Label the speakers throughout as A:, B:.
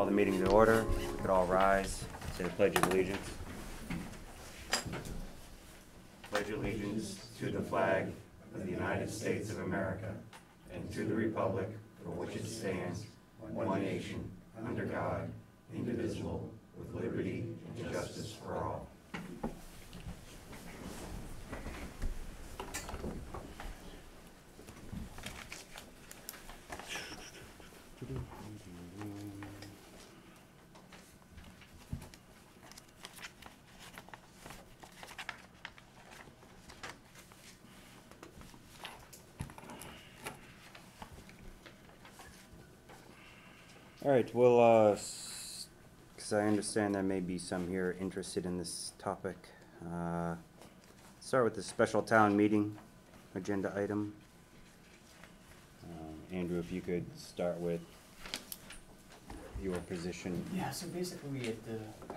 A: Call the meeting to order. We could all rise, say the Pledge of Allegiance. Pledge allegiance to the flag of the United States of America and to the republic for which it stands, one nation, under God, indivisible, with liberty and justice for all. All right, well, because I understand there may be some here interested in this topic. Start with the special town meeting agenda item. Andrew, if you could start with your position.
B: Yeah, so basically we had,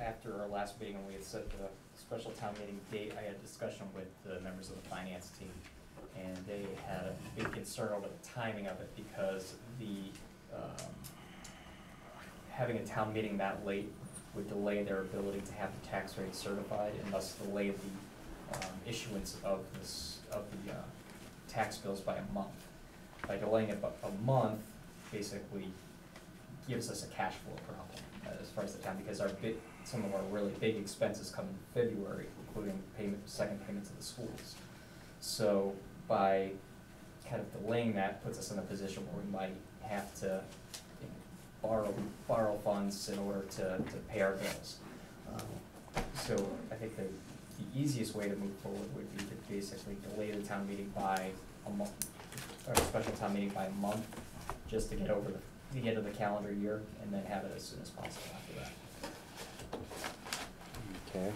B: after our last meeting, we had set the special town meeting date. I had a discussion with the members of the finance team, and they had a big concern over the timing of it because having a town meeting that late would delay their ability to have the tax rate certified and thus delay the issuance of the tax bills by a month. By delaying it a month, basically gives us a cash flow problem as far as the town, because some of our really big expenses come in February, including second payment to the schools. So by kind of delaying that puts us in a position where we might have to borrow funds in order to pay our bills. So I think the easiest way to move forward would be to basically delay the town meeting by a month, or a special town meeting by a month, just to get over the end of the calendar year, and then have it as soon as possible after that.
A: Okay.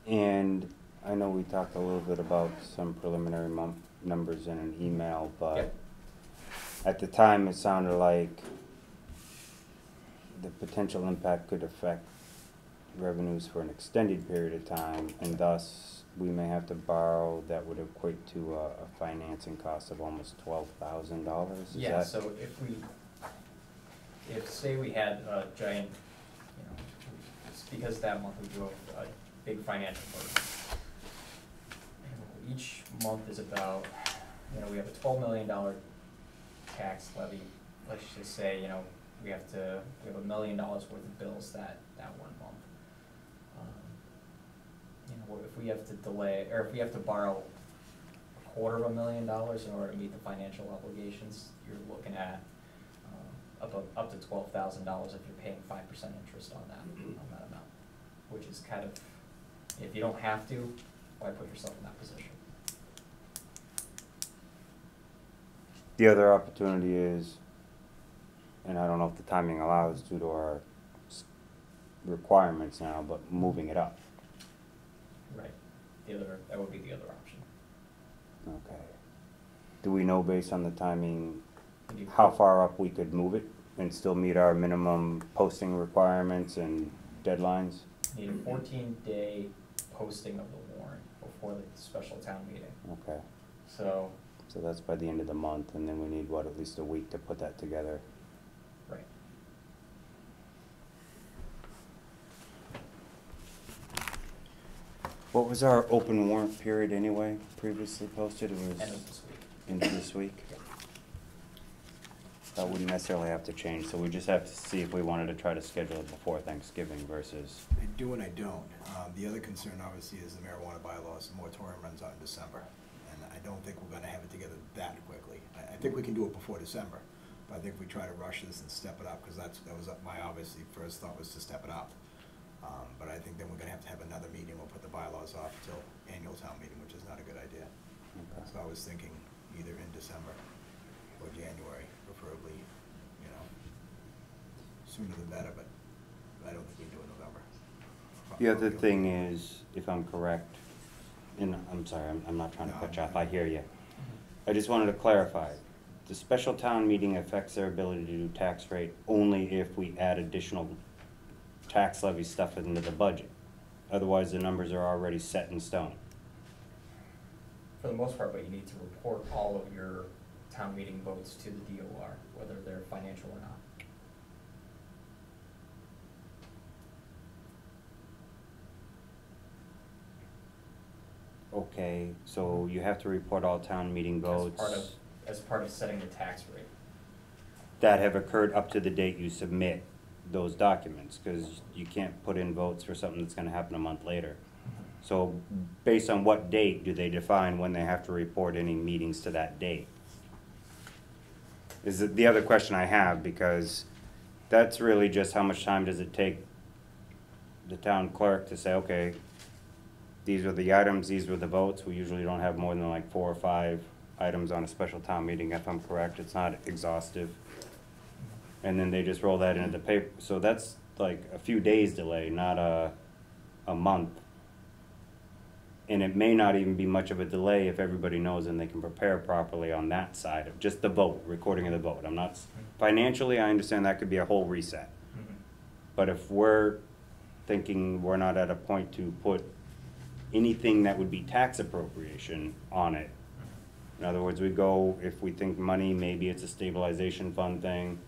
A: And I know we talked a little bit about some preliminary numbers in an email, but
B: Yep.
A: At the time it sounded like the potential impact could affect revenues for an extended period of time, and thus we may have to borrow that would equate to a financing cost of almost $12,000.
B: Yeah, so if say we had a giant, it's because that month we do a big financial burden. Each month is about, we have a $12 million tax levy. Let's just say, we have $1 million worth of bills that 1 month. If we have to delay, or if we have to borrow $250,000 in order to meet the financial obligations, you're looking at up to $12,000 if you're paying 5% interest on that amount, which is kind of, if you don't have to, why put yourself in that position?
A: The other opportunity is, and I don't know if the timing allows due to our requirements now, but moving it up.
B: Right. That would be the other option.
A: Okay. Do we know based on the timing how far up we could move it and still meet our minimum posting requirements and deadlines?
B: Need a 14-day posting of the warrant before the special town meeting.
A: Okay.
B: So
A: that's by the end of the month, and then we need, at least a week to put that together?
B: Right.
A: What was our open warrant period anyway, previously posted? It was
B: End of this week.
A: End of this week?
B: Yep.
A: That wouldn't necessarily have to change, so we just have to see if we wanted to try to schedule it before Thanksgiving versus...
C: I do and I don't. The other concern obviously is the marijuana bylaws. The moratorium runs out in December, and I don't think we're gonna have it together that quickly. I think we can do it before December, but I think if we try to rush this and step it up, because that was my obviously first thought was to step it up. But I think then we're gonna have another meeting. We'll put the bylaws off until annual town meeting, which is not a good idea.
A: Okay.
C: So I was thinking either in December or January, preferably, sooner the better, but I don't think we can do it in November.
A: The other thing is, if I'm correct, and I'm sorry, I'm not trying to cut you off, I hear you. I just wanted to clarify, the special town meeting affects their ability to do tax rate only if we add additional tax levy stuff into the budget. Otherwise, the numbers are already set in stone.
B: For the most part, but you need to report all of your town meeting votes to the DOR, whether they're financial or not.
A: Okay, so you have to report all town meeting votes
B: As part of setting the tax rate.
A: that have occurred up to the date you submit those documents, because you can't put in votes for something that's gonna happen a month later. So based on what date do they define when they have to report any meetings to that date? Is it the other question I have, because that's really just how much time does it take the town clerk to say, okay, these are the items, these were the votes. We usually don't have more than like 4 or 5 items on a special town meeting, if I'm correct. It's not exhaustive. And then they just roll that into the paper. So that's like a few days delay, not a month. And it may not even be much of a delay if everybody knows and they can prepare properly on that side of just the vote, recording of the vote. I'm not, financially, I understand that could be a whole reset. But if we're thinking we're not at a point to put anything that would be tax appropriation on it, in other words, we go, if we think money, maybe it's a stabilization fund thing,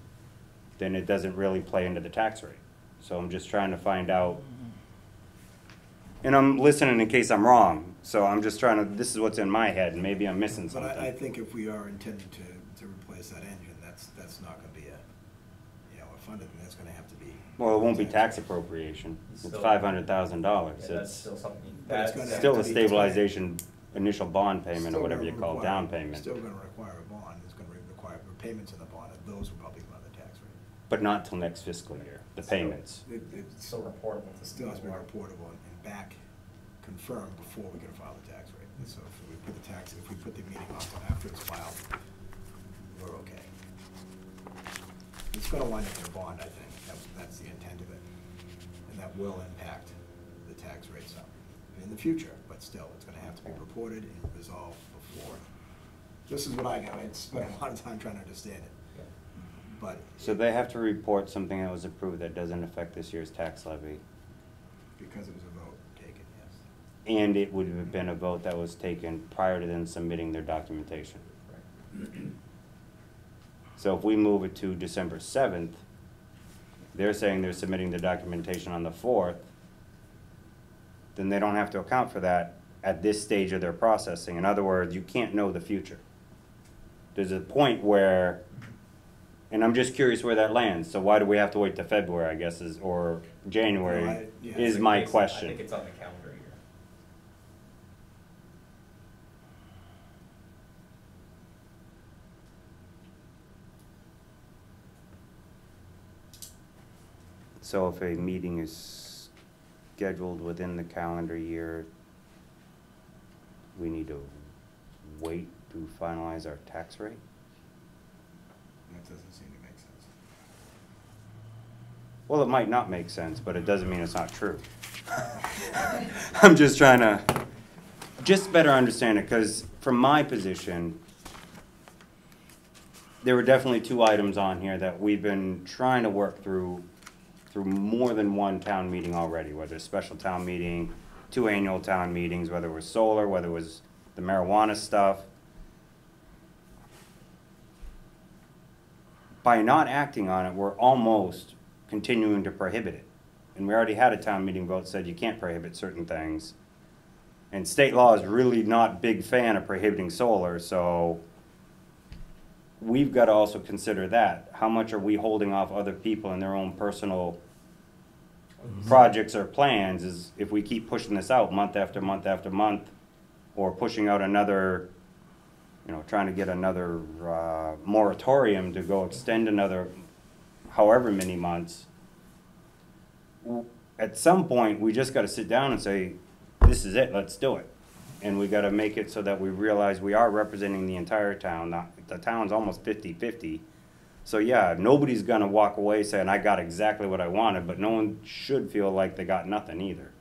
A: then it doesn't really play into the tax rate. So I'm just trying to find out, and I'm listening in case I'm wrong, so I'm just trying to, this is what's in my head, and maybe I'm missing something.
C: But I think if we are intending to replace that engine, that's not gonna be a funded thing, that's gonna have to be.
A: Well, it won't be tax appropriation. It's
B: Still-
A: $500,000.
B: Yeah, that's
A: It's
B: still something,
C: But it's
B: that's
C: gonna have
A: still
C: to
A: a
C: be
A: stabilization initial bond payment, or
C: Still
A: whatever
C: gonna
A: you call it,
C: require-
A: down payment.
C: Still gonna require a bond, it's gonna require payments in the bond, and those will probably come out of the tax rate.
A: But not till next fiscal year, the payments.
C: It's
B: still reportable to the
C: still has to be
B: DOR.
C: reportable and back confirmed before we can file the tax rate. And so if we put the meeting off till after it's filed, we're okay. It's gonna wind up in a bond, I think, that's the intent of it. And that will impact the tax rate some in the future, but still, it's gonna have to be reported and resolved before. This is what I got, it's spent a lot of time trying to understand it, but.
A: So they have to report something that was approved that doesn't affect this year's tax levy.
C: Because it was a vote taken, yes.
A: And it would have been a vote that was taken prior to them submitting their documentation.
B: Right.
A: So if we move it to December 7th, they're saying they're submitting the documentation on the 4th, then they don't have to account for that at this stage of their processing. In other words, you can't know the future. There's a point where, and I'm just curious where that lands, so why do we have to wait till February, I guess, or January,
C: Well, yeah,
A: is
B: I
A: my
B: think
A: question.
B: I think it's on the calendar year.
A: So if a meeting is scheduled within the calendar year, we need to wait to finalize our tax rate?
C: That doesn't seem to make sense.
A: Well, it might not make sense, but it doesn't mean it's not true. I'm just trying to just better understand it, because from my position, there were definitely 2 items on here that we've been trying to work through more than one town meeting already, whether it's special town meeting, 2 annual town meetings, whether it was solar, whether it was the marijuana stuff. By not acting on it, we're almost continuing to prohibit it. And we already had a town meeting vote said you can't prohibit certain things. And state law is really not a big fan of prohibiting solar, so we've got to also consider that. How much are we holding off other people in their own personal projects or plans? Is if we keep pushing this out month after month after month, or pushing out another, trying to get another moratorium to go extend another however many months, at some point we just got to sit down and say, this is it, let's do it. And we got to make it so that we realize we are representing the entire town. The town's almost 50-50. So yeah, nobody's going to walk away saying, I got exactly what I wanted, but no one should feel like they got nothing either.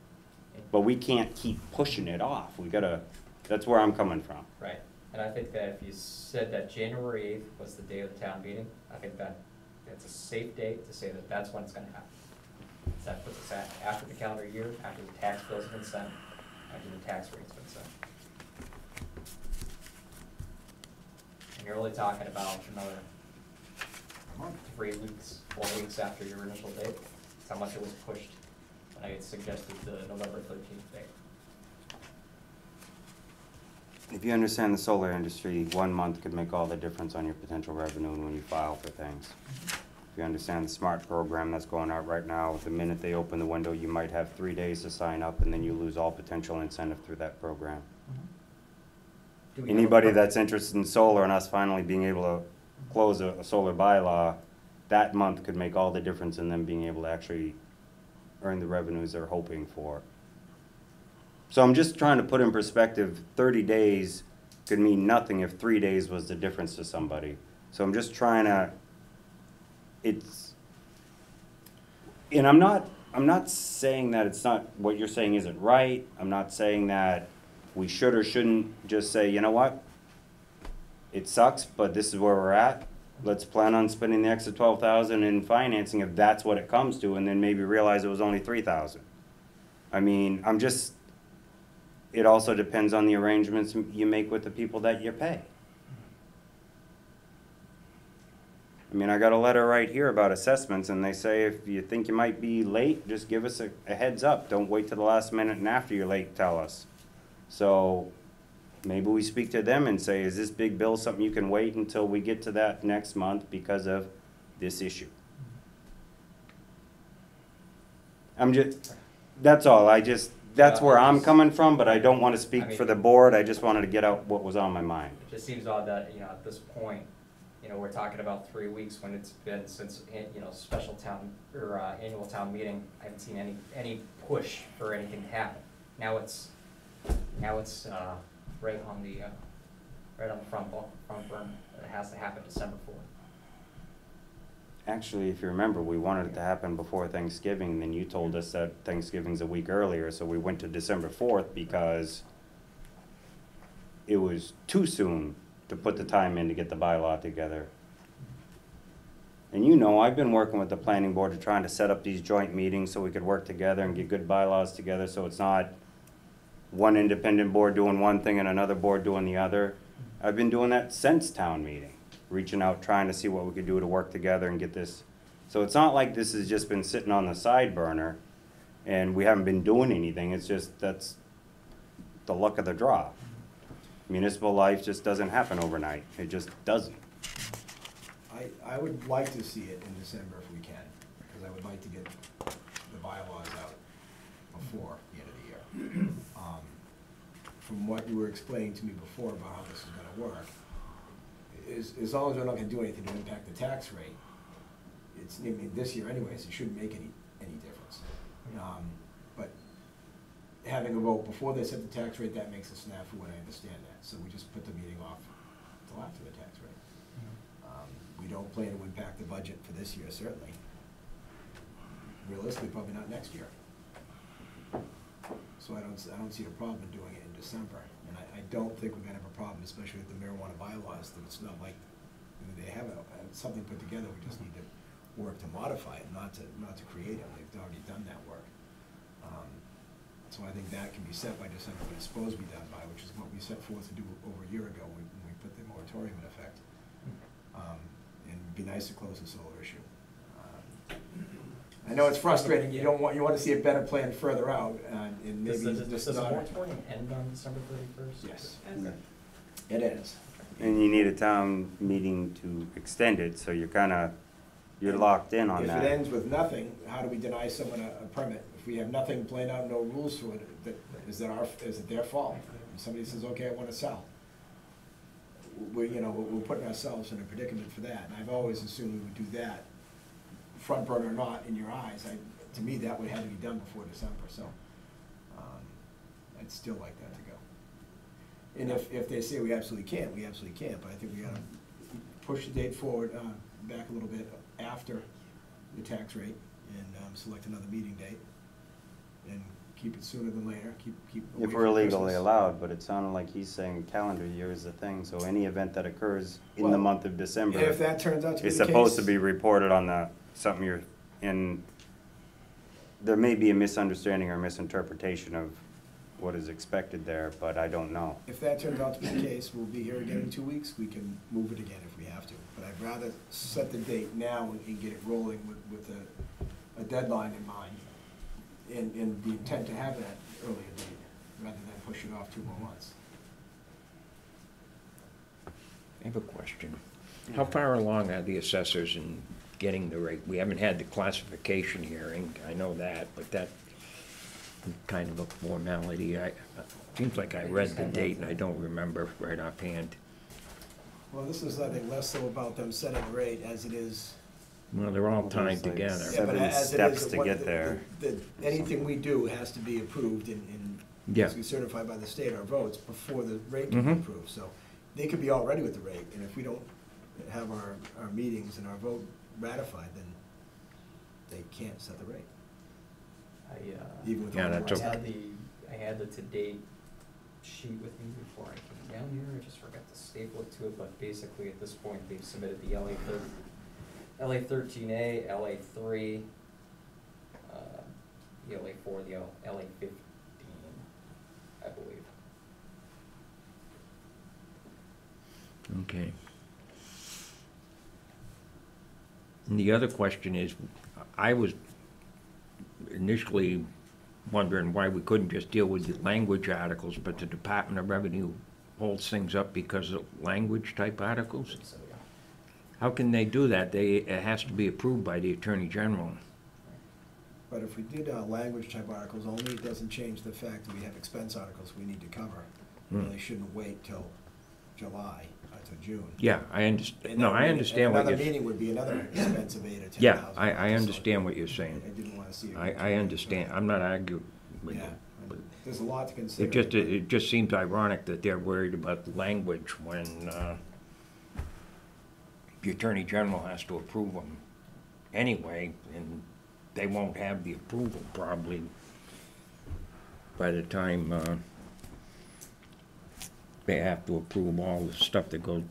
A: But we can't keep pushing it off. We got to, that's where I'm coming from.
B: Right, and I think that if you said that January 8th was the day of the town meeting, I think that it's a safe date to say that that's when it's gonna happen. So that puts us after the calendar year, after the tax bills have been sent, after the tax rate's been set. You're only talking about another 3 weeks, 4 weeks after your initial date. That's how much it was pushed when I had suggested the November 13th date.
A: If you understand the solar industry, 1 month could make all the difference on your potential revenue and when you file for things. If you understand the SMART program that's going out right now, the minute they open the window, you might have 3 days to sign up, and then you lose all potential incentive through that program.
B: Do we have a
A: Anybody
B: per-
A: that's interested in solar and us finally being able to close a solar bylaw, that month could make all the difference in them being able to actually earn the revenues they're hoping for. So I'm just trying to put in perspective, 30 days could mean nothing if 3 days was the difference to somebody. So I'm just trying to, and I'm not saying that it's not, what you're saying isn't right. I'm not saying that we should or shouldn't just say, you know what? It sucks, but this is where we're at. Let's plan on spending the extra 12,000 in financing if that's what it comes to, and then maybe realize it was only 3,000. I mean, it also depends on the arrangements you make with the people that you pay. I mean, I got a letter right here about assessments, and they say if you think you might be late, just give us a heads up. Don't wait to the last minute and after you're late, tell us. So maybe we speak to them and say, is this big bill something you can wait until we get to that next month because of this issue? That's all. That's where I'm coming from, but I don't want to speak for the board. I just wanted to get out what was on my mind.
B: It just seems odd that, at this point, we're talking about 3 weeks when it's been since, special town, or annual town meeting. I haven't seen any push for anything to happen. Now it's right on the front burner. It has to happen December 4th.
A: Actually, if you remember, we wanted it to happen before Thanksgiving, then you told us that Thanksgiving's a week earlier, so we went to December 4th because it was too soon to put the time in to get the bylaw together. And I've been working with the planning board to trying to set up these joint meetings so we could work together and get good bylaws together, so it's not one independent board doing one thing and another board doing the other. I've been doing that since town meeting, reaching out, trying to see what we could do to work together and get this. So it's not like this has just been sitting on the side burner and we haven't been doing anything. It's just, that's the luck of the draw. Municipal life just doesn't happen overnight. It just doesn't.
C: I would like to see it in December if we can, because I would like to get the bylaws out before the end of the year. From what you were explaining to me before about how this is gonna work, as long as we're not gonna do anything to impact the tax rate, this year anyways, it shouldn't make any difference. But having a vote before they set the tax rate, that makes a snafu, and I understand that. So we just put the meeting off till after the tax rate. We don't plan to impact the budget for this year, certainly. Realistically, probably not next year. So I don't see a problem in doing it in December. And I don't think we're gonna have a problem, especially with the marijuana bylaws, that it's not like they have something put together. We just need to work to modify it, not to create it. They've already done that work. So I think that can be set by December, but it's supposed to be done by, which is what we set forth to do over a year ago when we put the moratorium in effect. And it'd be nice to close the solar issue. I know it's frustrating. You want to see a better plan further out, and maybe
B: Does the moratorium end on December 31st?
C: Yes,
B: Okay.
C: it is.
A: And you need a town meeting to extend it, so you're locked in on that.
C: If it ends with nothing, how do we deny someone a permit? If we have nothing planned out, no rules for it, is it their fault? If somebody says, okay, I want to sell. We're putting ourselves in a predicament for that, and I've always assumed we would do that, front burner or not, in your eyes. To me, that would have to be done before December, so I'd still like that to go. And if they say we absolutely can't, we absolutely can't, but I think we gotta push the date forward, back a little bit after the tax rate, and select another meeting date, and keep it sooner than later, keep away
A: If
C: from
A: we're legally
C: Christmas.
A: allowed, but it sounded like he's saying calendar year is the thing, so any event that occurs in the month of December
C: If that turns out to be
A: is
C: the case.
A: supposed to be reported on something you're in. There may be a misunderstanding or misinterpretation of what is expected there, but I don't know.
C: If that turns out to be the case, we'll be here again in 2 weeks, we can move it again if we have to. But I'd rather set the date now and get it rolling with a deadline in mind, and the intent to have that earlier date, rather than push it off 2 more months.
D: I have a question. How far along are the assessors in getting the rate? We haven't had the classification hearing, I know that, but that kind of a formality. Seems like I read the date and I don't remember right offhand.
C: Well, this is, I think, less so about them setting the rate as it is.
D: Well, they're all tied
A: There's like
D: together.
C: Yeah, but
A: 7
C: as it
A: steps
C: is,
A: to
C: what
A: get there.
C: Anything we do has to be approved and
D: Yeah.
C: basically certified by the state, our votes, before the rate can be
D: Mhm.
C: approved. So they could be all ready with the rate, and if we don't have our meetings and our vote ratified, then they can't set the rate. Even with
D: Yeah,
C: all the
D: that's
C: rights.
D: okay.
B: I had the to-date sheet with me before I came down here, I just forgot to staple it to it, but basically at this point, they've submitted the LA 13A, LA 3, the LA 4, the LA 15, I believe.
D: Okay. And the other question is, I was initially wondering why we couldn't just deal with the language articles, but the Department of Revenue holds things up because of language type articles?
B: So, yeah.
D: How can they do that? It has to be approved by the Attorney General.
C: But if we did language type articles only, it doesn't change the fact that we have expense articles we need to cover. We really shouldn't wait till July, till June.
D: Yeah, I understand, no, I understand what
C: Another
D: you're.
C: meeting would be another expense of $8,000 or $10,000.
D: Yeah, I understand what you're saying.
C: I didn't wanna see it.
D: I understand, I'm not arguing with you.
C: Yeah,
D: but
C: there's a lot to consider.
D: it just seems ironic that they're worried about the language when, the Attorney General has to approve them anyway, and they won't have the approval probably by the time, they have to approve all the stuff that goes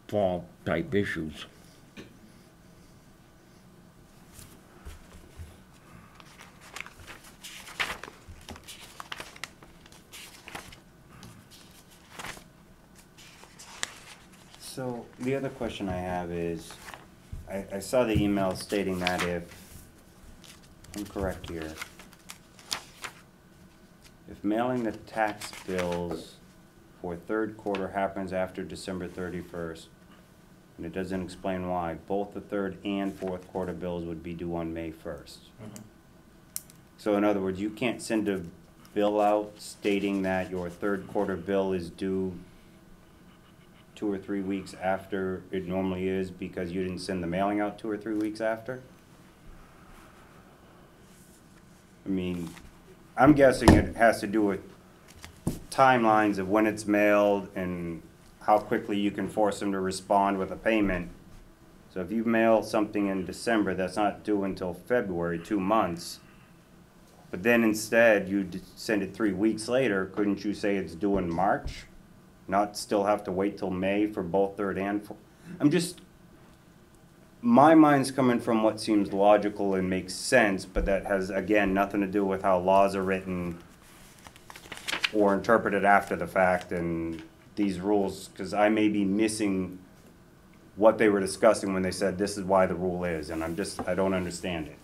D: fall type issues.
A: So the other question I have is, I saw the email stating that if, I'm correct here, if mailing the tax bills for third quarter happens after December 31st, and it doesn't explain why, both the third and fourth quarter bills would be due on May 1st. So in other words, you can't send a bill out stating that your third quarter bill is due 2 or 3 weeks after it normally is because you didn't send the mailing out 2 or 3 weeks after? I mean, I'm guessing it has to do with timelines of when it's mailed and how quickly you can force them to respond with a payment. So if you mail something in December, that's not due until February, 2 months. But then instead, you send it 3 weeks later, couldn't you say it's due in March? Not still have to wait till May for both third and fourth? I'm just, my mind's coming from what seems logical and makes sense, but that has, again, nothing to do with how laws are written or interpreted after the fact and these rules, because I may be missing what they were discussing when they said this is why the rule is, and I don't understand it.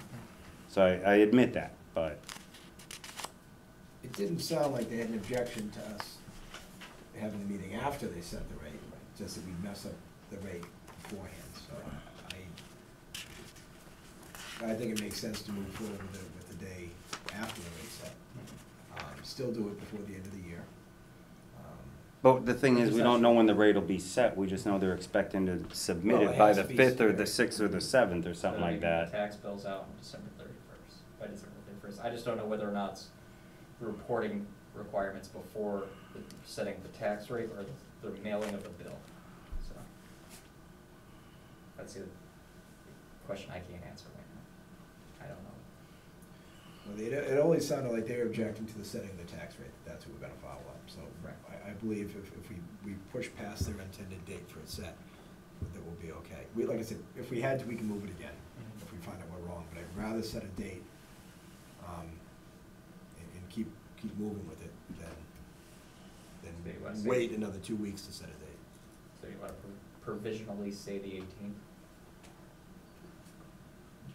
A: So I admit that, but.
C: It didn't sound like they had an objection to us having the meeting after they set the rate, just that we mess up the rate beforehand, so I think it makes sense to move forward with the day after the rate set. Still do it before the end of the year.
A: But the thing is, we don't know when the rate will be set, we just know they're expecting to submit
C: Well,
A: it
C: it
A: by
C: has
A: the
C: to be
A: 5th or the
C: submitted.
A: 6th or the 7th or something like
B: The
A: that.
B: tax bill's out on December 31st, by December 31st. I just don't know whether or not it's the reporting requirements before setting the tax rate or the mailing of the bill, so. That's the question I can't answer right now. I don't know.
C: Well, it only sounded like they were objecting to the setting of the tax rate, that's what we're gonna follow up, so.
B: Right.
C: I believe if we push past their intended date for a set, that we'll be okay. Like I said, if we had to, we can move it again, if we find out we're wrong, but I'd rather set a date, and keep keep moving with it
B: So you wanna
C: than
B: say-
C: wait another 2 weeks to set a date.
B: So you wanna provisionally say the 18th?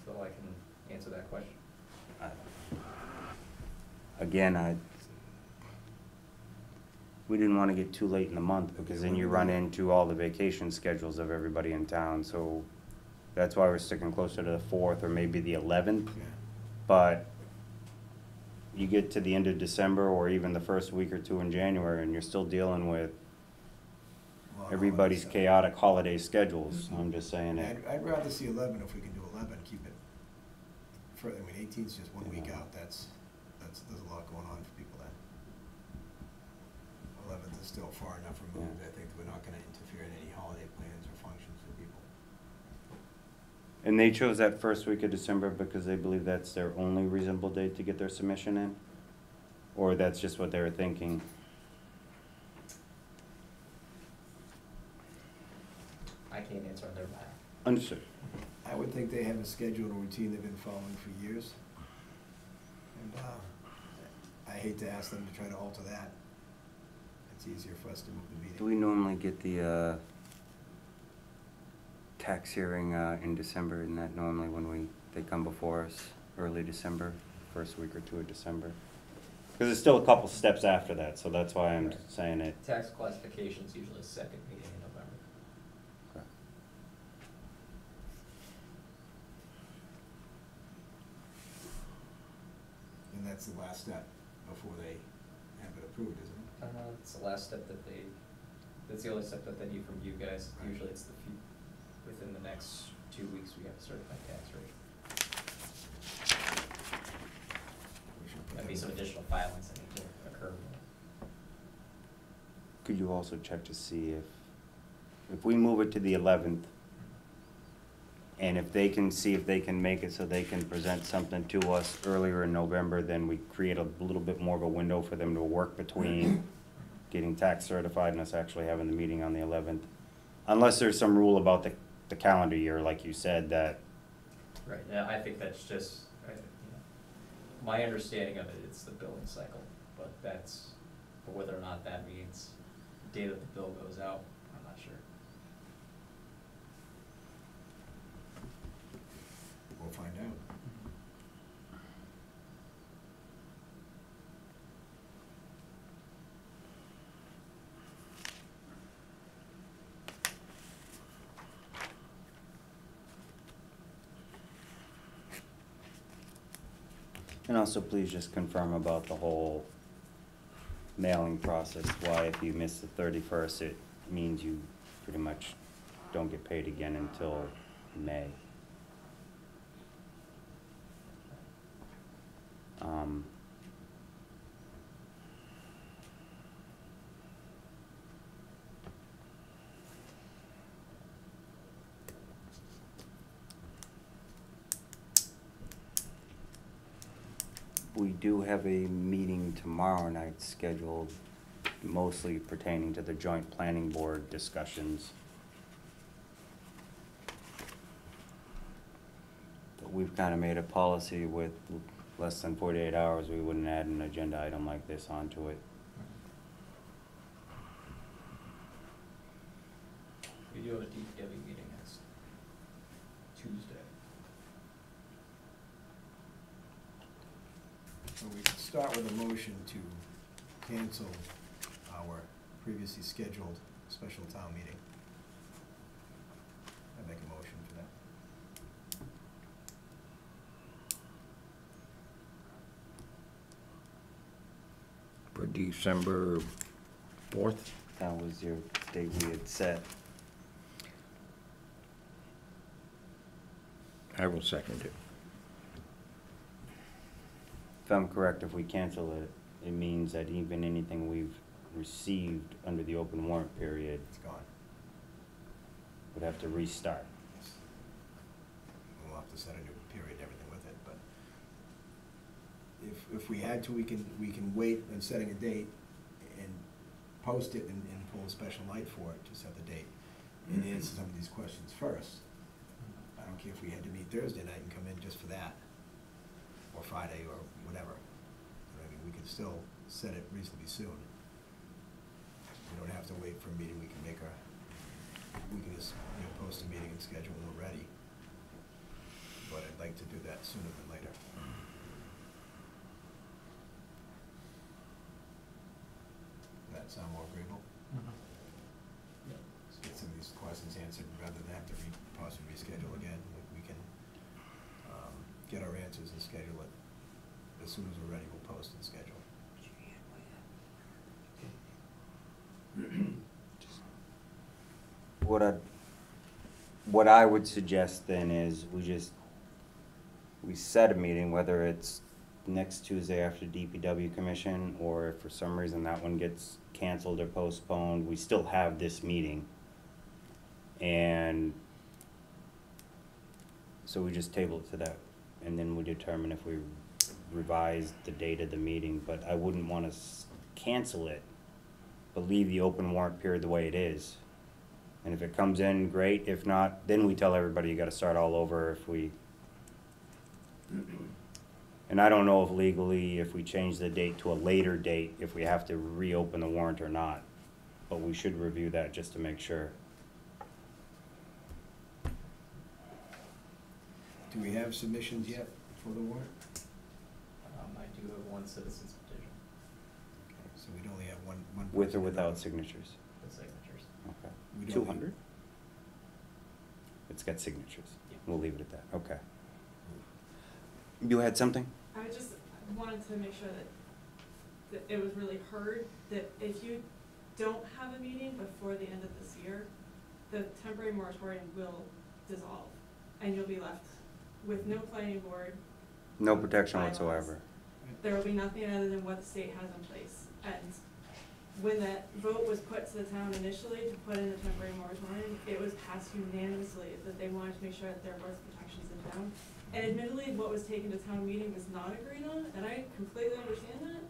B: So I can answer that question.
A: Again, we didn't wanna get too late in the month, because then you run into all the vacation schedules of everybody in town, so that's why we're sticking closer to the 4th or maybe the 11th.
C: Yeah.
A: But you get to the end of December or even the first week or two in January, and you're still dealing with
C: Well, no,
A: everybody's
C: that's,
A: chaotic holiday schedules. I'm just saying it.
C: I'd rather see 11 if we can do 11, keep it further. I mean, 18's just 1 week out. There's a lot going on for people then. 11th is still far enough removed.
A: Yeah.
C: I think we're not gonna interfere in any holiday plans or functions for people.
A: And they chose that first week of December because they believe that's their only reasonable date to get their submission in? Or that's just what they were thinking?
B: I can't answer on their behalf.
A: Understood.
C: I would think they have a schedule and routine they've been following for years. And I hate to ask them to try to alter that. It's easier for us to move the
A: Do
C: meeting.
A: we normally get the tax hearing in December? Isn't that normally when they come before us, early December, first week or two of December? Because there's still a couple steps after that, so that's why I'm saying it.
B: Tax classification's usually the second meeting in November.
A: Okay.
C: And that's the last step before they have it approved, isn't it?
B: It's the last step that's the only step that they need from you guys.
C: Right.
B: Usually it's within the next 2 weeks, we have a certified tax rate.
C: We should put
B: Might be
C: that
B: some
C: in.
B: additional filings that need to occur.
A: Could you also check to see if we move it to the 11th, and if they can see if they can make it so they can present something to us earlier in November, then we create a little bit more of a window for them to work between getting tax certified and us actually having the meeting on the 11th. Unless there's some rule about the calendar year, like you said, that,
B: Right, yeah, I think that's just, my understanding of it, it's the billing cycle, but whether or not that means the day that the bill goes out, I'm not sure.
C: We'll find out.
A: and also please just confirm about the whole mailing process, why if you miss the 31st, it means you pretty much don't get paid again until May. We do have a meeting tomorrow night scheduled, mostly pertaining to the joint planning board discussions. But we've kind of made a policy with less than 48 hours, we wouldn't add an agenda item like this onto it.
B: We do have a DPW meeting next Tuesday.
C: So we can start with a motion to cancel our previously scheduled special town meeting. I make a motion for that.
D: For December 4th?
A: That was your date we had set.
D: I will second it.
A: If I'm correct, if we cancel it, it means that even anything we've received under the open warrant period
C: It's gone.
A: would have to restart.
C: We'll have to set a new period, everything with it, but if we had to, we can wait on setting a date and post it and pull a special night for it to set the date and answer some of these questions first. I don't care if we had to meet Thursday night and come in just for that, or Friday, or whatever. I mean, we could still set it reasonably soon. We don't have to wait for a meeting, we can just, post a meeting and schedule when we're ready. But I'd like to do that sooner than later. Does that sound more agreeable? Let's get some of these questions answered rather than have to possibly reschedule again. We can get our answers and schedule it. As soon as we're ready, we'll post and schedule.
A: What I would suggest then is we set a meeting, whether it's next Tuesday after DPW commission, or if for some reason that one gets canceled or postponed, we still have this meeting. And so we just table it to that, and then we determine if we revise the date of the meeting, but I wouldn't wanna cancel it, but leave the open warrant period the way it is. And if it comes in, great. If not, then we tell everybody you gotta start all over if we... And I don't know if legally, if we change the date to a later date, if we have to reopen the warrant or not. But we should review that just to make sure.
C: Do we have submissions yet for the warrant?
B: I do have one citizen's petition
C: Okay, so we'd only have one.
A: With or
C: person.
A: without signatures?
B: with signatures.
A: Okay.
C: We don't
A: 200? It's got signatures.
B: Yeah.
A: We'll leave it at that. Okay. You had something?
E: I just wanted to make sure that it was really heard, that if you don't have a meeting before the end of this year, the temporary moratorium will dissolve, and you'll be left with no planning board.
A: No protection
E: bylaws.
A: whatsoever.
E: There will be nothing other than what the state has in place. And when that vote was put to the town initially to put in the temporary moratorium, it was passed unanimously that they wanted to make sure that there was protections in town. And admittedly, what was taken to town meeting was not agreed on, and I completely understand that,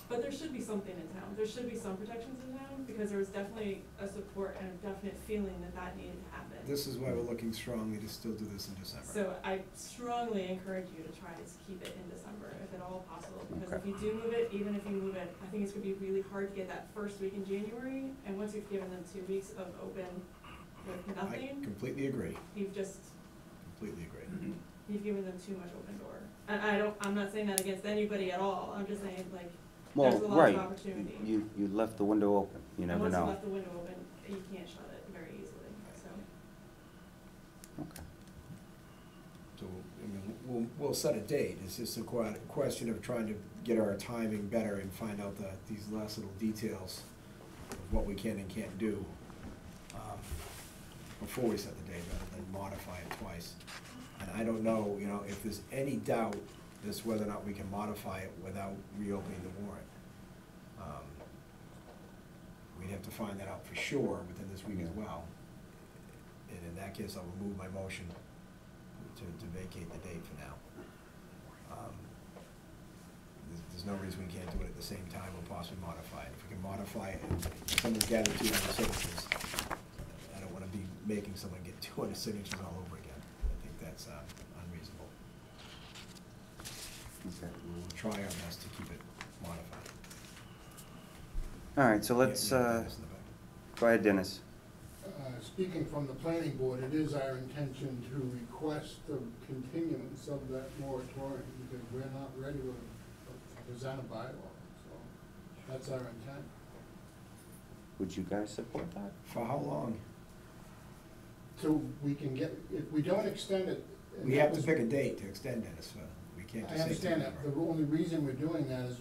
E: but there should be something in town. There should be some protections in town, because there was definitely a support and a definite feeling that that needed to happen.
C: This is why we're looking strongly to still do this in December.
E: So I strongly encourage you to try to keep it in December, if at all possible, because if
A: Okay.
E: you do move it, even if you move it, I think it's gonna be really hard to get that first week in January, and once you've given them 2 weeks of open with
C: I
E: nothing,
C: completely agree,
E: you've just,
C: completely agree.
E: you've given them too much open door. And I'm not saying that against anybody at all, I'm just saying, like,
A: Well,
E: there's a lot
A: right.
E: of opportunity.
A: You left the window open. You never
E: And once you
A: know.
E: left the window open, you can't shut it very easily, so.
A: Okay.
C: So, I mean, we'll set a date, it's just a question of trying to get our timing better and find out these last little details of what we can and can't do, before we set the date, rather than modify it twice. And I don't know, if there's any doubt as to whether or not we can modify it without reopening the warrant. We'd have to find that out for sure within this week as well. And in that case, I'll remove my motion to vacate the date for now. There's no reason we can't do it at the same time or possibly modify it. If we can modify it and someone's gathered 200 signatures, I don't wanna be making someone get 200 signatures all over again. I think that's unreasonable.
A: Okay.
C: We'll try our best to keep it modified.
A: All right, so let's,
C: Dennis in the back.
A: go ahead, Dennis.
F: Speaking from the planning board, it is our intention to request the continuance of that moratorium, because we're not ready to present a bylaw, so that's our intent.
A: Would you guys support that?
C: For how long?
F: So we can get, if we don't extend it. and
C: We
F: that
C: have to
F: was-
C: pick a date to extend it, so we can't
F: I
C: just say
F: understand that,
C: September.
F: the only reason we're doing that is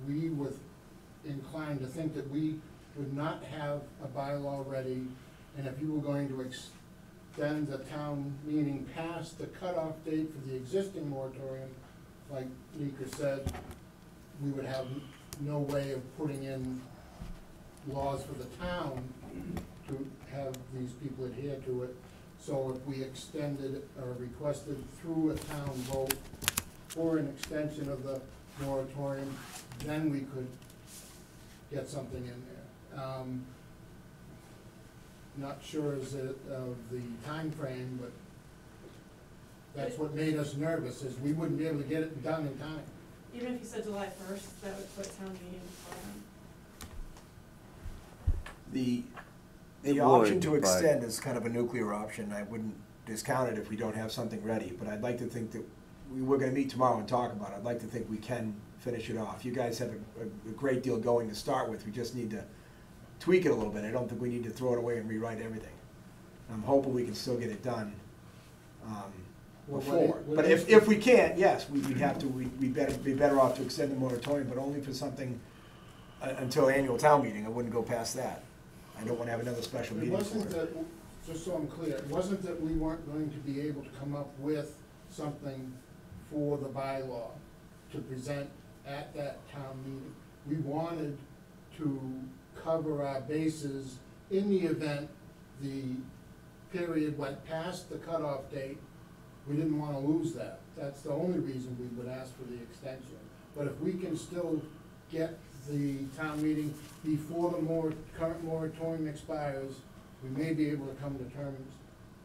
F: we were inclined to think that we would not have a bylaw ready, and if you were going to extend the town meeting past the cutoff date for the existing moratorium, like Nika said, we would have no way of putting in laws for the town to have these people adhere to it. So if we extended or requested through a town vote for an extension of the moratorium, then we could get something in there. Not sure as of the time frame, but that's what made us nervous, is we wouldn't be able to get it done in time.
E: Even if you said July first, that would put town meeting before then.
C: The
A: It
C: option
A: would,
C: to
A: but-
C: extend is kind of a nuclear option. I wouldn't discount it if we don't have something ready, but I'd like to think that, we're gonna meet tomorrow and talk about it. I'd like to think we can finish it off. You guys have a great deal going to start with. We just need to tweak it a little bit. I don't think we need to throw it away and rewrite everything. I'm hoping we can still get it done
F: Well,
C: before.
F: what
C: But
F: is-
C: if we can't, yes, we'd have to, we'd be better off to extend the moratorium, but only for something until annual town meeting. I wouldn't go past that. I don't wanna have another special
F: It
C: meeting
F: wasn't
C: for it.
F: that, just so I'm clear, it wasn't that we weren't going to be able to come up with something for the bylaw to present at that town meeting. We wanted to cover our bases in the event the period went past the cutoff date. We didn't wanna lose that. That's the only reason we would ask for the extension. But if we can still get the town meeting before the current moratorium expires, we may be able to come to terms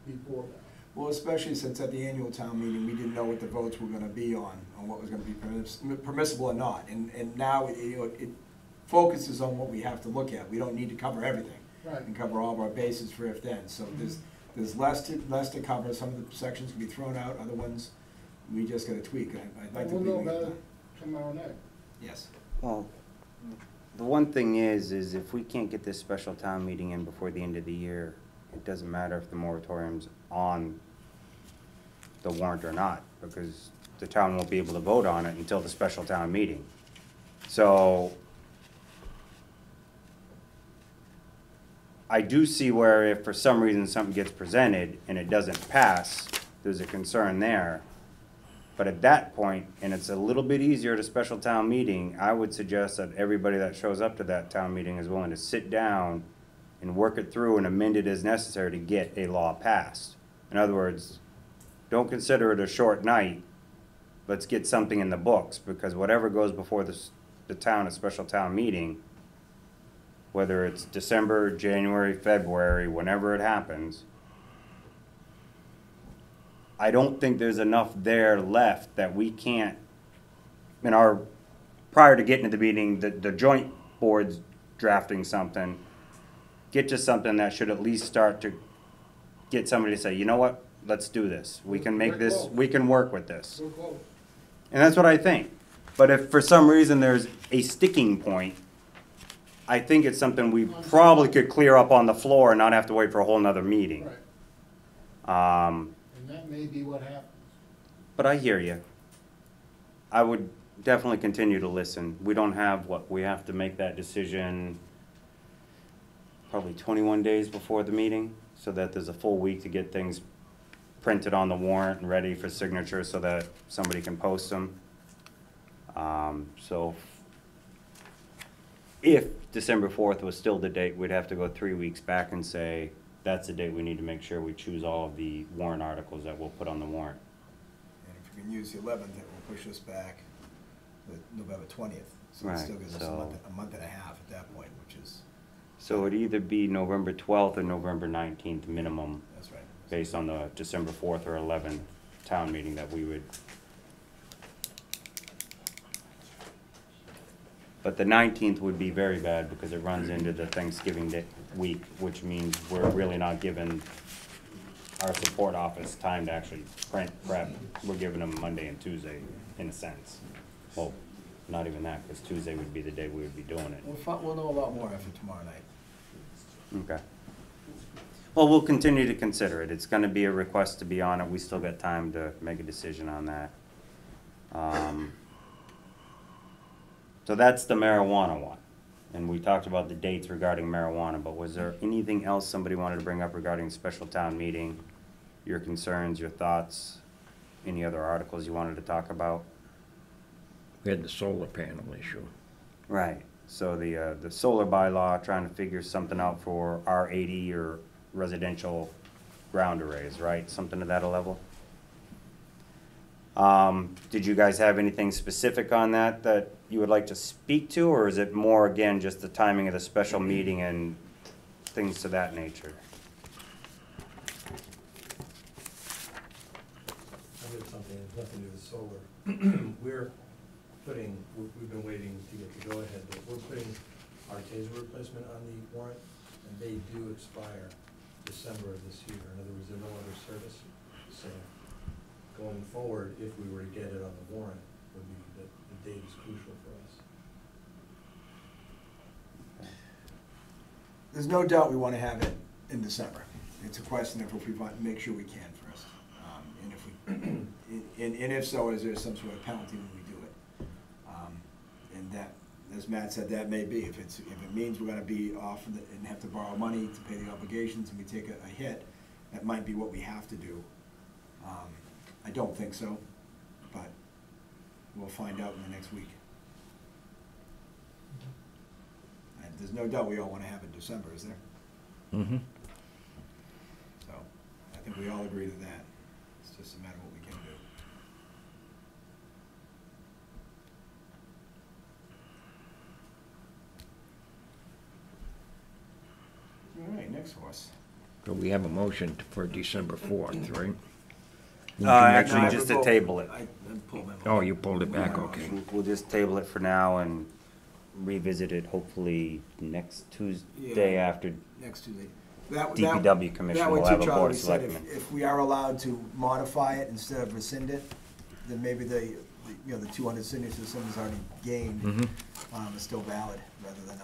F: before that.
C: Well, especially since at the annual town meeting, we didn't know what the votes were gonna be on what was gonna be permissible or not. And now, it focuses on what we have to look at. We don't need to cover everything
F: Right.
C: and cover all of our bases for if then. So there's less to cover. Some of the sections can be thrown out, other ones, we just gotta tweak. I'd like to
F: We'll
C: be.
F: know better tomorrow night.
C: Yes.
A: Well, the one thing is if we can't get this special town meeting in before the end of the year, it doesn't matter if the moratorium's on the warrant or not, because the town won't be able to vote on it until the special town meeting. So I do see where if for some reason something gets presented and it doesn't pass, there's a concern there. But at that point, and it's a little bit easier at a special town meeting, I would suggest that everybody that shows up to that town meeting is willing to sit down and work it through and amend it as necessary to get a law passed. In other words, don't consider it a short night. Let's get something in the books, because whatever goes before the town, a special town meeting, whether it's December, January, February, whenever it happens, I don't think there's enough there left that we can't, prior to getting to the meeting, the joint board's drafting something, get to something that should at least start to get somebody to say, you know what, let's do this. We can make this, we can work with this.
F: We're close.
A: And that's what I think. But if for some reason there's a sticking point, I think it's something we probably could clear up on the floor and not have to wait for a whole nother meeting.
F: Right. And that may be what happens.
A: But I hear you. I would definitely continue to listen. We don't have we have to make that decision probably 21 days before the meeting, so that there's a full week to get things printed on the warrant and ready for signature so that somebody can post them. So if December 4th was still the date, we'd have to go 3 weeks back and say, that's the date we need to make sure we choose all of the warrant articles that we'll put on the warrant.
C: And if we can use the 11th, it will push us back to November 20th. So it
A: Right,
C: still gives us
A: so-
C: a month and a half at that point, which is,
A: So it'd either be November 12th or November 19th minimum,
C: that's right.
A: based on the December 4th or 11th town meeting that we would. But the 19th would be very bad because it runs into the Thanksgiving day week, which means we're really not giving our support office time to actually print, prep. We're giving them Monday and Tuesday, in a sense. Well, not even that, because Tuesday would be the day we would be doing it.
C: We'll know a lot more after tomorrow night.
A: Okay. Well, we'll continue to consider it. It's gonna be a request to be on it. We still got time to make a decision on that. So that's the marijuana one. And we talked about the dates regarding marijuana, but was there anything else somebody wanted to bring up regarding special town meeting? Your concerns, your thoughts, any other articles you wanted to talk about?
D: We had the solar panel issue.
A: Right, so the solar bylaw, trying to figure something out for R80 or residential ground arrays, right? Something to that level? Did you guys have anything specific on that you would like to speak to, or is it more, again, just the timing of the special meeting and things to that nature?
G: I did something that has nothing to do with solar. we've been waiting to get the go-ahead, but we're putting our taser replacement on the warrant, and they do expire December of this year. In other words, they're no longer service. So going forward, if we were to get it on the warrant, would be the date is crucial for us.
C: There's no doubt we want to have it in December. It's a question of if we want to make sure we can first. And if we, and if so, is there some sort of penalty when we do it? And that, as Matt said, that may be. If it means we're gonna be off and have to borrow money to pay the obligations and we take a hit, that might be what we have to do. I don't think so, but we'll find out in the next week. And there's no doubt we all wanna have it in December, is there?
D: Mm-hmm.
C: So, I think we all agree to that. It's just a matter of what we can do. All right, next horse.
D: So we have a motion for December 4th, right?
A: Actually, just to table it.
C: I pulled them.
D: Oh, you pulled it back, okay.
A: We'll just table it for now and revisit it hopefully next Tuesday
C: Yeah.
A: after
C: Next Tuesday.
A: DPW commission
C: That way
A: will
C: too,
A: have a
C: Charlie,
A: board
C: we
A: of
C: said
A: selectmen.
C: if we are allowed to modify it instead of rescind it, then maybe the 200 signatures someone's already gained
D: Mm-hmm.
C: is still valid, rather than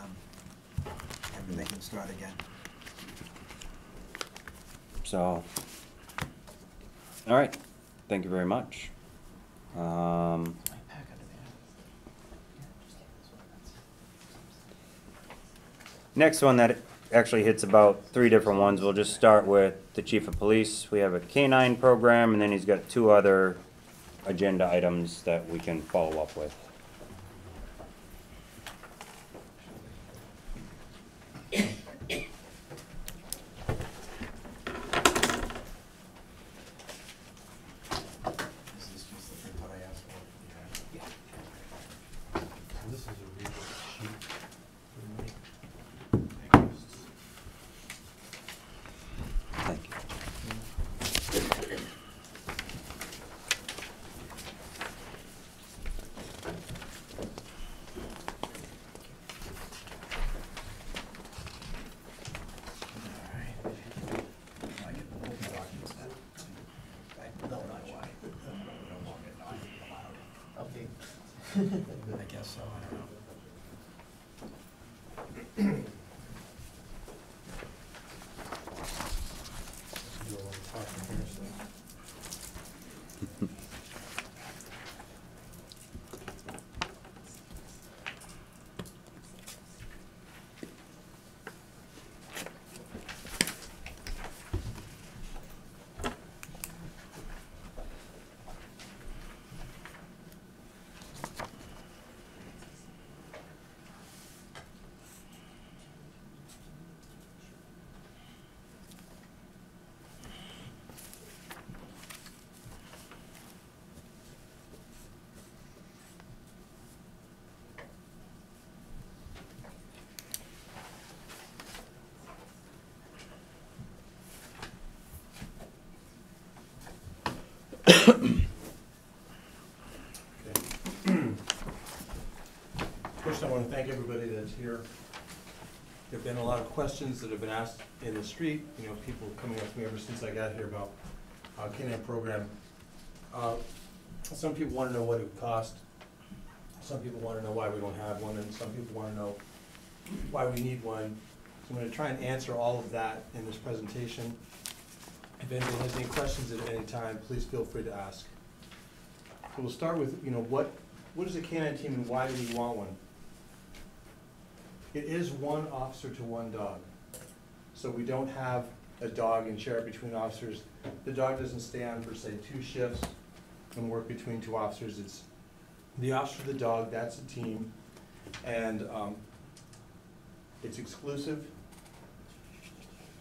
C: having to make them start again.
A: So, all right, thank you very much. Next one that actually hits about 3 different ones. We'll just start with the chief of police. We have a K-9 program, and then he's got 2 other agenda items that we can follow up with.
C: Is this just the printout I asked for? Yeah.
G: So this is a real sheet for me.
A: Thank you.
C: I guess so, I don't know.
G: Do a little talking here, so. First, I want to thank everybody that's here. There've been a lot of questions that have been asked in the street, people coming up to me ever since I got here about K-9 program. Some people want to know what it would cost. Some people want to know why we don't have one, and some people want to know why we need one. So I'm going to try and answer all of that in this presentation. If anyone has any questions at any time, please feel free to ask. So we'll start with, what is a K-9 team and why do we want one? It is one officer to one dog. So we don't have a dog and share it between officers. The dog doesn't stay on for, say, 2 shifts and work between 2 officers. It's the officer, the dog, that's a team. And it's exclusive.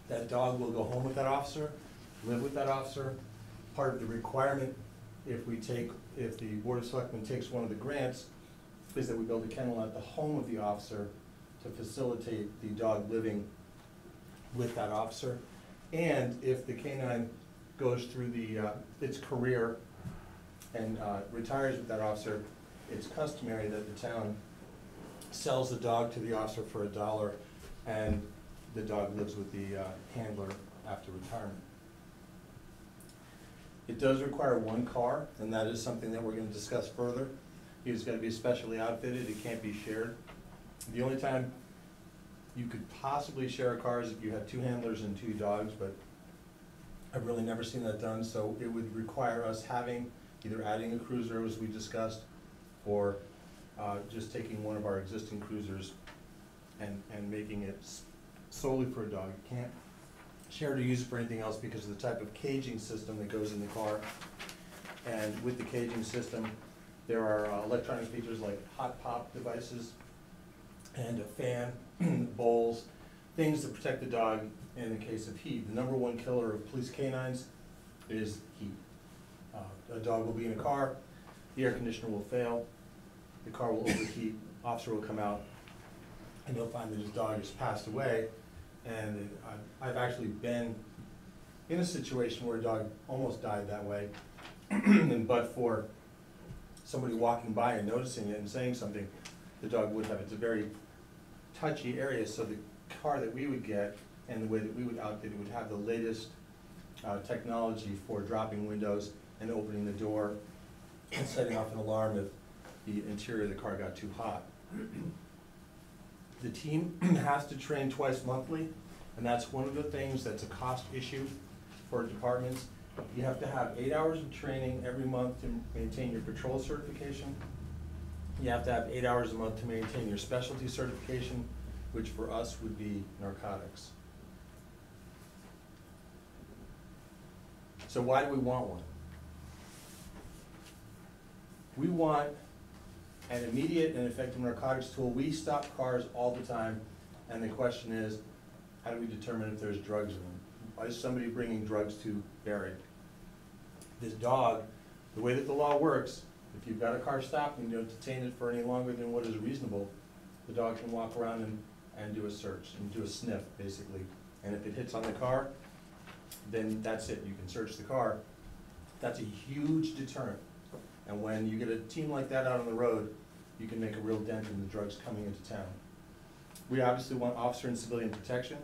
G: That dog will go home with that officer, live with that officer. Part of the requirement, if the Board of Selectmen takes one of the grants, is that we build a kennel at the home of the officer to facilitate the dog living with that officer. And if the K-9 goes through its career and retires with that officer, it's customary that the town sells the dog to the officer for $1, and the dog lives with the handler after retirement. It does require one car, and that is something that we're gonna discuss further. It's gotta be specially outfitted, it can't be shared. The only time you could possibly share a car is if you have 2 handlers and 2 dogs, but I've really never seen that done, so it would require us having, either adding a cruiser as we discussed, or just taking one of our existing cruisers and making it solely for a dog. You can't share it or use it for anything else because of the type of caging system that goes in the car. And with the caging system, there are electronic features like hot pop devices and a fan, bowls, things to protect the dog in the case of heat. The #1 killer of police canines is heat. A dog will be in a car, the air conditioner will fail, the car will overheat, officer will come out, and he'll find that his dog has passed away. And I've actually been in a situation where a dog almost died that way, and but for somebody walking by and noticing it and saying something, the dog would have. It's a very touchy area, so the car that we would get and the way that we would outfit it would have the latest technology for dropping windows and opening the door and setting off an alarm if the interior of the car got too hot. The team has to train twice monthly, and that's one of the things that's a cost issue for departments. You have to have 8 hours of training every month to maintain your patrol certification. You have to have 8 hours a month to maintain your specialty certification, which for us would be narcotics. So why do we want one? We want an immediate and effective narcotics tool. We stop cars all the time, and the question is, how do we determine if there's drugs in them? Why is somebody bringing drugs to Barry? This dog, the way that the law works, if you've got a car stopped and you don't detain it for any longer than what is reasonable, the dog can walk around and do a search, and do a sniff, basically. And if it hits on the car, then that's it, you can search the car. That's a huge deterrent. And when you get a team like that out on the road, you can make a real dent in the drugs coming into town. We obviously want officer and civilian protection.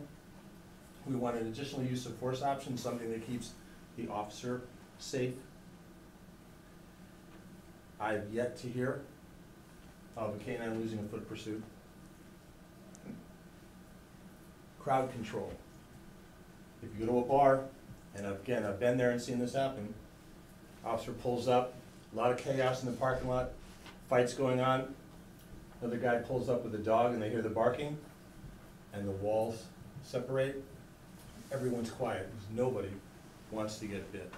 G: We want an additional use of force option, something that keeps the officer safe. I have yet to hear of a canine losing a foot pursuit. Crowd control. If you go to a bar, and again, I've been there and seen this happen, officer pulls up, a lot of chaos in the parking lot, fights going on, another guy pulls up with a dog and they hear the barking, and the walls separate, everyone's quiet, because nobody wants to get bit.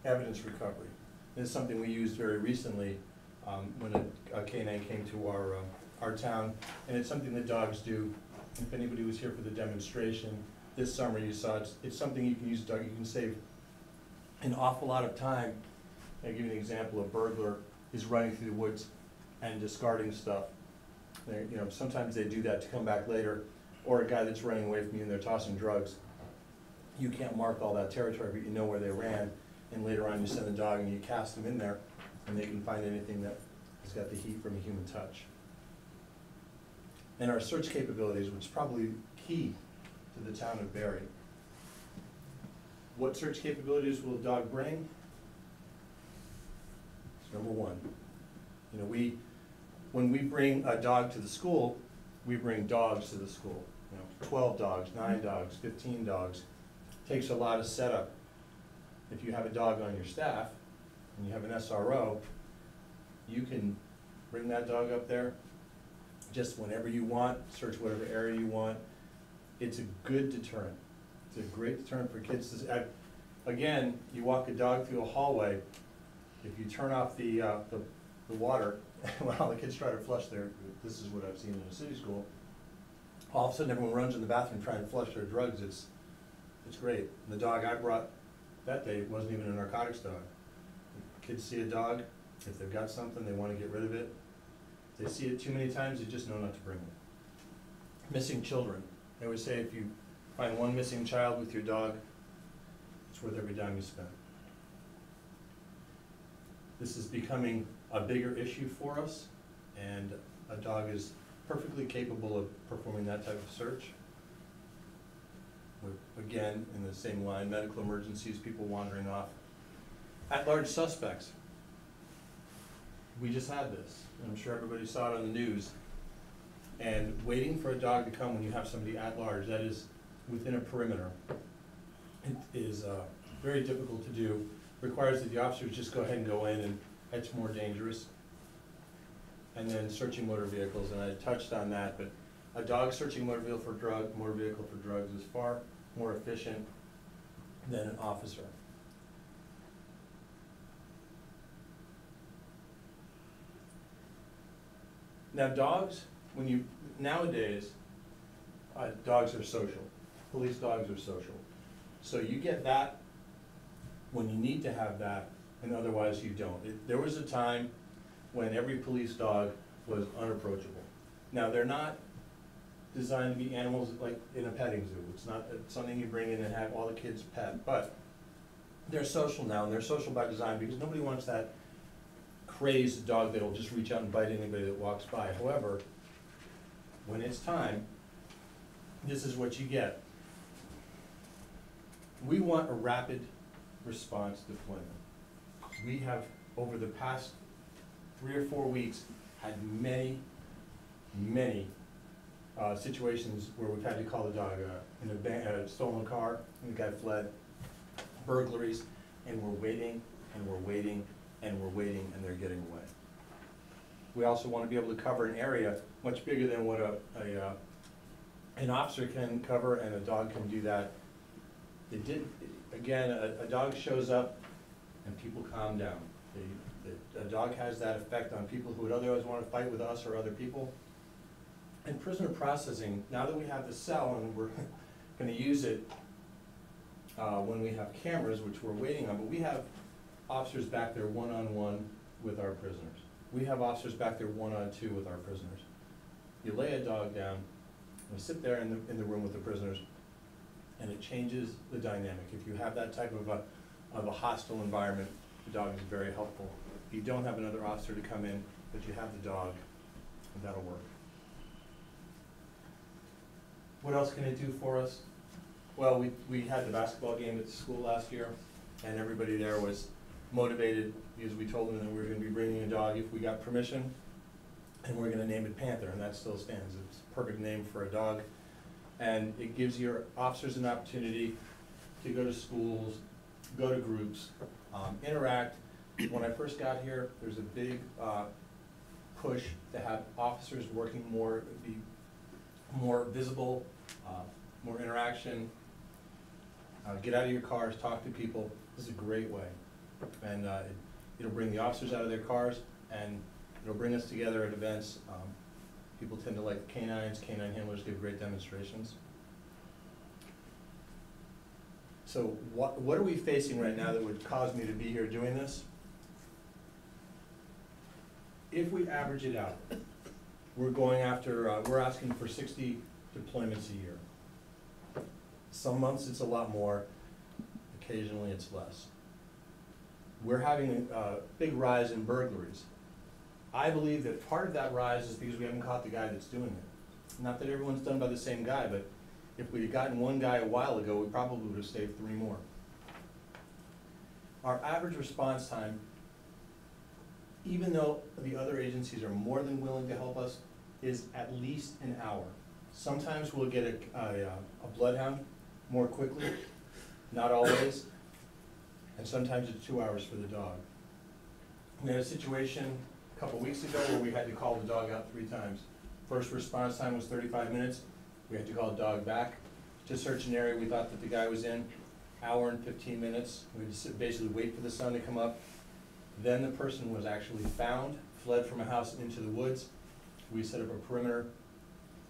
G: Evidence recovery. This is something we used very recently when a canine came to our town, and it's something that dogs do. If anybody was here for the demonstration this summer, you saw it's something you can use, dog. You can save an awful lot of time. I'll give you an example. A burglar is running through the woods and discarding stuff. Sometimes they do that to come back later, or a guy that's running away from you and they're tossing drugs. You can't mark all that territory, but you know where they ran, and later on you send a dog and you cast them in there, and they can find anything that has got the heat from a human touch. And our search capabilities, which is probably key to the town of Barry. What search capabilities will a dog bring? Number one, when we bring a dog to the school, we bring dogs to the school. 12 dogs, 9 dogs, 15 dogs. Takes a lot of setup. If you have a dog on your staff and you have an SRO, you can bring that dog up there just whenever you want, search whatever area you want. It's a good deterrent. It's a great deterrent for kids. Again, you walk a dog through a hallway, if you turn off the water, while the kids try to flush this is what I've seen in a city school, all of a sudden everyone runs in the bathroom trying to flush their drugs. It's great. And the dog I brought that day wasn't even a narcotics dog. Kids see a dog, if they've got something, they want to get rid of it. If they see it too many times, you just know not to bring it. Missing children. I always say if you find one missing child with your dog, it's worth every dime you spend. This is becoming a bigger issue for us, and a dog is perfectly capable of performing that type of search. Again, in the same line, medical emergencies, people wandering off. At-large suspects. We just had this, and I'm sure everybody saw it on the news. And waiting for a dog to come when you have somebody at large, that is within a perimeter, it is very difficult to do. Requires that the officers just go ahead and go in, and it's more dangerous. And then searching motor vehicles, and I touched on that, but a dog searching motor vehicle for drugs is far more efficient than an officer. Now dogs, nowadays, dogs are social. Police dogs are social. So you get that when you need to have that, and otherwise you don't. There was a time when every police dog was unapproachable. Now they're not designed to be animals like in a petting zoo. It's not something you bring in and have all the kids pet, but they're social now, and they're social by design because nobody wants that crazed dog that will just reach out and bite anybody that walks by. However, when it's time, this is what you get. We want a rapid response deployment. We have, over the past 3 or 4 weeks, had many situations where we've had to call the dog in a stolen car, and the guy fled, burglaries, and we're waiting, and we're waiting, and we're waiting, and they're getting away. We also want to be able to cover an area much bigger than what an officer can cover, and a dog can do that. Again, a dog shows up, and people calm down. A dog has that effect on people who would otherwise want to fight with us or other people. And prisoner processing, now that we have the cell, and we're going to use it when we have cameras, which we're waiting on, but we have officers back there one-on-one with our prisoners. We have officers back there one-on-two with our prisoners. You lay a dog down, and we sit there in the room with the prisoners, and it changes the dynamic. If you have that type of a hostile environment, the dog is very helpful. If you don't have another officer to come in, but you have the dog, that'll work. What else can it do for us? Well, we had the basketball game at the school last year, and everybody there was motivated because we told them that we were going to be bringing a dog if we got permission, and we're going to name it Panther, and that still stands. It's a perfect name for a dog, and it gives your officers an opportunity to go to schools, go to groups, interact. When I first got here, there's a big push to have officers working more, be more visible, more interaction. Get out of your cars, talk to people. This is a great way. And it'll bring the officers out of their cars, and it'll bring us together at events. People tend to like canines. Canine handlers give great demonstrations. So what are we facing right now that would cause me to be here doing this? If we average it out, we're going after, we're asking for 60 deployments a year. Some months it's a lot more, occasionally it's less. We're having a big rise in burglaries. I believe that part of that rise is because we haven't caught the guy that's doing it. Not that everyone's done by the same guy, but if we had gotten one guy a while ago, we probably would have saved 3 more. Our average response time, even though the other agencies are more than willing to help us, is at least an hour. Sometimes we'll get a bloodhound more quickly, not always, and sometimes it's 2 hours for the dog. We had a situation a couple weeks ago where we had to call the dog out 3 times. First response time was 35 minutes. We had to call the dog back to search an area we thought that the guy was in, hour and 15 minutes. We had to basically wait for the sun to come up. Then the person was actually found, fled from a house into the woods. We set up a perimeter,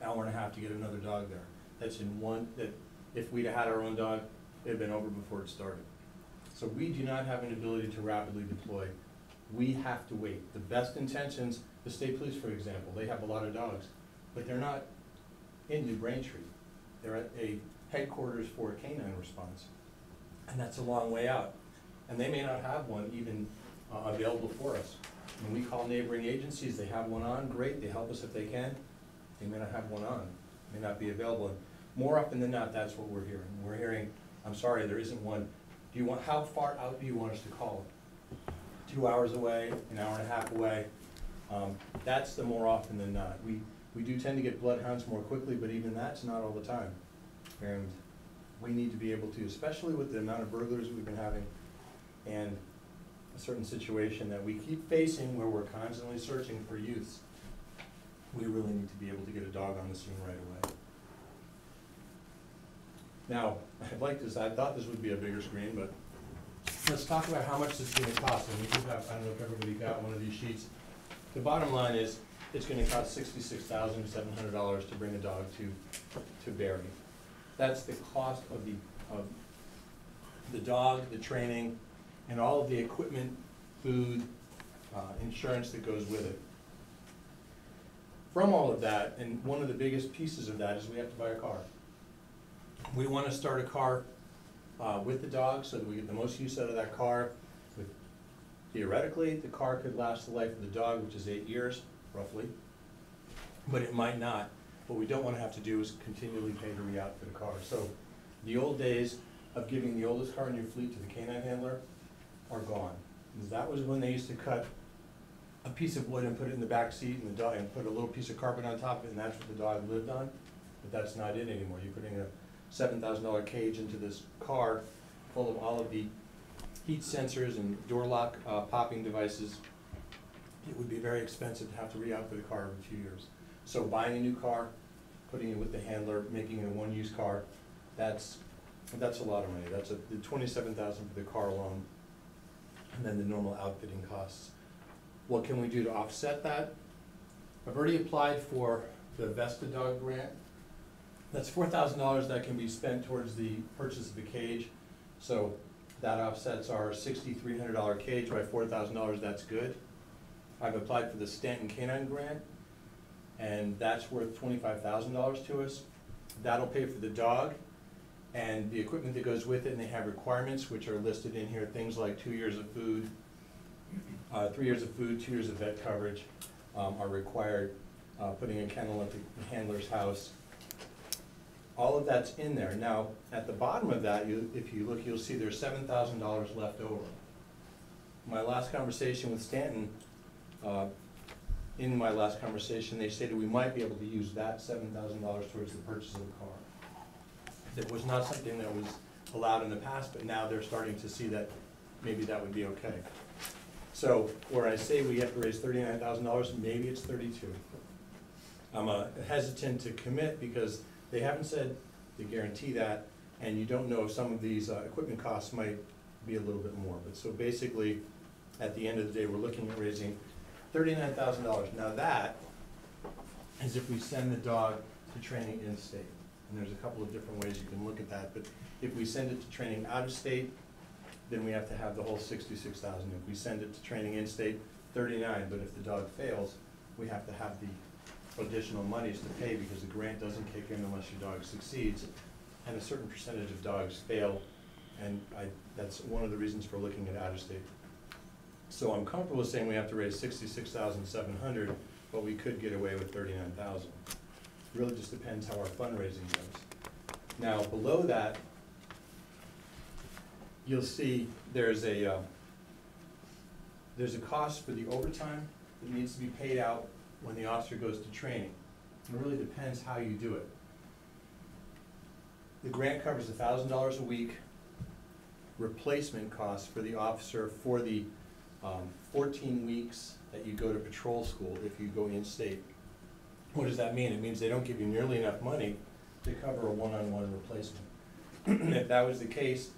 G: hour and a half to get another dog there. That's in one, that if we'd have had our own dog, it had been over before it started. So we do not have an ability to rapidly deploy. We have to wait. The best intentions, the state police, for example, they have a lot of dogs, but they're not in New Braintree. They're at a headquarters for a canine response, and that's a long way out. And they may not have one even available for us. When we call neighboring agencies, they have one on, great, they help us if they can. They may not have one on, may not be available. And more often than not, that's what we're hearing. We're hearing, I'm sorry, there isn't one. Do you want, how far out do you want us to call it? 2 hours away, an hour and a half away? That's the more often than not. We do tend to get bloodhounds more quickly, but even that's not all the time. And we need to be able to, especially with the amount of burglars we've been having and a certain situation that we keep facing where we're constantly searching for youths, we really need to be able to get a dog on the scene right away. Now, I'd like this, I thought this would be a bigger screen, but let's talk about how much this is gonna cost. And we do have, I don't know if everybody got one of these sheets. The bottom line is, it's gonna cost $66,700 to bring a dog to Barry. That's the cost of the dog, the training, and all of the equipment, food, insurance that goes with it. From all of that, and one of the biggest pieces of that is we have to buy a car. We want to start a car with the dog so that we get the most use out of that car. Theoretically, the car could last the life of the dog, which is 8 years, roughly, but it might not. What we don't want to have to do is continually pay to re-outfit a car. So the old days of giving the oldest car in your fleet to the canine handler are gone. That was when they used to cut a piece of wood and put it in the back seat and the dog, and put a little piece of carpet on top of it, and that's what the dog lived on. But that's not it anymore. You're putting a $7,000 cage into this car full of all of the heat sensors and door lock popping devices. It would be very expensive to have to re-outfit a car every 2 years. So buying a new car, putting it with the handler, making it a one-use car, that's a lot of money. That's the $27,000 for the car alone, and then the normal outfitting costs. What can we do to offset that? I've already applied for the Vesta Dog grant. That's $4,000 that can be spent towards the purchase of the cage. So that offsets our $6,300 cage by $4,000, that's good. I've applied for the Stanton Canine grant, and that's worth $25,000 to us. That'll pay for the dog and the equipment that goes with it, and they have requirements which are listed in here, things like 2 years of food, 3 years of food, 2 years of vet coverage are required, putting a kennel at the handler's house. All of that's in there. Now, at the bottom of that, if you look, you'll see there's $7,000 left over. My last conversation with Stanton, in my last conversation, they stated we might be able to use that $7,000 towards the purchase of the car. It was not something that was allowed in the past, but now they're starting to see that maybe that would be okay. So where I say we have to raise $39,000, maybe it's 32. I'm hesitant to commit because they haven't said to guarantee that, and you don't know if some of these equipment costs might be a little bit more. But so basically, at the end of the day, we're looking at raising $39,000. Now that is if we send the dog to training in state. And there's a couple of different ways you can look at that. But if we send it to training out of state, then we have to have the whole $66,000. If we send it to training in state, $39,000. But if the dog fails, we have to have the additional monies to pay because the grant doesn't kick in unless your dog succeeds. And a certain percentage of dogs fail, and that's one of the reasons for looking at out of state. So I'm comfortable saying we have to raise $66,700, but we could get away with $39,000. Really just depends how our fundraising goes. Now below that, you'll see there's a cost for the overtime that needs to be paid out when the officer goes to training. It really depends how you do it. The grant covers $1,000 a week replacement costs for the officer for the 14 weeks that you go to patrol school if you go in-state. What does that mean? It means they don't give you nearly enough money to cover a one-on-one replacement. If that was the case,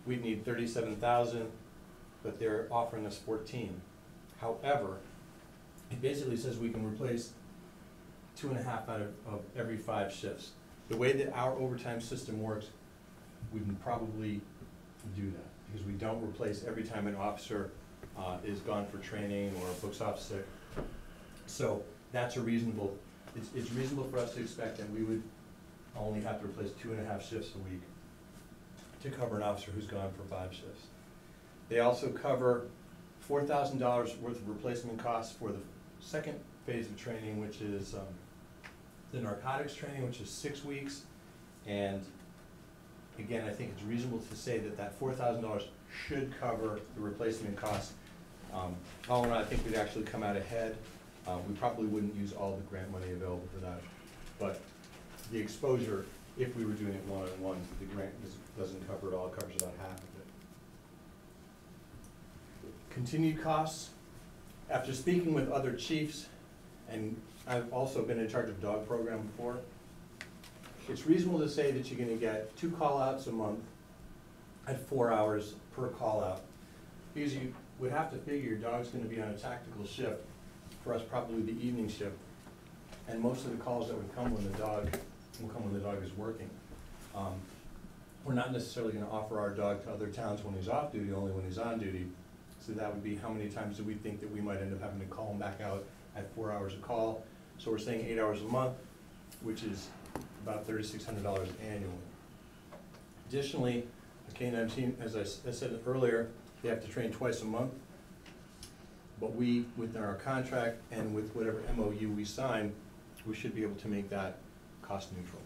G: we'd need $37,000, but they're offering us 14. However, it basically says we can replace 2.5 out of every 5 shifts. The way that our overtime system works, we can probably do that because we don't replace every time an officer is gone for training or books off sick. So that's a reasonable, it's reasonable for us to expect that we would only have to replace 2.5 shifts a week to cover an officer who's gone for 5 shifts. They also cover $4,000 worth of replacement costs for the second phase of training, which is the narcotics training, which is 6 weeks. And again, I think it's reasonable to say that that $4,000 should cover the replacement costs. All in all, I think we'd actually come out ahead. We probably wouldn't use all the grant money available for that. But the exposure, if we were doing it one-on-one, the grant doesn't cover it all, it covers about half of it. Continued costs. After speaking with other chiefs, and I've also been in charge of dog program before, it's reasonable to say that you're gonna get 2 call-outs a month at 4 hours per call-out. Because you would have to figure your dog's gonna be on a tactical shift, for us probably the evening shift. And most of the calls that would come when the dog, will come when the dog is working. We're not necessarily gonna offer our dog to other towns when he's off duty, only when he's on duty. So that would be how many times do we think that we might end up having to call him back out at 4 hours a call. So we're saying 8 hours a month, which is about $3,600 annually. Additionally, the K-9 team, as I said earlier, they have to train twice a month. But we, within our contract and with whatever MOU we sign, we should be able to make that cost neutral.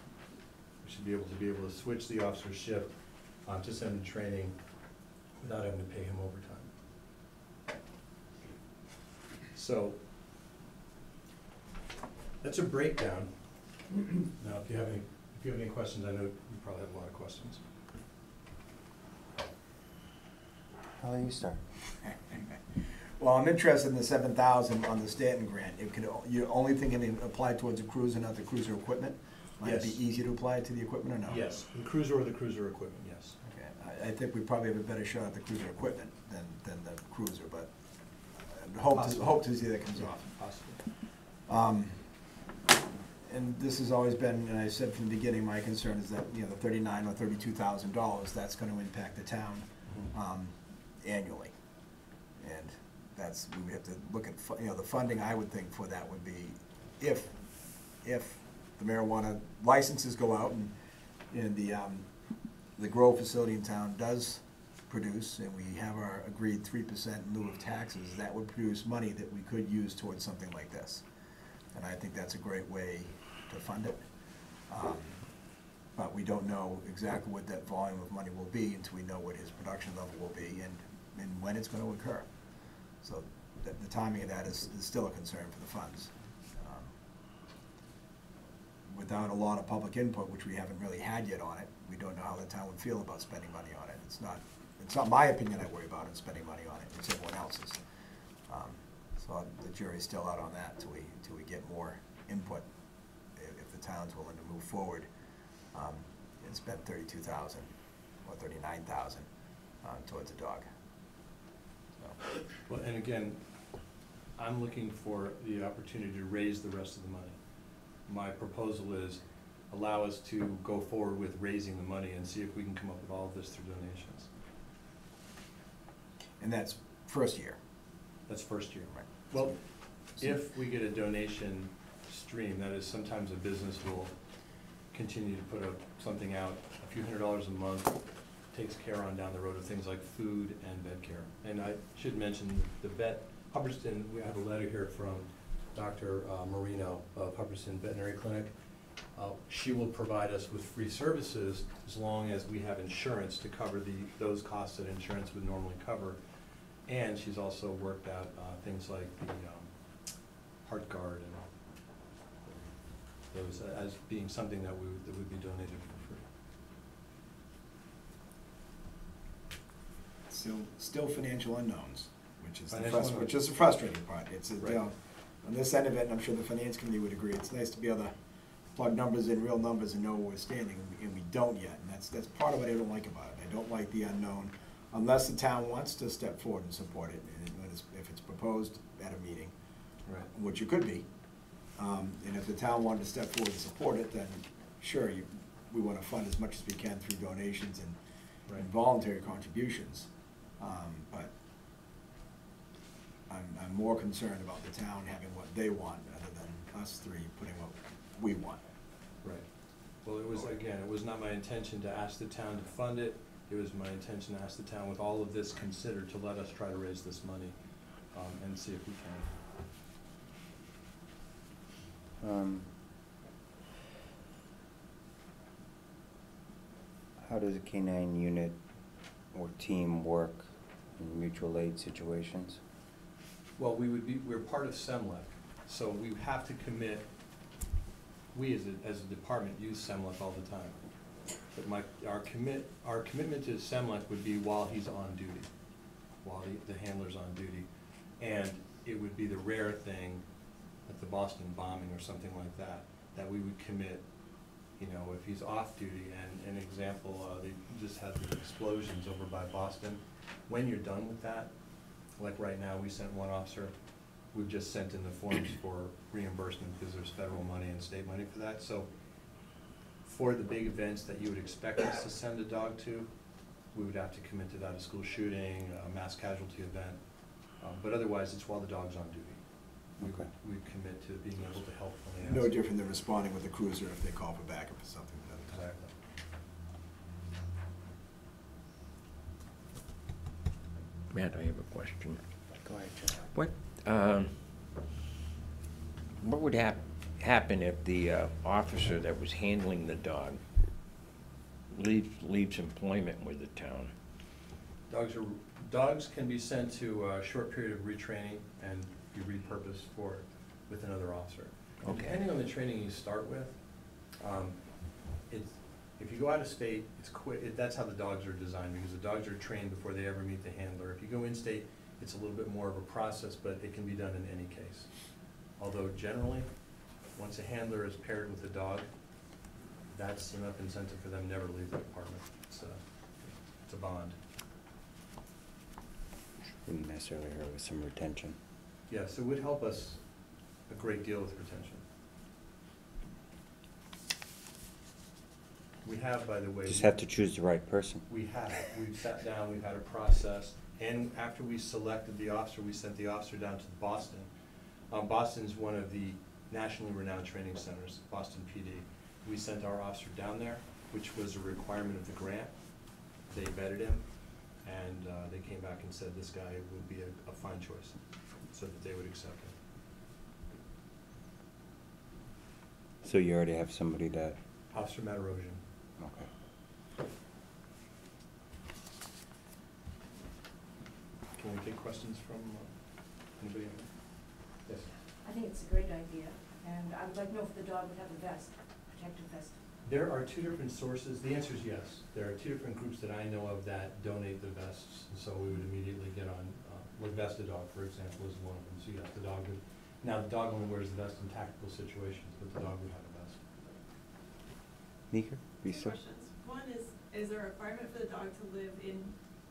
G: We should be able to switch the officer's shift to send to training without having to pay him overtime. So that's a breakdown. Now, if you have any questions, I know you probably have a lot of questions.
A: I'll let you start.
C: Well, I'm interested in the 7,000 on the Stanton grant. It could, you only think it apply towards the cruiser, not the cruiser equipment? Might it
G: Yes.
C: be easier to apply it to the equipment or no?
G: Yes, the cruiser or the cruiser equipment, yes.
C: Okay, I think we probably have a better shot at the cruiser equipment than the cruiser, but hope to see that comes off.
G: Possible.
C: And this has always been, and I said from the beginning, my concern is that, you know, the $39,000 or $32,000, that's gonna impact the town, annually. And that's, we would have to look at, you know, the funding I would think for that would be, if the marijuana licenses go out and the grow facility in town does produce, and we have our agreed 3% in lieu of taxes, that would produce money that we could use towards something like this. And I think that's a great way to fund it. But we don't know exactly what that volume of money will be until we know what his production level will be and when it's gonna occur. So the timing of that is still a concern for the funds. Without a lot of public input, which we haven't really had yet on it, we don't know how the town would feel about spending money on it. It's not my opinion I worry about in spending money on it, it's everyone else's. So the jury's still out on that till we get more input, if the town's willing to move forward and spend $32,000 or $39,000 towards a dog. So.
G: Well, and again, I'm looking for the opportunity to raise the rest of the money. My proposal is allow us to go forward with raising the money and see if we can come up with all of this through donations.
C: And that's first year.
G: That's first year.
C: Right.
G: Well, if we get a donation stream, that is, sometimes a business will continue to put something out, a few $100s a month, takes care on down the road of things like food and vet care. And I should mention the vet, Hubbardston, we have a letter here from Dr. Marino of Hubbardston Veterinary Clinic. She will provide us with free services as long as we have insurance to cover those costs that insurance would normally cover. And she's also worked out things like the heart guard and those as being something that would be donated for free.
C: Still financial unknowns, which is
G: Financial
C: which is the frustrating part. It's
G: Right.
C: you know, on this end of it, and I'm sure the finance committee would agree, it's nice to be able to plug numbers in, real numbers, and know where we're standing, and we don't yet. And that's part of what I don't like about it. I don't like the unknown, unless the town wants to step forward and support it, and if it's proposed at a meeting,
G: Right.
C: which it could be. And if the town wanted to step forward and support it, then sure, we want to fund as much as we can through donations and voluntary contributions. But I'm more concerned about the town having what they want rather than us three putting what we want.
G: Right. Well, it was not my intention to ask the town to fund it. It was my intention to ask the town, with all of this considered, to let us try to raise this money. and see if we can.
A: How does a canine unit or team work in mutual aid situations?
G: Well, we're part of SEMLEC, so we have to commit, we as a department use SEMLEC all the time. But our commitment to SEMLEC would be while he's on duty, while the handler's on duty. And it would be the rare thing at the Boston bombing or something like that, that we would commit, you know, if he's off duty. And an example, they just had the explosions over by Boston. When you're done with that, like right now, we sent one officer, we've just sent in the forms for reimbursement because there's federal money and state money for that. So for the big events that you would expect us to send a dog to, we would have to commit to that, a school shooting, a mass casualty event. But otherwise, it's while the dog's on duty.
A: Okay.
G: We commit to being able to help when they
C: No
G: ask.
C: different than responding with a cruiser if they call for backup or something.
G: Exactly.
D: Matt, I have a question.
A: Go ahead, Jeff.
D: What would happen if the officer that was handling the dog leaves employment with the town?
G: Dogs can be sent to a short period of retraining and be repurposed with another officer. And
D: Okay.
G: depending on the training you start with, if you go out of state, it's quick. That's how the dogs are designed, because the dogs are trained before they ever meet the handler. If you go in state, it's a little bit more of a process, but it can be done in any case. Although generally, once a handler is paired with a dog, that's enough incentive for them never to leave the department. It's a bond.
A: Wouldn't necessarily hurt with some retention.
G: Yes, it would help us a great deal with retention. We have, by the way.
A: Just have to choose the right person.
G: We've sat down, we've had a process, and after we selected the officer, we sent the officer down to Boston. Boston's one of the nationally renowned training centers, Boston PD. We sent our officer down there, which was a requirement of the grant. They vetted him, and they came back and said this guy would be a fine choice, so that they would accept him.
A: So you already have somebody that,
G: Officer Matarosian.
A: okay.
G: Can we take questions from anybody? Yes.
H: I think it's a great idea, and I would like to know if the dog would have a vest, protective vest.
G: There are two different sources. The answer is yes. There are two different groups that I know of that donate the vests, and so we would immediately get on, like Vestadog, for example, is one of them. So yes, the dog would, now the dog only wears the vest in tactical situations, but the dog would have a vest.
A: Meeker?
E: Two
A: Lisa?
E: questions. One is there a requirement for the dog to live in,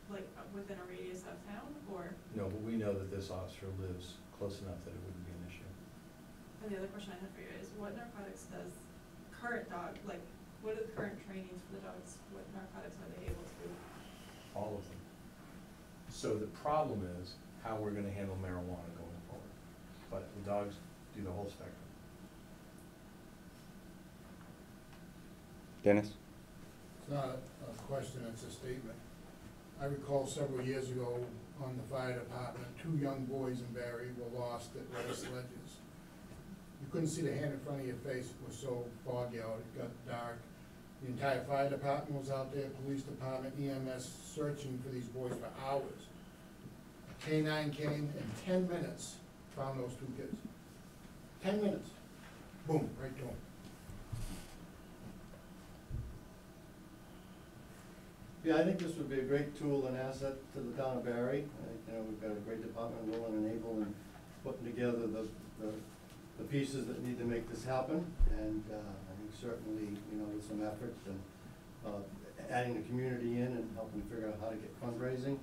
E: like, within a radius of town, or?
G: No, but we know that this officer lives close enough that it wouldn't be an issue.
E: And the other question I have for you is, what narcotics does current dog, like, what are the current trainings for the dogs? What narcotics are they able to?
G: All of them. So the problem is how we're gonna handle marijuana going forward. But the dogs do the whole spectrum.
A: Dennis?
F: It's not a question, it's a statement. I recall several years ago on the fire department, 2 young boys in Barry were lost at race ledges. You couldn't see the hand in front of your face, it was so foggy out, it got dark. The entire fire department was out there, police department, EMS, searching for these boys for hours. K-9 came in 10 minutes, found those 2 kids. 10 minutes, boom, right to them.
I: Yeah, I think this would be a great tool and asset to the town of Barry. We've got a great department willing and able and putting together the pieces that need to make this happen. And I think certainly, with some effort and adding the community in and helping figure out how to get fundraising.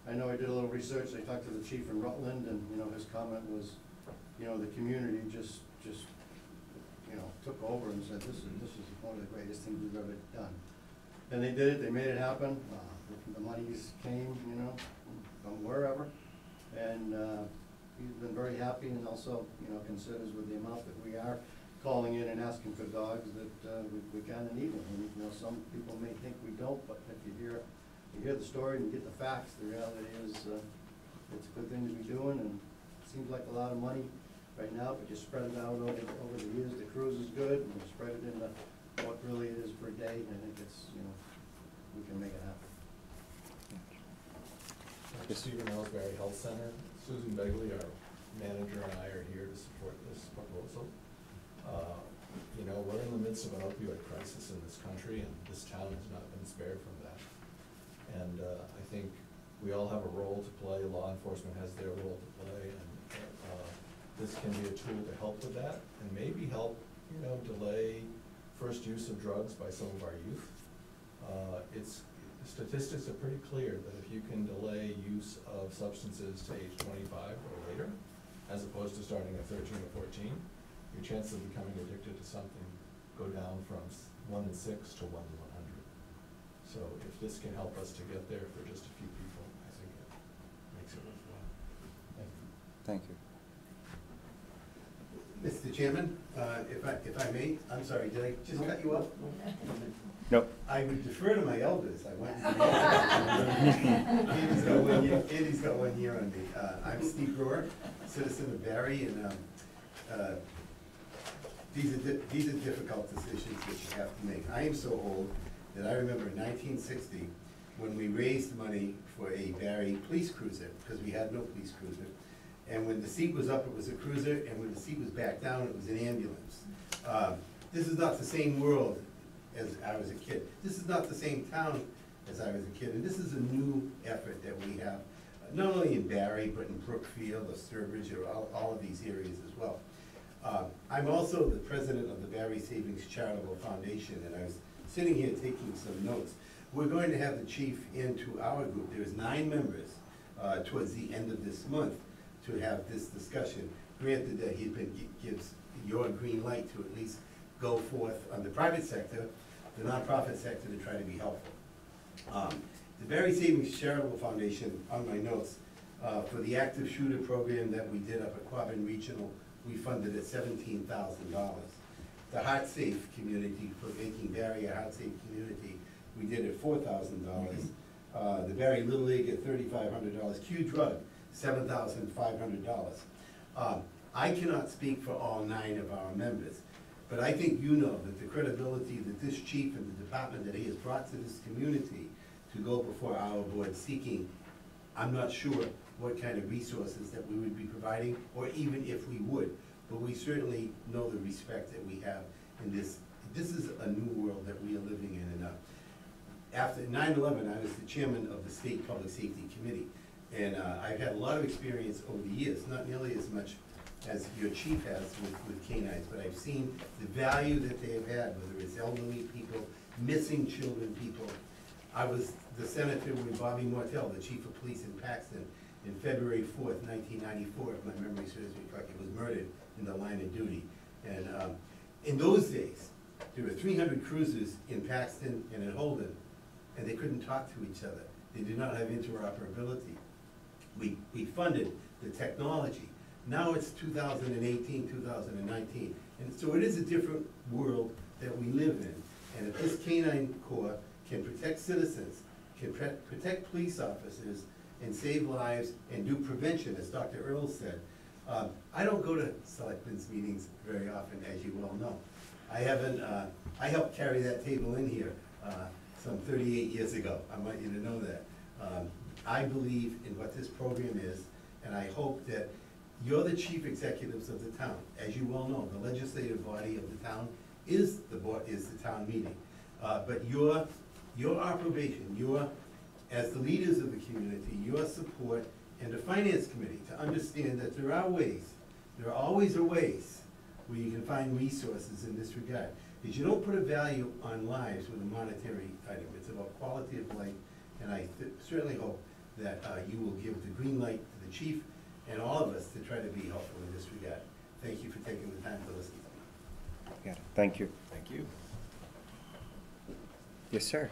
I: I know I did a little research. I talked to the chief in Rutland, and his comment was, the community just took over and said, this is one of the greatest things we've ever done. And they did it, they made it happen, the monies came, from wherever, and he's been very happy, and also, considers with the amount that we are calling in and asking for dogs, that we kinda need them. And, some people may think we don't, but if you hear the story and you get the facts, the reality is, it's a good thing to be doing, and seems like a lot of money right now, but you spread it out over the years, the cruise is good, and you spread it into what really it is per day, and I think it's, you know, we can make it happen.
J: Dr. Stephen Ellsbury Health Center, Susan Begley, our manager, and I are here to support this proposal. You know, we're in the midst of an opioid crisis in this country, and this town has not been spared from that. And I think we all have a role to play, law enforcement has their role to play, and this can be a tool to help with that, and maybe help, you know, delay first use of drugs by some of our youth. Statistics are pretty clear that if you can delay use of substances to age 25 or later, as opposed to starting at 13 or 14, your chances of becoming addicted to something go down from 1 in 6 to 1 in 100. So if this can help us to get there for just a few people, I think it makes it worthwhile. Thank you.
A: Thank you.
K: Mr. Chairman, if I may, I'm sorry, did I just cut you off?
A: Nope.
K: I would defer to my elders. I want to. Andy's got 1 year on me. I'm Steve Brewer, citizen of Barry, and these are difficult decisions that you have to make. I am so old that I remember in 1960 when we raised money for a Barry police cruiser, because we had no police cruiser. And when the seat was up, it was a cruiser, and when the seat was back down, it was an ambulance. This is not the same world as I was a kid. This is not the same town as I was a kid, and this is a new effort that we have, not only in Barry, but in Brookfield, or Sturbridge, or all of these areas as well. I'm also the president of the Barry Savings Charitable Foundation, and I was sitting here taking some notes. We're going to have the chief into our group. There's 9 members towards the end of this month to have this discussion. Granted that gives your green light to at least go forth on the private sector, the nonprofit sector, to try to be helpful. The Barry Savings Charitable Foundation, on my notes, for the active shooter program that we did up at Quabbin Regional, we funded at $17,000. The Heart Safe community, for making Barry a Heart Safe community, we did at $4,000. The Barry Little League at $3,500. Q Drug, $7,500. I cannot speak for all 9 of our members, but I think you know that the credibility that this chief and the department that he has brought to this community to go before our board seeking, I'm not sure what kind of resources that we would be providing, or even if we would, but we certainly know the respect that we have in this. This is a new world that we are living in, and after 9/11, I was the chairman of the State Public Safety Committee, and I've had a lot of experience over the years, not nearly as much as your chief has with canines, but I've seen the value that they have had, whether it's elderly people, missing children people. I was the senator when Bobby Mortel, the chief of police in Paxton, in February 4th, 1994, if my memory serves me correctly, was murdered in the line of duty. And in those days, there were 300 cruisers in Paxton and in Holden, and they couldn't talk to each other. They did not have interoperability. We funded the technology. Now it's 2018, 2019, and so it is a different world that we live in. And if this canine corps can protect citizens, can protect police officers, and save lives, and do prevention, as Dr. Earl said. I don't go to selectmen's meetings very often, as you well know. I helped carry that table in here some 38 years ago. I want you to know that. I believe in what this program is, and I hope that you're the chief executives of the town. As you well know, the legislative body of the town is the town meeting. But your approbation, as the leaders of the community, your support, and the finance committee to understand that there are always ways where you can find resources in this regard. Because you don't put a value on lives with a monetary item. It's about quality of life, and I certainly hope that you will give the green light to the chief and all of us to try to be helpful in this regard. Thank you for taking the time to listen to me.
A: Got it. Thank you.
D: Thank you.
A: Yes, sir.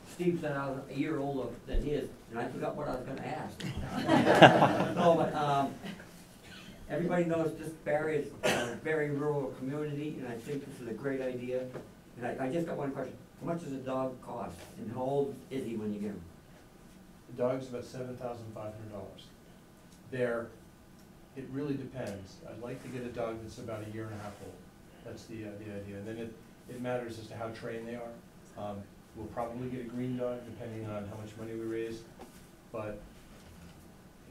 L: Steve said I was a year older than he is, and I forgot what I was gonna ask. No, but, everybody knows this Barry is a very rural community, and I think this is a great idea. And I just got one question. How much does a dog cost, and how old is he when you get him?
G: The dog's about $7,500. They're It really depends. I'd like to get a dog that's about a year and a half old. That's the idea. And then it matters as to how trained they are. We'll probably get a green dog depending on how much money we raise, but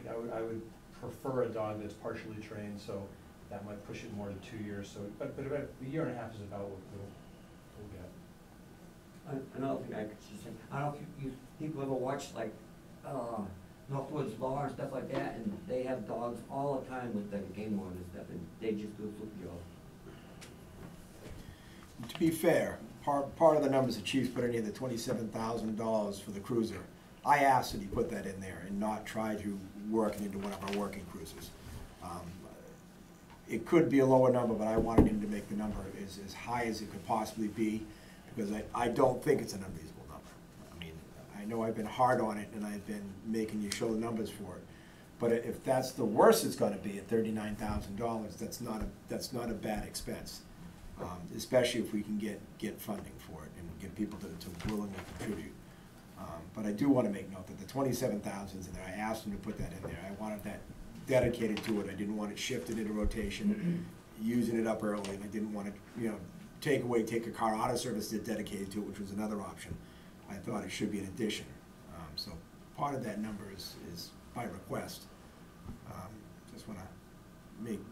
G: you know, I would prefer a dog that's partially trained, so that might push it more to 2 years. So, but about a year and a half is about what we'll get.
L: Another thing I could just say, I don't know if you people ever watch like, Northwoods Law and stuff like that, and they have dogs all the time with the game wardens and stuff, and they just do a super job.
C: To be fair, part of the numbers the chief's put in here, the $27,000 for the cruiser, I asked that he put that in there and not try to work it into one of our working cruisers. It could be a lower number, but I wanted him to make the number as high as it could possibly be, because I don't think it's an unreasonable number. I mean, I know I've been hard on it, and I've been making you show the numbers for it, but if that's the worst it's gonna be at $39,000, that's not a bad expense. Especially if we can get funding for it and get people to willingly contribute. But I do want to make note that the 27,000's in there. I asked them to put that in there. I wanted that dedicated to it. I didn't want it shifted into rotation, using it up early, and I didn't want to, take a car out of service to dedicate to it, which was another option. I thought it should be an addition. So part of that number is by request. Just want to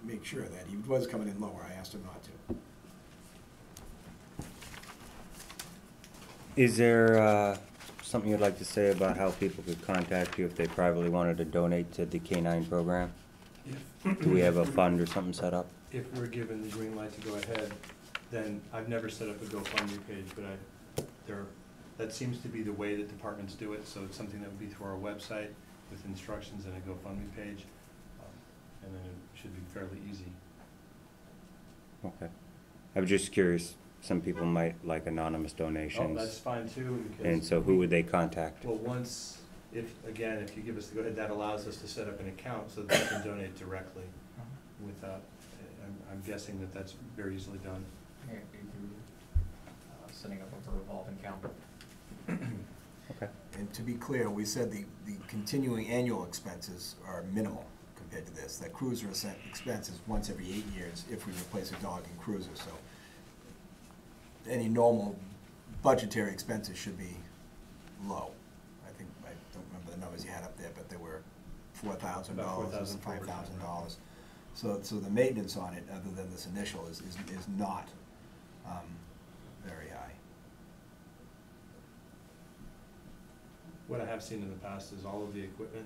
C: make sure that he was coming in lower. I asked him not to.
A: Is there something you'd like to say about how people could contact you if they privately wanted to donate to the K-9 program? Do we have a fund or something set up?
G: If we're given the green light to go ahead, then I've never set up a GoFundMe page, but that seems to be the way that departments do it, so it's something that would be through our website with instructions and a GoFundMe page, and then it should be fairly easy.
A: Okay. I was just curious. Some people might like anonymous donations.
G: Oh, that's fine too, because.
A: And so who would they contact?
G: Well, if you give us the go-ahead, that allows us to set up an account so that they can donate directly without, I'm guessing that that's very easily done.
B: Yeah, we do, setting up a revolving account.
A: Okay.
C: And to be clear, we said the continuing annual expenses are minimal compared to this. That cruiser expense is once every 8 years if we replace a dog in cruiser, so any normal budgetary expenses should be low. I don't remember the numbers you had up there, but they were $4,000 and $5,000. So the maintenance on it, other than this initial, is not very high.
G: What I have seen in the past is all of the equipment,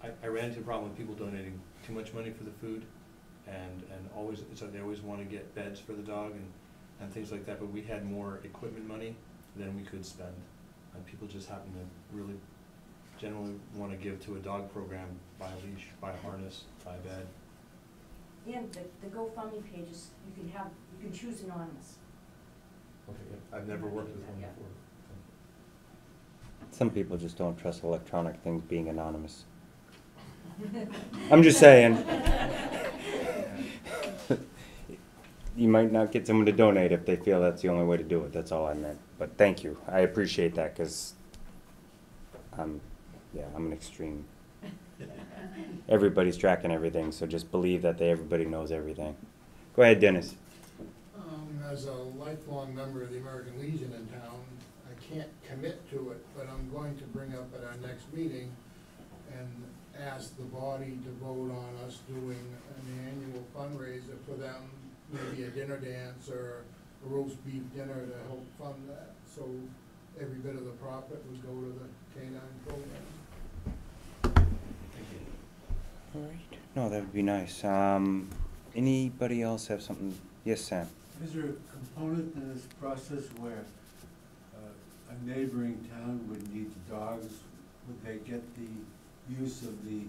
G: I ran into a problem with people donating too much money for the food, and always, so they always want to get beds for the dog and things like that, but we had more equipment money than we could spend. And people just happen to really generally want to give to a dog program, buy a leash, buy a harness, buy a bed.
H: And the GoFundMe pages, you can choose anonymous.
G: Okay, yeah. I've never worked with one before.
A: Some people just don't trust electronic things being anonymous. I'm just saying. You might not get someone to donate if they feel that's the only way to do it. That's all I meant. But thank you. I appreciate that, because I'm an extreme. Everybody's tracking everything, so just believe that everybody knows everything. Go ahead, Dennis.
F: As a lifelong member of the American Legion in town, I can't commit to it, but I'm going to bring up at our next meeting and ask the body to vote on us doing an annual fundraiser for them, maybe a dinner dance or a roast beef dinner to help fund that. So every bit of the profit would go to the K-9 program.
A: All right. No, that would be nice. Anybody else have something? Yes, Sam.
M: Is there a component in this process where a neighboring town would need dogs? Would they get the use of the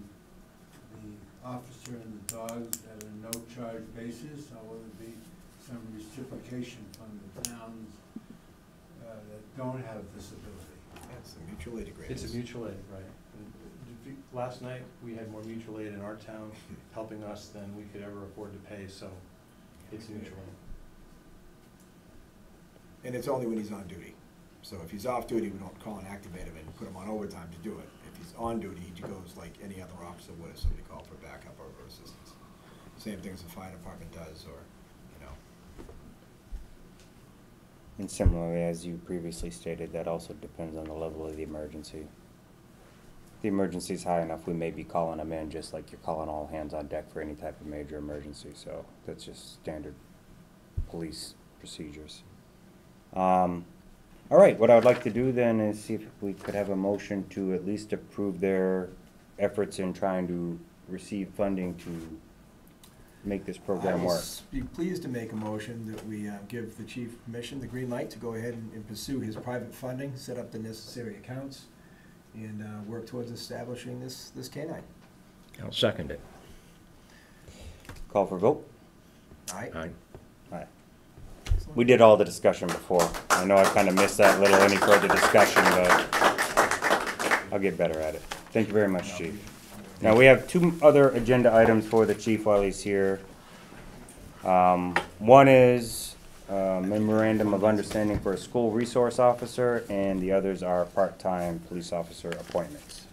M: officer and the dogs at a no-charge basis, or will there be some reciprocation from the towns that don't have this ability?
C: It's a mutual aid agreement.
G: It's a mutual aid, right. And last night, we had more mutual aid in our town helping us than we could ever afford to pay, so it's mutual aid.
C: And it's only when he's on duty. So if he's off duty, we don't call and activate him and put him on overtime to do it. if he's on duty, he goes like any other officer would if somebody called for backup or for assistance. Same things the fire department does, or, you know.
A: And similarly, as you previously stated, that also depends on the level of the emergency. If the emergency's high enough, we may be calling them in, just like you're calling all hands on deck for any type of major emergency, so that's just standard police procedures. All right, what I would like to do then is see if we could have a motion to at least approve their efforts in trying to receive funding to make this program
C: I will
A: work.
C: be pleased to make a motion that we give the chief permission, the green light, to go ahead and pursue his private funding, set up the necessary accounts, and work towards establishing this canine.
D: I'll second it.
A: Call for vote?
C: Aye?
D: Aye.
A: Aye. We did all the discussion before. I know I kind of missed that little any further discussion, but I'll get better at it. Thank you very much, Chief. Now, we have two other agenda items for the chief while he's here. One is memorandum of understanding for a school resource officer, and the others are part-time police officer appointments,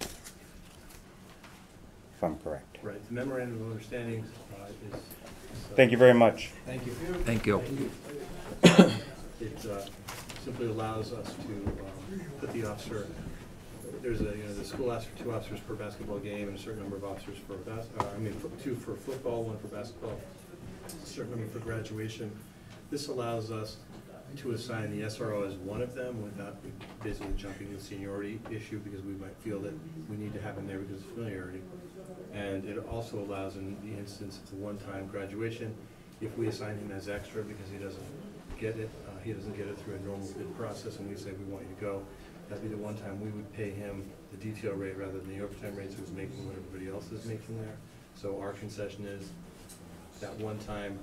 A: if I'm correct.
G: Right, the memorandum of understanding is.
A: Thank you very much.
C: Thank you.
D: Thank you.
G: It simply allows us to put the officer, there's the school asks for 2 officers per basketball game and a certain number of officers for, 2 for football, 1 for basketball, a certain number for graduation. This allows us to assign the SRO as one of them without basically jumping the seniority issue, because we might feel that we need to have him there because of familiarity. And it also allows, in the instance of the one-time graduation, if we assign him as extra because he doesn't get it through a normal bid process, and we say we want you to go, that'd be the one time we would pay him the detail rate rather than the overtime rate, so he's making what everybody else is making there. So our concession is that one time,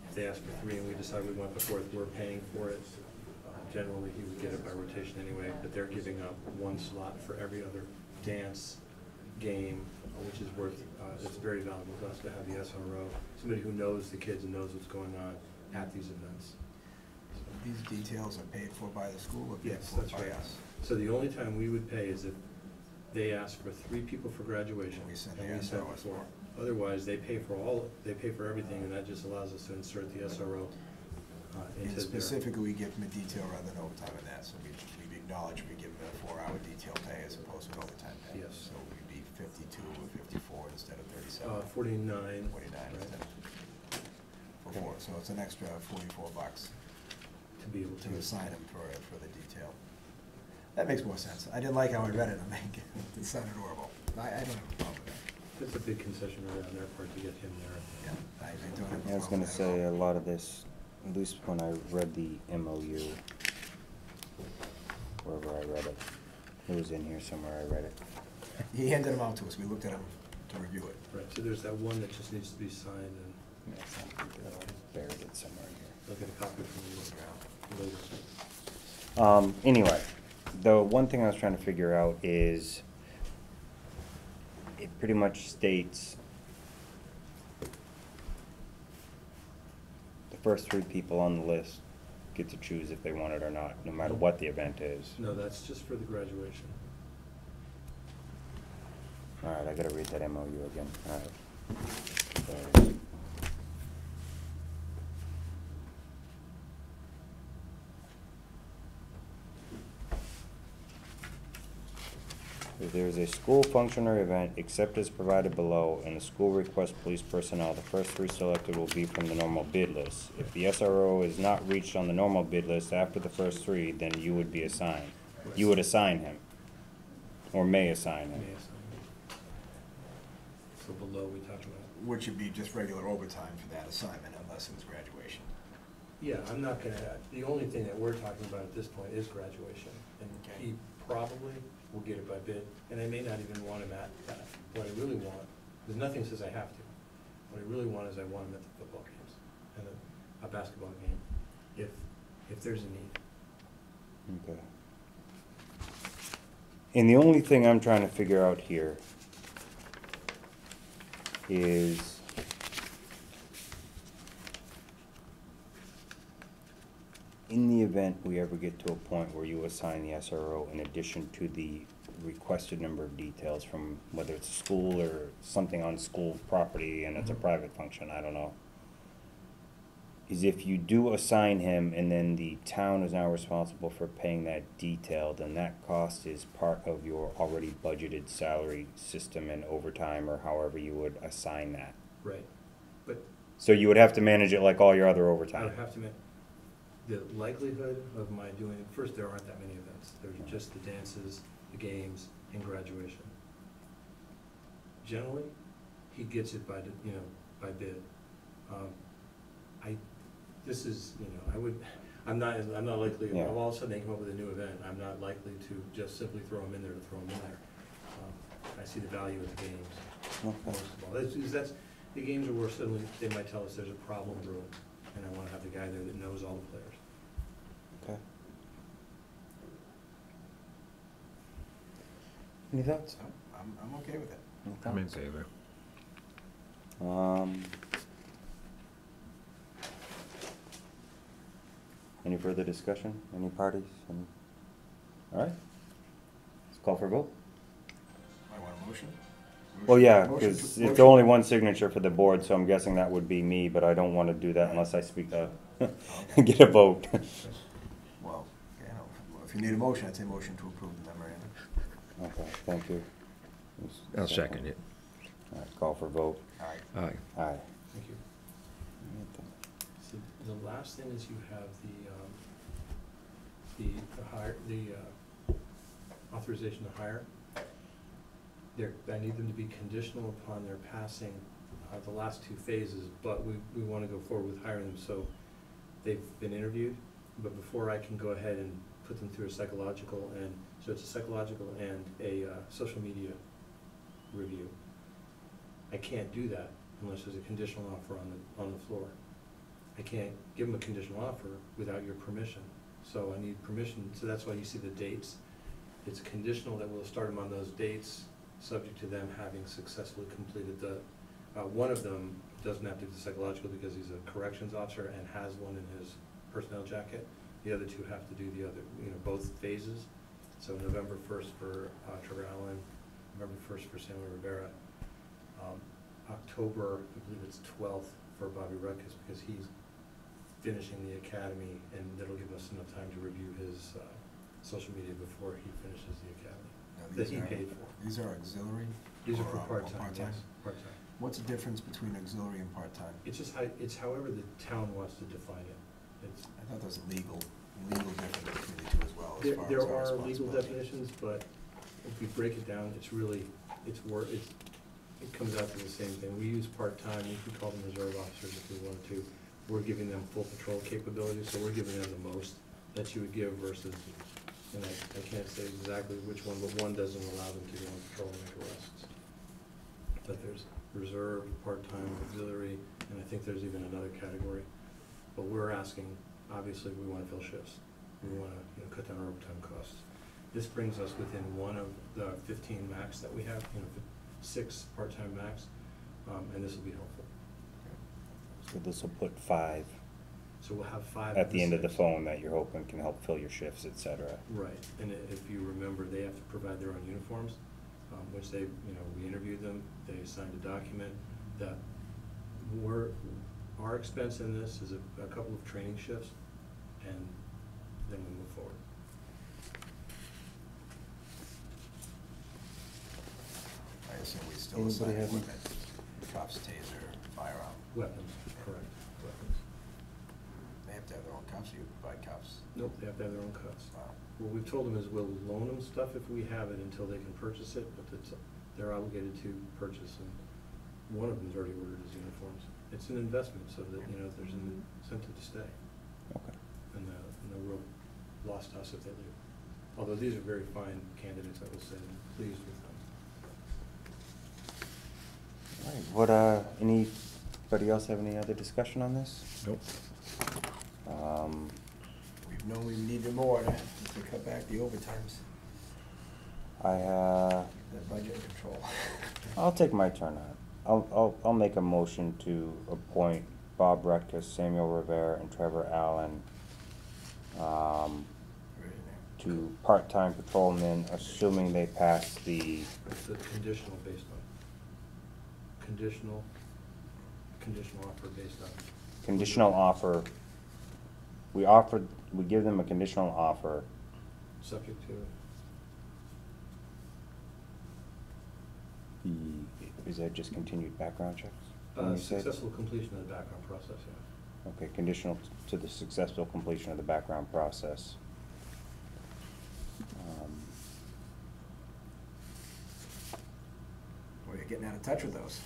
G: if they ask for 3 and we decide we want the 4th, we're paying for it. Generally, he would get it by rotation anyway, but they're giving up 1 slot for every other dance, game, which is worth, it's very valuable to us to have the SRO, somebody who knows the kids and knows what's going on at these events.
C: These details are paid for by the school or paid
G: Yes,
C: for
G: that's
C: by
G: right.
C: us?
G: So the only time we would pay is if they ask for 3 people for graduation.
C: We send
G: and
C: the
G: we send
C: SRO as
G: 4.
C: well.
G: Otherwise, they pay for everything, and that just allows us to insert the SRO into
C: And
G: their.
C: specifically, we give them a detail rather than overtime in that, so we acknowledge we give them a 4-hour detail pay as opposed to overtime pay.
G: Yes.
C: So we'd be 52 or 54 instead of 37.
G: 49.
C: 49 instead of for 4, so it's an extra $44
G: To be able
C: to
G: to.
C: assign them for the detail. That makes more sense. I didn't like how I read it, it sounded horrible. I don't have a problem with that.
G: It's a big concession really on their part to get him there.
C: Yeah, I don't have a
A: I was
C: problem
A: gonna
C: with that at
A: say, a
C: all.
A: lot of this, at least when I read the MOU, wherever I read it, it was in here somewhere, I read it.
C: He handed them out to us, we looked at them to review it.
G: Right, so there's that one that just needs to be signed, and
A: Yeah, it's not big deal. I buried it somewhere in here.
G: they'll get a copy from you later.
A: Anyway, the one thing I was trying to figure out is, it pretty much states the first 3 people on the list get to choose if they want it or not, no matter what the event is.
G: No, that's just for the graduation.
A: All right, I gotta read that MOU again. All right. So, if there is a school function or event, except as provided below, and the school requests police personnel, the first 3 selected will be from the normal bid list. If the SRO is not reached on the normal bid list after the first 3, then you would be assigned. You would assign him, or may assign him.
G: May assign. So below we talked about.
C: Which would be just regular overtime for that assignment unless it was graduation.
G: Yeah, I'm not gonna, the only thing that we're talking about at this point is graduation. And
C: Okay.
G: he probably will get it by bid, and I may not even want him at that. What I really want, there's nothing says I have to. What I really want is I want him at the football games and a basketball game, if there's a need.
A: Okay. And the only thing I'm trying to figure out here is in the event we ever get to a point where you assign the SRO in addition to the requested number of details from whether it's school or something on school property and it's a private function, I don't know. Is if you do assign him and then the town is now responsible for paying that detail, then that cost is part of your already budgeted salary system and overtime or however you would assign that.
G: Right, but
A: So you would have to manage it like all your other
G: I
A: overtime.
G: would have to make, the likelihood of my doing, first, there aren't that many events. There's just the dances, the games, and graduation. Generally, he gets it by, by bid. This is, I'm not likely,
A: Yeah.
G: if all of a sudden they come up with a new event, I'm not likely to just simply throw them in there to throw them in there. I see the value of the games,
A: Okay.
G: most of all. The games are where suddenly they might tell us there's a problem brewing, and I wanna have the guy there that knows all the players.
A: Okay. Any thoughts?
C: I'm okay with it.
A: Any
D: I'm in
A: thoughts?
D: favor.
A: Any further discussion? Any parties? All right. Let's call for a vote.
C: I want a motion?
A: Well, yeah,
C: Motion
A: because
C: to-
A: it's
C: motion-
A: only one signature for the board, so I'm guessing that would be me, but I don't want to do that unless I speak up. Get a vote.
C: Well, if you need a motion, I'd say motion to approve the memorandum.
A: Okay, thank you.
D: I'll second it.
A: All right, call for vote.
C: All right.
D: Aye.
A: Aye.
G: Thank you. So the last thing is you have the authorization to hire. I need them to be conditional upon their passing the last two phases, but we want to go forward with hiring them, so they've been interviewed, but before I can go ahead and put them through a psychological so it's a psychological and a social media review. I can't do that unless there's a conditional offer on the floor. I can't give them a conditional offer without your permission. So I need permission, so that's why you see the dates. It's conditional that we'll start them on those dates, subject to them having successfully completed one of them doesn't have to do the psychological because he's a corrections officer and has one in his personnel jacket. The other two have to do the other, both phases. So November 1st for Trevor Allen, November 1st for Samuel Rivera. October, I believe it's 12th for Bobby Ruckus because he's finishing the academy, and that'll give us enough time to review his social media before he finishes the academy
C: Now,
G: that he paid for.
C: These are auxiliary?
G: These are
C: or,
G: for part-time,
C: part-time?
G: yes, part-time.
C: What's the difference between auxiliary and part-time?
G: It's just, it's however the town wants to define it. It's,
C: I thought there was a legal difference between the two as well, as far as
G: there
C: our
G: are legal
C: responsibility.
G: definitions, but if we break it down, it comes out to the same thing. We use part-time, you could call them reserve officers if we wanted to. We're giving them full patrol capabilities, so we're giving them the most that you would give versus, and I can't say exactly which one, but one doesn't allow them to go on patrol and make arrests. But there's reserve, part-time, auxiliary, and I think there's even another category. But we're asking, obviously, we wanna fill shifts. We wanna, cut down our overtime costs. This brings us within one of the 15 max that we have, 6 part-time max, and this will be helpful.
A: So this will put 5
G: So we'll have 5
A: at the end of the
G: 6.
A: phone that you're hoping can help fill your shifts, et cetera.
G: Right, and if you remember, they have to provide their own uniforms, which they, we interviewed them, they signed a document that our expense in this is a couple of training shifts, and then we move forward.
C: I assume we still
A: Anybody
C: assign
A: have any-
C: equipment, cuffs, taser, firearm.
G: Weapons, correct, weapons.
C: They have to have their own cuffs, you provide cuffs.
G: Nope, they have to have their own cuffs.
C: Wow.
G: What we've told them is we'll loan them stuff if we have it until they can purchase it, but they're obligated to purchase, and one of them's already ordered his uniforms. It's an investment so that, there's an incentive to stay,
A: Okay.
G: and no real loss to us if they leave. Although these are very fine candidates, I will say, I'm pleased with them.
A: All right, anybody else have any other discussion on this?
D: Nope.
C: We've known we needed more to cut back the overtimes, the budget control.
A: I'll take my turn on it. I'll make a motion to appoint Bob Rutkus, Samuel Rivera, and Trevor Allen to part-time patrolmen, assuming they pass the,
G: It's the conditional based on, conditional offer based on.
A: conditional offer. We give them a conditional offer.
G: Subject to,
A: Is that just continued background checks? when you said?
G: successful completion of the background process, yeah.
A: Okay, conditional to the successful completion of the background process.
C: Well, you're getting out of touch with those.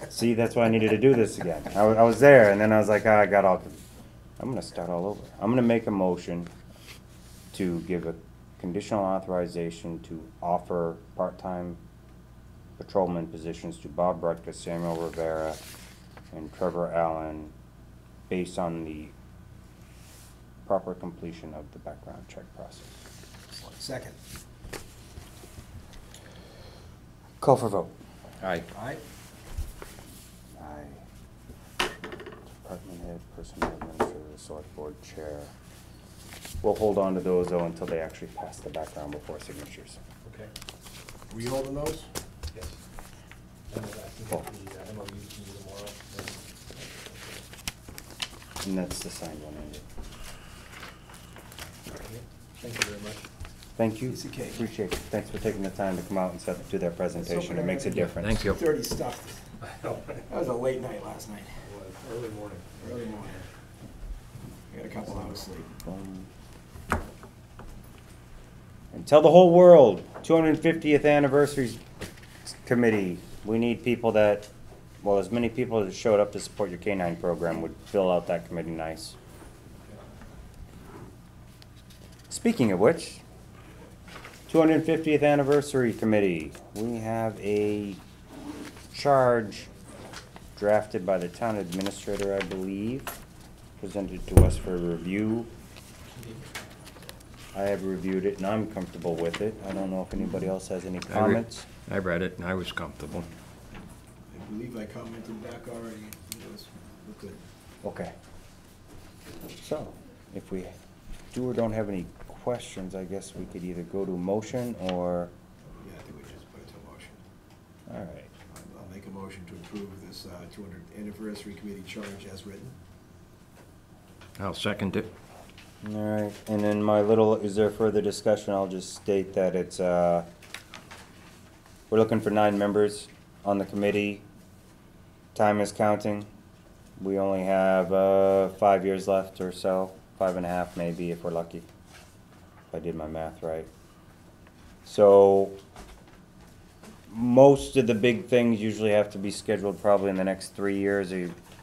A: See, that's why I needed to do this again. I was there, and then I was like, I got all, I'm gonna start all over. I'm gonna make a motion to give a conditional authorization to offer part-time patrolman positions to Bob Rutka, Samuel Rivera, and Trevor Allen, based on the proper completion of the background check process.
C: Second.
A: Call for vote.
D: Aye.
C: Aye.
A: Aye. Department head, personnel administrator, select board chair. We'll hold on to those though until they actually pass the background before signatures.
G: Okay,
C: Were you holding those?
G: yes. And then I can
A: Cool.
G: get the MOU to you tomorrow.
A: And that's the signed one, Andy.
G: Thank you very much.
A: Thank you.
C: Piece of cake.
A: Appreciate it. Thanks for taking the time to come out and do that presentation. It makes a difference.
D: Thank you.
C: 2:30 stuff.
G: I know.
C: That was a late night last night.
G: Early morning.
C: Early morning. I got a couple hours sleep.
A: And tell the whole world, 250th anniversary committee, we need people that, well, as many people that showed up to support your K-9 program would fill out that committee nice. Speaking of which, 250th anniversary committee, we have a charge drafted by the town administrator, I believe, presented to us for review. I have reviewed it and I'm comfortable with it. I don't know if anybody else has any comments.
D: I read it and I was comfortable.
C: I believe I commented back already. It was good.
A: Okay. So, if we do or don't have any questions, I guess we could either go to motion or,
C: Yeah, I think we just put it to motion.
A: all right.
C: I'll make a motion to approve this 200th anniversary committee charge as written.
D: I'll second it.
A: All right, and then my little, is there further discussion? I'll just state that it's, we're looking for 9 members on the committee. Time is counting. We only have 5 years left or so, 5.5 maybe if we're lucky, if I did my math right. So, most of the big things usually have to be scheduled probably in the next 3 years.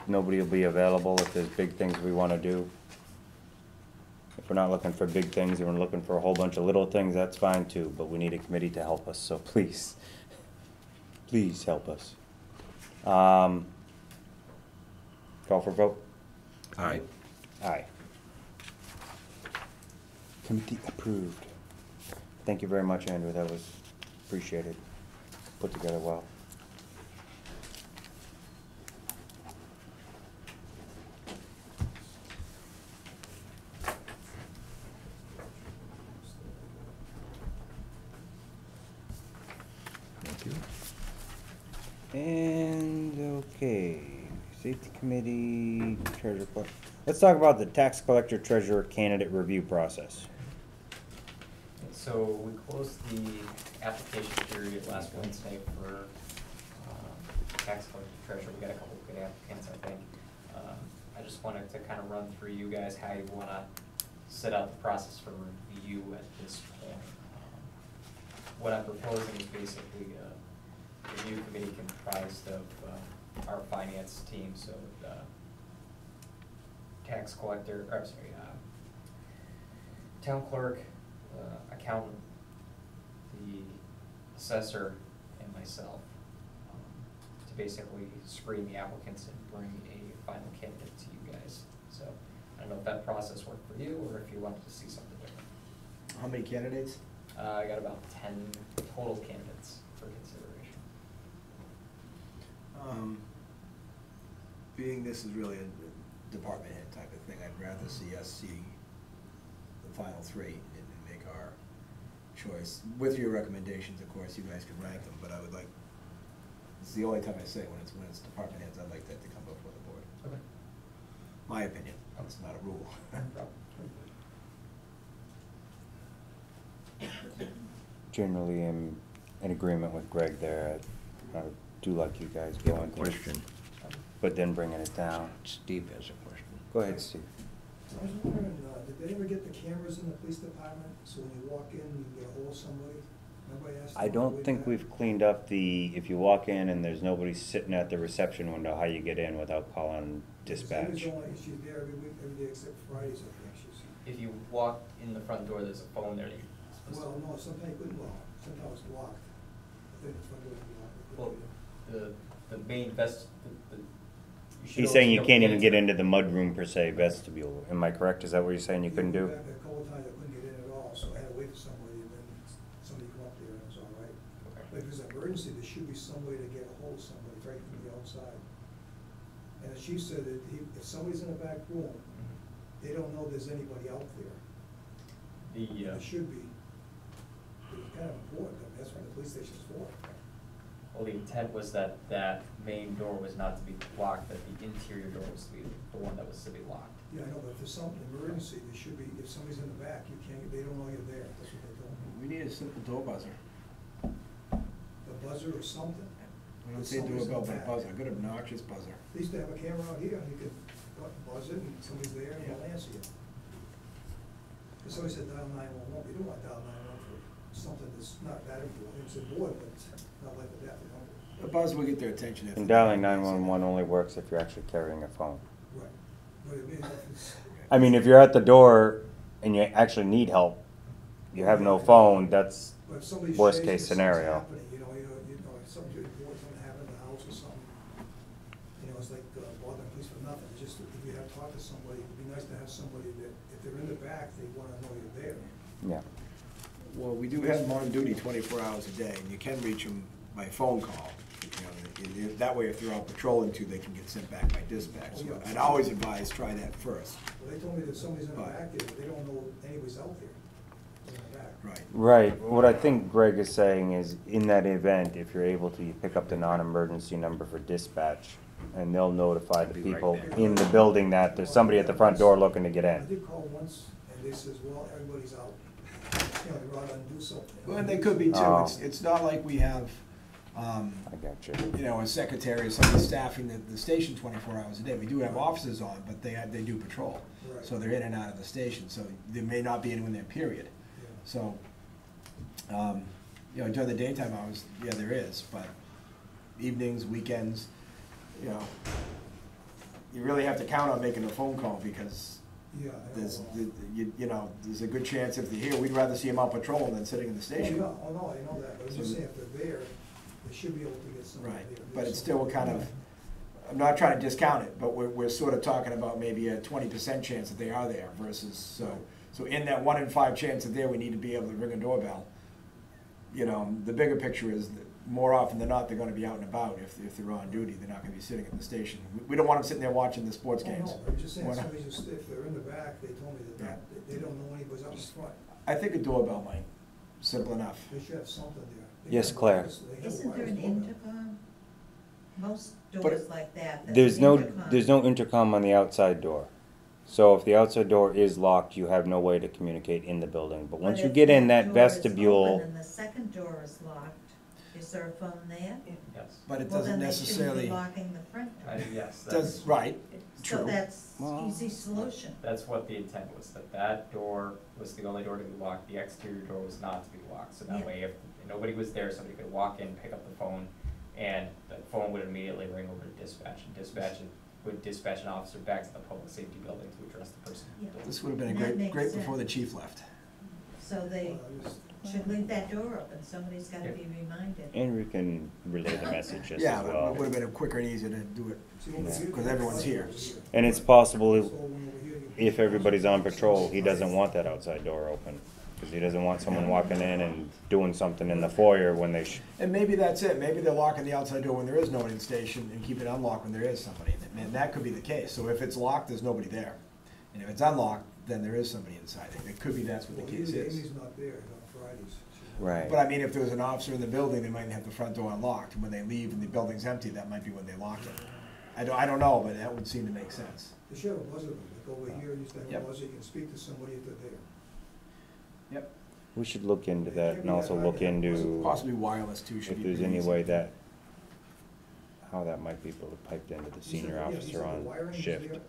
A: Nobody will be available if there's big things we want to do. If we're not looking for big things and we're looking for a whole bunch of little things, that's fine too, but we need a committee to help us, so please, please help us. Call for vote?
D: Aye.
A: Aye. Committee approved. Thank you very much, Andrew, that was appreciated, put together well.
D: Thank you.
A: And, okay, safety committee, treasurer, let's talk about the tax collector treasurer candidate review process.
B: So we closed the application period last Wednesday for tax collector treasurer. We got a couple of good applicants, I think. I just wanted to kind of run through you guys how you want to set out the process for review at this point. What I'm proposing is basically a review committee comprised of our finance team, so tax collector, or sorry, town clerk, accountant, the assessor, and myself, to basically screen the applicants and bring a final candidate to you guys. So I don't know if that process worked for you or if you wanted to see something different.
C: How many candidates?
B: I got about 10 total candidates for consideration.
C: Being this is really a department head type of thing, I'd rather see us see the final 3 and make our choice. With your recommendations, of course, you guys can rank them, but I would like, it's the only time I say when it's department heads, I'd like that to come before the board.
B: Okay.
C: My opinion, it's not a rule.
A: Generally am in agreement with Greg there. I do like you guys going through,
D: Question.
A: but then bringing it down.
D: Steve has a question.
A: Go ahead, Steve.
N: I was wondering, did they ever get the cameras in the police department, so when you walk in, you can get a hold of somebody? Remember I asked
A: I
N: them
A: don't
N: way
A: think
N: back?
A: we've cleaned up if you walk in and there's nobody sitting at the reception window, how you get in without calling dispatch.
N: She's there every week, every day except Fridays, I think she's.
B: If you walk in the front door, there's a phone there that you're supposed to.
N: Well, no, sometimes you couldn't lock, sometimes it's locked. I think the front door was locked.
B: Well, the main you should
A: He's
B: always
A: saying
B: be
A: you
B: able
A: can't
B: to
A: even
B: get
A: get into the mudroom per se vestibule. Am I correct? Is that what you're saying you couldn't do?
N: Back there a couple of times I couldn't get in at all, so I had to wait for somebody, and then somebody come up there and it was all right.
B: Okay.
N: But if there's an emergency, there should be some way to get a hold of somebody right from the outside. And as she said, if somebody's in the back room, they don't know there's anybody out there. There should be. It's kind of important, I mean, that's what the police station's for.
B: Well, the intent was that that main door was not to be locked, that the interior door was to be the one that was to be locked.
N: Yeah, I know, but if there's some emergency, there should be, if somebody's in the back, you can't, they don't know you're there, that's what they told me.
C: We need a simple door buzzer.
N: A buzzer or something.
C: I don't say doorbell, but a buzzer, a good obnoxious buzzer.
N: They used to have a camera out here, and you could buzz it, and somebody's there, and they'll answer you. If somebody said dial 911, we don't want dial 911 for something that's not that important, it's important, but not like a death, you know?
C: A buzzer will get their attention.
A: And dialing 911 only works if you're actually carrying a phone.
N: Right, but it means if it's.
A: I mean, if you're at the door and you actually need help, you have no phone, that's
N: But if somebody's
A: worst
N: shaking,
A: case
N: if something's
A: scenario.
N: happening, you know, if something important, something happened in the house or something, you know, it's like bothering the police for nothing, it's just, if you have to talk to somebody, it'd be nice to have somebody that, if they're in the back, they wanna know you're there.
A: Yeah.
C: Well, we do have them on duty 24 hours a day, and you can reach them by phone call. You know, that way, if they're out patrolling too, they can get sent back by dispatch. So I'd always advise try that first.
N: Well, they told me that somebody's in the back there, but they don't know anybody's out there in the back.
C: Right.
A: Right. What I think Greg is saying is, in that event, if you're able to, you pick up the non-emergency number for dispatch, and they'll notify the
D: Be right
A: people
D: there.
A: in the building that there's somebody at the front door looking to get
N: I
A: in.
N: did call once, and they says, well, everybody's out, you know, they're out and do something.
C: Well, and they could be too.
A: Oh.
C: It's not like we have,
A: I got you.
C: you know, a secretary or somebody staffing the station 24 hours a day. We do have officers on, but they do patrol.
N: Right.
C: So they're in and out of the station, so there may not be anyone there, period.
N: Yeah.
C: So, you know, during the daytime hours, yeah, there is, but evenings, weekends, you know, you really have to count on making a phone call because
N: Yeah, I
C: there's,
N: know.
C: you know, there's a good chance if they're here, we'd rather see them out patrolling than sitting in the
N: Oh,
C: station.
N: no, I know that, but I'm just
C: So-
N: saying, if they're there, they should be able to get somebody
C: Right,
N: there.
C: but it's still kind of, I'm not trying to discount it, but we're sort of talking about maybe a 20% chance that they are there versus, so in that 1 in 5 chance that there, we need to be able to ring a doorbell. You know, the bigger picture is that more often than not, they're gonna be out and about if they're on duty, they're not gonna be sitting at the station. We don't want them sitting there watching the sports
N: Oh,
C: games.
N: no, I'm just saying,
C: We're not-
N: somebody just, if they're in the back, they told me that they don't know anybody's out in front.
C: I think a doorbell might, simple enough.
N: They should have something there. They
A: Yes,
N: have
A: Claire.
N: wireless- they have
O: Isn't there an
N: wireless doorbell.
O: intercom? Most
C: But
O: doors like that.
A: There's no intercom on the outside door. So if the outside door is locked, you have no way to communicate in the building. But once you get in that vestibule,
O: And the second door is locked, is there a phone there?
B: Yes.
C: But it
O: Well,
C: doesn't
O: then they shouldn't be
C: necessarily,
O: locking the front door.
B: Yes,
C: does, right,
O: So
C: true.
O: that's
A: Well-
O: easy solution.
B: that's what the intent was, that door was the only door to be locked, the exterior door was not to be locked. So that
O: Yeah.
B: way, if nobody was there, somebody could walk in, pick up the phone, and the phone would immediately ring over to dispatch, and dispatch would dispatch an officer back to the public safety building to address the person.
O: Yeah.
C: This would have been
O: That
C: great,
O: makes
C: great before the
O: sense.
C: chief left.
O: So they
N: Well, I just-
O: should leave that door open, somebody's gotta
B: Yeah.
O: be reminded.
A: and we can relay the message just
C: Yeah,
A: as
C: but
A: well.
C: it would have been quicker and easier to do it,
N: See, when we're here,
C: because everyone's here.
A: And it's possible,
N: So when we're here, you-
A: if everybody's on patrol, he doesn't want that outside door open. Because he doesn't want someone walking in and doing something in the foyer when they
C: And maybe that's it, maybe they're locking the outside door when there is no one in the station and keep it unlocked when there is somebody, and that could be the case. So if it's locked, there's nobody there. And if it's unlocked, then there is somebody inside. It could be that's what the case is.
N: Amy's not there on Fridays.
A: Right.
C: But I mean, if there was an officer in the building, they might have the front door unlocked, and when they leave and the building's empty, that might be when they lock it. I don't know, but that would seem to make sense.
N: They should have a buzzer, like over here, used to have a
C: Yep.
N: buzzer, you can speak to somebody if they're there.
C: Yep.
A: We should look into that and also look into
C: Possibly wireless too, should
A: if
C: be
A: there's
C: pretty
A: any
C: easy.
A: way that, how that might be able to pipe into the
N: He said-
A: senior
N: yeah, he
A: officer
N: said the
A: on
N: wiring was
A: shift.
N: there.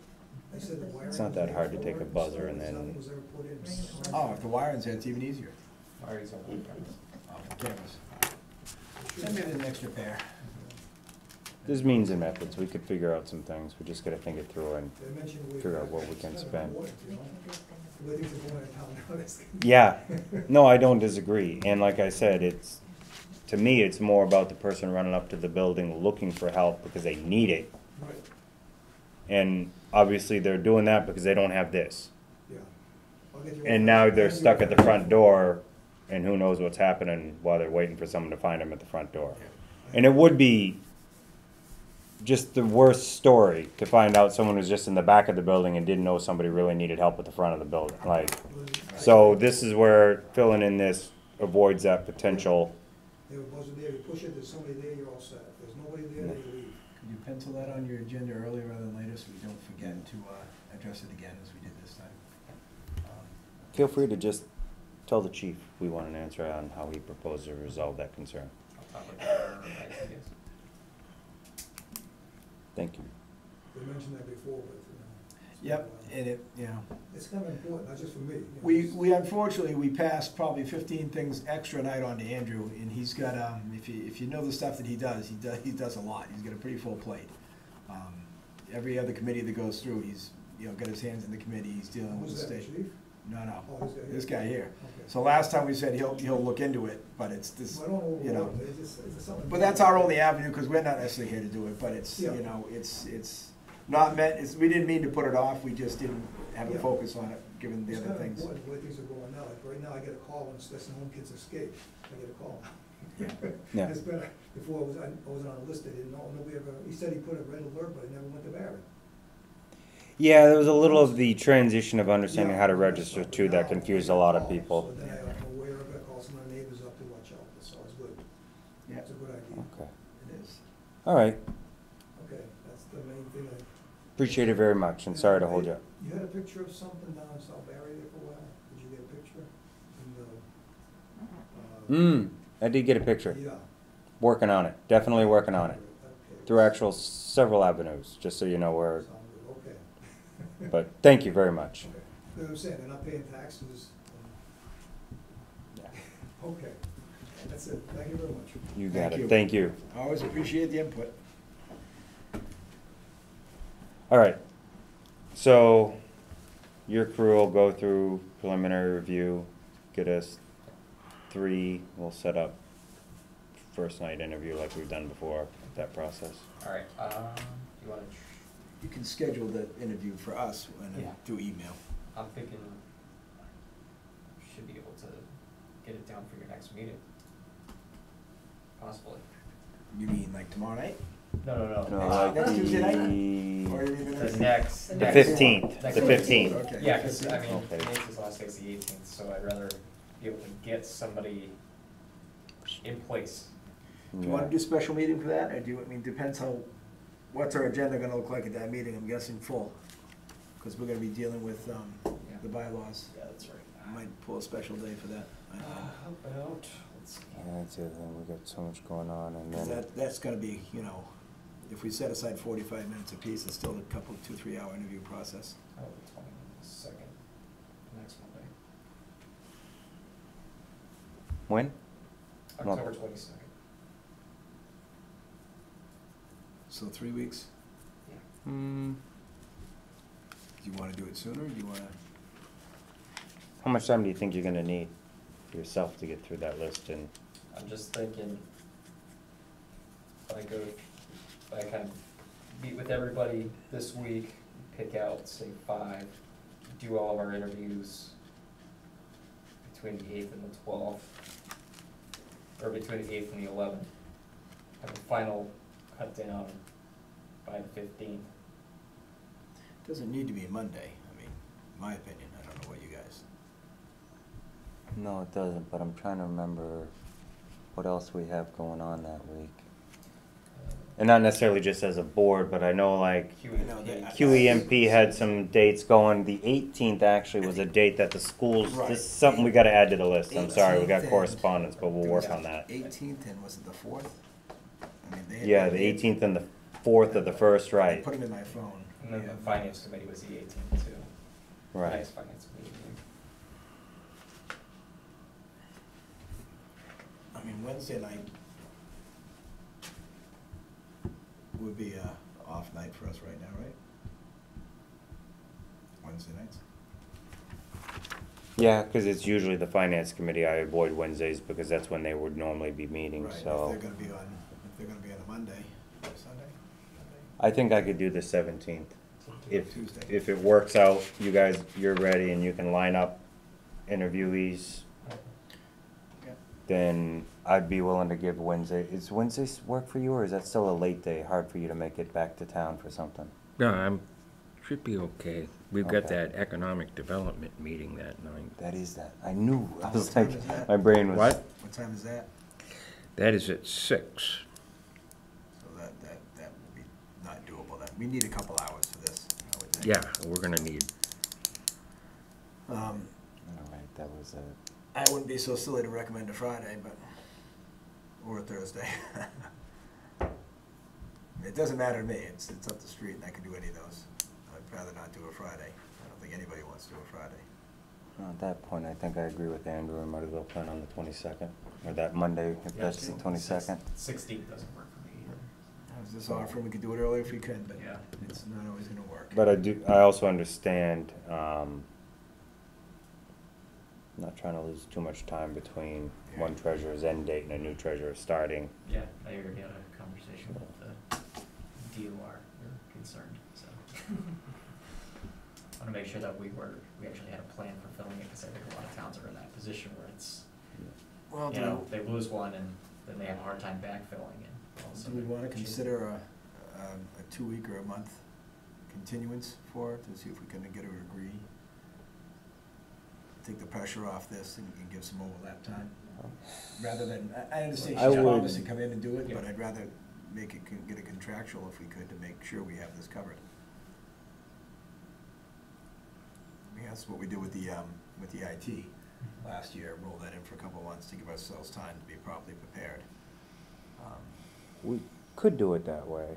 N: They said the wiring
A: It's not
N: was
A: that
N: there
A: hard to
N: for
A: take a
N: work,
A: buzzer
N: so
A: and then-
N: nothing was ever put in.
C: Oh, if the wiring's there, it's even easier.
B: Marty's on one cameras.
C: Oh, for cameras. Send me an extra pair.
A: There's means and methods, we could figure out some things, we just gotta think it through and
N: They mentioned we-
A: figure out what we
N: it's
A: can
N: kind of
A: spend.
N: important, you know? The way things are going in town now, that's-
A: Yeah, no, I don't disagree, and like I said, it's, to me, it's more about the person running up to the building looking for help because they need it.
N: Right,
A: And obviously, they're doing that because they don't have this.
N: yeah. I'll get you
A: And
N: a-
A: now they're stuck at the front door, and who knows what's happening while they're waiting for someone to find them at the front door. And it would be just the worst story to find out someone was just in the back of the building and didn't know somebody really needed help at the front of the building, like. So this is where filling in this avoids that potential.
N: They have a buzzer there, you push it, there's somebody there, you're all set. If there's nobody there, they leave.
C: Could you pencil that on your agenda earlier rather than later, so we don't forget to address it again as we did this time?
A: Feel free to just tell the chief we want an answer on how he proposes to resolve that concern.
B: I'll talk with her, I guess.
A: Thank you.
N: They mentioned that before, but, you know.
C: Yep, and it, you know,
N: It's kind of important, not just for me. you know,
C: we
N: it's-
C: unfortunately, we passed probably 15 things extra night on to Andrew, and he's got, if you know the stuff that he does a lot. He's got a pretty full plate. Every other committee that goes through, he's, got his hands in the committee, he's dealing with
N: Who's
C: the
N: that,
C: state.
N: chief?
C: No,
N: Oh,
C: this guy here.
N: Okay.
C: So last time we said he'll look into it, but it's this,
N: Well, I don't know
C: you know.
N: what, it's something.
C: But that's our only avenue, because we're not necessarily here to do it, but it's,
N: Yeah.
C: it's not meant, we didn't mean to put it off, we just didn't have a
N: Yeah.
C: focus on it, given the
N: It's
C: other
N: kind of
C: things.
N: important the way things are going now. Like right now, I get a call when Stetson Home Kids escape. I get a call.
A: Yeah.
N: It's been, before I wasn't on the list, I didn't know, nobody ever, he said he put a red alert, but it never went to Barry.
A: Yeah, there was a little of the transition of understanding
N: Yeah.
A: how to register too that confused a lot of people.
N: So then I'm aware, I'm gonna call some of the neighbors up to watch out, so it's good.
C: Yeah.
N: It's a good idea.
A: Okay,
C: It is.
A: all right,
N: Okay, that's the main thing.
A: appreciate it very much, and sorry to hold you up.
N: You had a picture of something down in South Barry there for a while? Did you get a picture? In the,
A: I did get a picture,
N: yeah.
A: working on it, definitely working on it,
N: Okay.
A: through actual several avenues, just so you know where,
N: Sound good, okay.
A: but thank you very much.
N: Okay. You know what I'm saying, they're not paying taxes. Okay, that's it, thank you very much.
A: You
C: Thank
A: got
C: you.
A: it, thank you.
C: I always appreciate the input.
A: All right, so your crew will go through preliminary review, get us 3, we'll set up first night interview like we've done before, that process.
B: All right, you wanna,
C: You can schedule the interview for us
B: Yeah.
C: through email.
B: I'm thinking should be able to get it down for your next meeting. Possibly.
C: You mean like tomorrow night?
B: No.
A: No,
C: Next-
A: like
C: next Tuesday night?
A: the
C: Or you mean
B: The
C: next?
B: next.
A: The
B: next-
A: 15th,
B: next
A: the
B: week.
A: 15th.
C: Okay.
B: Yeah, cause I mean,
A: Okay.
B: Nancy's last day's the 18th, so I'd rather be able to get somebody in place.
C: Do you wanna do a special meeting for that, or do you, depends how, what's our agenda gonna look like at that meeting, I'm guessing full? Cause we're gonna be dealing with, the bylaws.
B: Yeah, that's right.
C: I might pull a special day for that. I don't know.
B: How about, let's see.
A: Yeah, that's the other thing, we got so much going on, and
C: 'Cause
A: then,
C: that's gonna be, if we set aside 45 minutes apiece, it's still a couple, 2-3 hour interview process.
B: How about the 22nd, next Monday,
A: when?
B: October 22nd.
C: So 3 weeks?
A: Hmm,
C: Do you wanna do it sooner, or do you wanna?
A: how much time do you think you're gonna need for yourself to get through that list and,
B: I'm just thinking, if I kind of meet with everybody this week, pick out, say, 5, do all of our interviews between the 8th and the 12th, or between the 8th and the 11th. Have a final cut down by the 15th.
C: Doesn't need to be Monday, my opinion. I don't know what you guys.
A: No, it doesn't, but I'm trying to remember what else we have going on that week. And not necessarily just as a board, but I know like QEMP had some dates going. The 18th actually was a date that the schools,
C: Right.
A: this is something we gotta add to the list. I'm sorry, we got
C: 18th.
A: correspondence, but we'll work on that.
C: 18th and was it the 4th? I mean, they had.
A: Yeah, the 18th and the 4th of the first,
C: I
A: right.
C: put them in my phone.
B: And then the finance committee was the 18th too.
A: Right.
B: Nice finance committee meeting.
C: I mean, Wednesday night would be a off night for us right now, right? Wednesday nights?
A: Yeah, because it's usually the finance committee. I avoid Wednesdays because that's when they would normally be meeting,
C: Right,
A: so.
C: if they're gonna be on a Monday, Sunday?
A: I think I could do the 17th. If,
C: Tuesday.
A: if it works out, you guys, you're ready and you can line up interviewees,
C: Yeah.
A: then I'd be willing to give Wednesday. Is Wednesdays work for you, or is that still a late day, hard for you to make it back to town for something?
D: No, should be okay. We've got
A: Okay.
D: that economic development meeting that night.
A: That is that. I knew. I was
C: What time
A: like,
C: is that?
A: my brain was.
D: What?
C: What time is that?
D: That is at 6.
C: So that would be not doable then. We need a couple hours for this, I would think.
D: Yeah, we're gonna need,
A: All right, that was a.
C: I wouldn't be so silly to recommend a Friday, but, or a Thursday. It doesn't matter to me, it's up the street and I can do any of those. I'd rather not do a Friday. I don't think anybody wants to do a Friday.
A: Well, at that point, I think I agree with Andrew. I might as well plan on the 22nd, or that Monday, if
B: Yeah,
A: that's the 22nd.
B: 16th doesn't work for me either.
C: I was just offering we could do it earlier if we could, but
B: Yeah.
C: it's not always gonna work.
A: But I also understand, not trying to lose too much time between one treasurer's end date and a new treasurer starting.
B: Yeah, I already had a conversation with the DOR, they're concerned, so. I wanna make sure that we actually had a plan for filling it, because I think a lot of towns are in that position where it's,
C: Well,
B: you know, they lose one and then they have a hard time backfilling and all of a
C: do
B: sudden.
C: we wanna
B: they're chasing-
C: consider a 2-week or a month continuance for it, to see if we can get her to agree? Take the pressure off this and give some overlap time? Rather than, I understand she
A: I
C: should
A: would-
C: obviously come in and do it, but
B: Yeah.
C: I'd rather make it, get a contractual if we could, to make sure we have this covered. I mean, that's what we did with the IT last year, roll that in for a couple of months to give ourselves time to be properly prepared.
A: We could do it that way.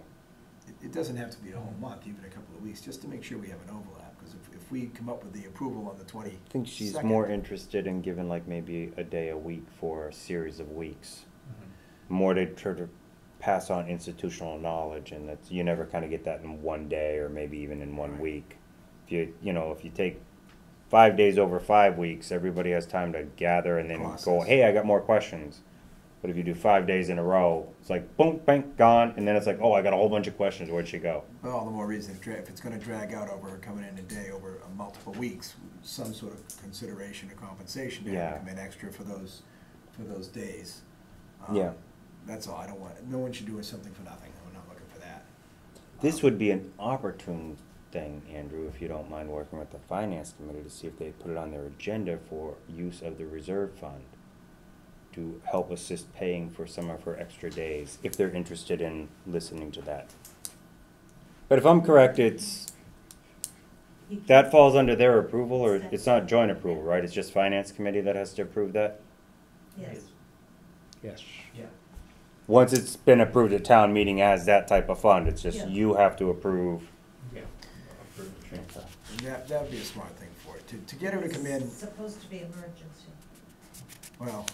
C: It doesn't have to be a whole month, even a couple of weeks, just to make sure we have an overlap, because if we come up with the approval on the 22nd.
A: I think she's more interested in giving like maybe a day a week for a series of weeks.
B: Mhm.
A: More to try to pass on institutional knowledge, and that's, you never kind of get that in one day or maybe even in one
C: Right.
A: week. If you take 5 days over 5 weeks, everybody has time to gather and then go,
C: Process.
A: hey, I got more questions. But if you do 5 days in a row, it's like boom, bang, gone, and then it's like, oh, I got a whole bunch of questions. Where'd she go?
C: Well, all the more reason, if it's gonna drag out over, coming in a day over multiple weeks, some sort of consideration or compensation to have
A: Yeah.
C: her come in extra for those days.
A: Yeah.
C: That's all, no one should do something for nothing, we're not looking for that.
A: This would be an opportune thing, Andrew, if you don't mind working with the finance committee to see if they put it on their agenda for use of the reserve fund to help assist paying for some of her extra days, if they're interested in listening to that. But if I'm correct, that falls under their approval, or it's not joint approval, right? It's just finance committee that has to approve that?
O: Yes.
D: yes.
B: Yeah,
A: Once it's been approved at town meeting as that type of fund, it's just
O: Yeah.
A: you have to approve.
B: yeah. Approve the transfer.
C: And that would be a smart thing for it, to get her to come in,
O: It's supposed to be emergency.
C: well,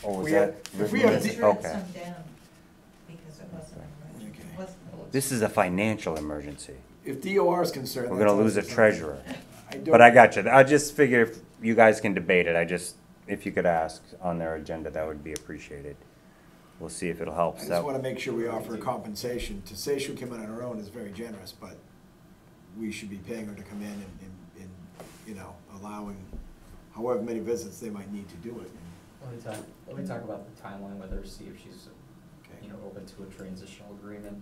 A: Or was
C: We
A: that?
C: have- if we
A: written
C: have
A: in?
O: I turned
A: Okay.
O: some down because it wasn't emergency.
C: Okay.
O: It wasn't.
A: This is a financial emergency.
C: if DOR is concerned.
A: We're
C: that
A: gonna
C: tells
A: lose a
C: us something.
A: treasurer.
C: don't-
A: But I got you. I just figure if you guys can debate it, if you could ask on their agenda, that would be appreciated. We'll see if it'll help.
C: I just wanna make sure we offer compensation. To say she'll come in on her own is very generous, but we should be paying her to come in and allowing however many visits they might need to do it.
B: Let me talk about the timeline with her, see if she's,
C: Okay.
B: open to a transitional agreement.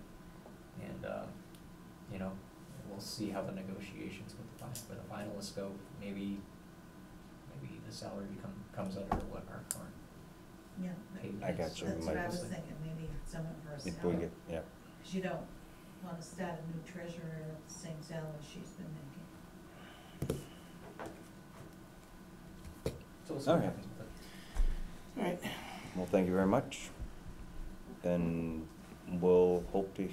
B: And, we'll see how the negotiations with the finalists go. Maybe the salary comes under what our current
O: Yeah.
B: pay is.
A: I got you.
O: That's what I was
B: Might-
O: thinking, maybe some of her
A: If we
O: salary,
A: get, yeah.
O: because you don't wanna start a new treasurer at the same salary she's been making.
B: So we'll see what
A: Okay.
B: happens with it.
C: All right.
A: Well, thank you very much. Then we'll hope to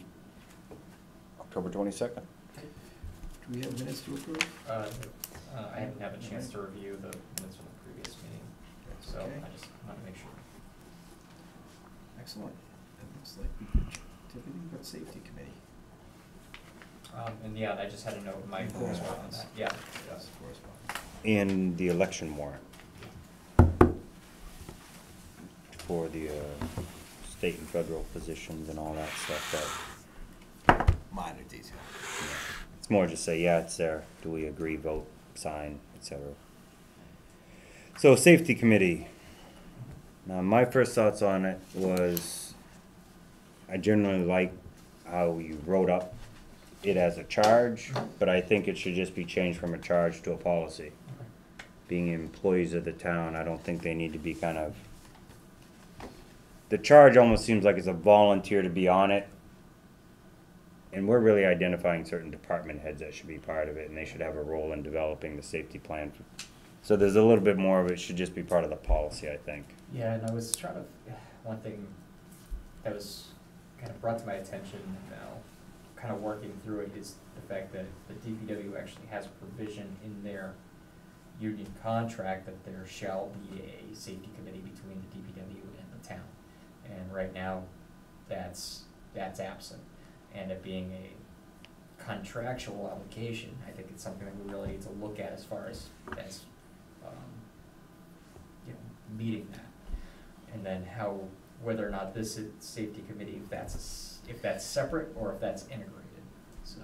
A: October 22nd.
C: Do we have minutes to approve?
B: I haven't had a chance to review the minutes from the previous meeting, so
C: Okay.
B: I just want to make sure.
C: Excellent. It looks like we did everything but safety committee.
B: And yeah, I just had a note in my report on that, yeah.
C: Yes, correspondence.
A: And the election warrant for the state and federal positions and all that stuff. That
C: Minor detail.
A: it's more just say, yeah, it's there. Do we agree, vote, sign, etc. So safety committee. Now my first thoughts on it was I generally like how you wrote up it as a charge, but I think it should just be changed from a charge to a policy. Being employees of the town, I don't think they need to be kind of, the charge almost seems like it's a volunteer to be on it. And we're really identifying certain department heads that should be part of it, and they should have a role in developing the safety plan. So there's a little bit more of it should just be part of the policy, I think.
B: Yeah, and I was trying to, one thing that was kind of brought to my attention now, kind of working through it, is the fact that the DPW actually has a provision in their union contract that there shall be a safety committee between the DPW and the town. And right now, that's absent. And it being a contractual obligation, I think it's something that we really need to look at as far as meeting that. And then how, whether or not this is safety committee, if that's separate or if that's integrated, so.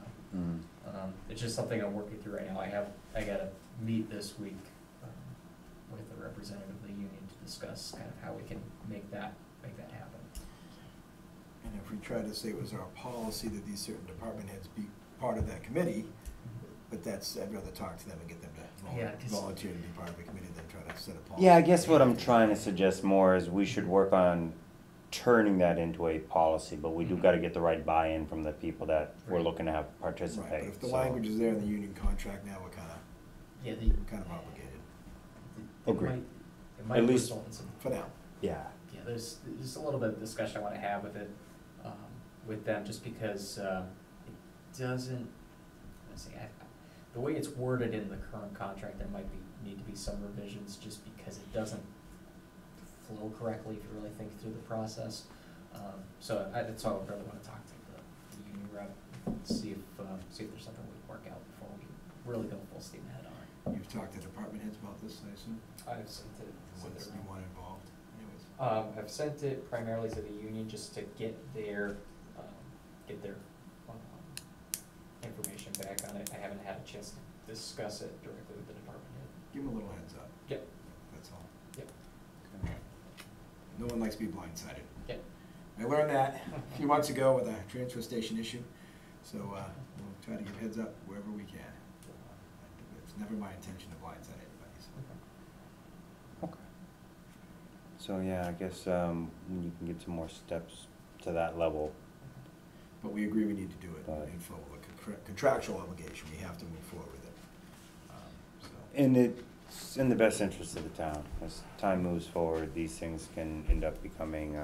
B: It's just something I'm working through right now. I gotta meet this week, with a representative of the union to discuss kind of how we can make that happen.
C: And if we try to say it was our policy that these certain department heads be part of that committee, but that's, I'd rather talk to them and get them to
B: Yeah, 'cause-
C: volunteer to be part of the committee than try to set a policy.
A: Yeah, I guess what I'm trying to suggest more is we should work on turning that into a policy, but we do gotta get the right buy-in from the people that we're looking to have
C: Right,
A: participate.
C: but if the
A: so.
C: language is there in the union contract, now we're
B: Yeah,
C: kind of obligated,
A: Agreed.
B: It might
A: At least-
B: result in some.
C: for now.
A: Yeah.
B: Yeah, there's just a little bit of discussion I wanna have with it, with them, just because, it doesn't, let's see, the way it's worded in the current contract, there might need to be some revisions, just because it doesn't flow correctly if you really think through the process. So that's why I would really wanna talk to the union rep, see if there's something we can work out before we really go full steam ahead on it.
C: You've talked to department heads about this, I assume?
B: I've sent it.
C: What's you want involved, anyways?
B: I've sent it primarily to the union just to get their information back on it. I haven't had a chance to discuss it directly with the department yet.
C: Give them a little heads up.
B: Yep.
C: That's all.
B: Yep.
C: No one likes to be blindsided.
B: Yep.
C: I learned that a few months ago with a transfer station issue, so we'll try to give heads up wherever we can. It's never my intention to blindside anybody, so.
A: Okay. So yeah, I guess you can get some more steps to that level.
C: But we agree we need to do it
A: Right.
C: in full, a contractual obligation, we have to move forward with it. So.
A: And it's in the best interest of the town. As time moves forward, these things can end up becoming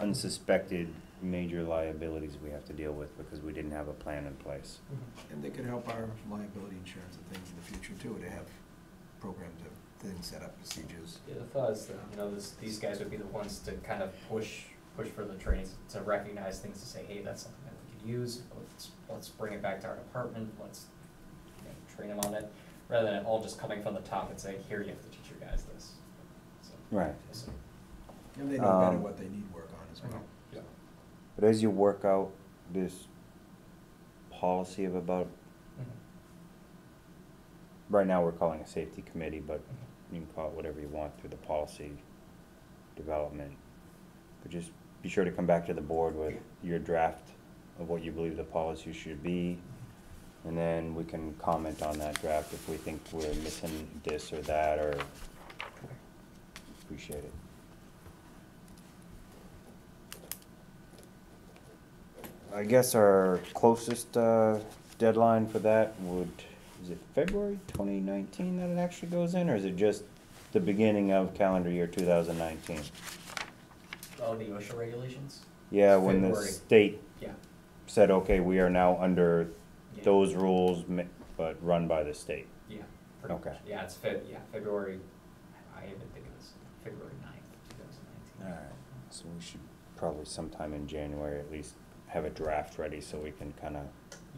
A: unsuspected major liabilities we have to deal with because we didn't have a plan in place.
C: And they could help our liability insurance and things in the future too, to have programs of things set up, procedures.
B: Yeah, the thought is that, these guys would be the ones to kind of push for the trainings, to recognize things, to say, hey, that's something that we could use, let's bring it back to our department, let's train them on it, rather than it all just coming from the top and saying, here, you have to teach your guys this. So,
A: Right.
B: so,
C: And they know better what they need work on as well.
B: yeah.
A: But as you work out this policy of about, right now we're calling a safety committee, but you can call it whatever you want through the policy development. But just be sure to come back to the board with your draft of what you believe the policy should be, And then we can comment on that draft if we think we're missing this or that, or appreciate it. I guess our closest deadline for that is it February 2019 that it actually goes in, or is it just the beginning of calendar year 2019?
B: Oh, the OSHA regulations?
A: Yeah, when the
B: February.
A: state
B: Yeah.
A: said, okay, we are now under
B: Yeah.
A: those rules, but run by the state.
B: Yeah. pretty
A: Okay.
B: much. Yeah, it's February, I even think it was February 9th, 2019.
A: Alright, so we should probably sometime in January at least have a draft ready so we can kinda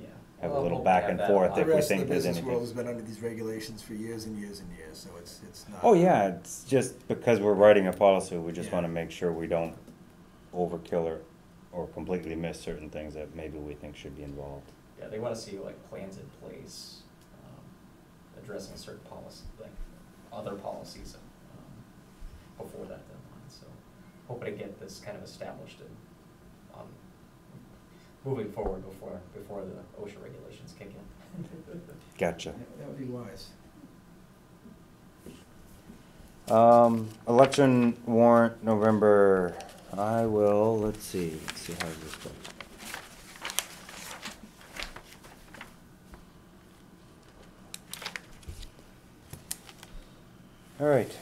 B: Yeah.
A: have a
B: Well,
A: little
B: we'll
A: back
B: have
A: and
B: that
A: forth
B: on.
C: The
A: if we
C: rest of
A: think
C: the
A: there's
C: business world
A: anything.
C: has been under these regulations for years and years and years, so it's not.
A: Oh, yeah, it's just because we're writing a policy, we just
C: Yeah.
A: wanna make sure we don't overkill or completely miss certain things that maybe we think should be involved.
B: Yeah, they wanna see like plans in place, addressing certain policy, like other policies, before that deadline, so hoping to get this kind of established and, moving forward before the OSHA regulations kick in.
A: Gotcha.
C: That would be wise.
A: Election warrant, November, let's see how this goes. All right.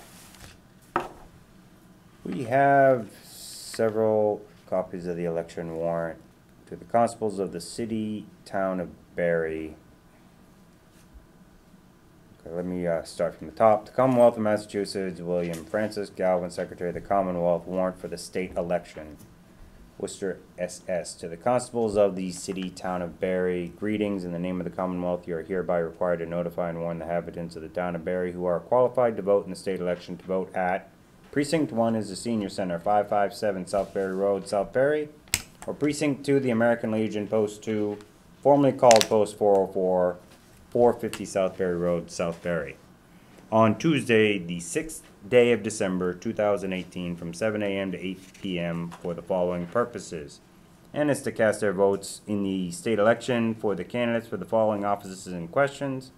A: We have several copies of the election warrant to the constables of the city, town of Barry. Okay, let me start from the top. The Commonwealth of Massachusetts, William Francis Galvin, Secretary of the Commonwealth, warrant for the state election. Worcester, SS. To the constables of the city, town of Barry, greetings. In the name of the Commonwealth, you are hereby required to notify and warn the inhabitants of the town of Barry who are qualified to vote in the state election to vote at Precinct 1 is the Senior Center, 557 South Barry Road, South Barry, or Precinct 2, the American Legion, Post 2, formerly called Post 404, 450 South Barry Road, South Barry. On Tuesday, the 6th day of December 2018, from 7 a.m. to 8 p.m. for the following purposes. And it's to cast their votes in the state election for the candidates for the following offices in questions: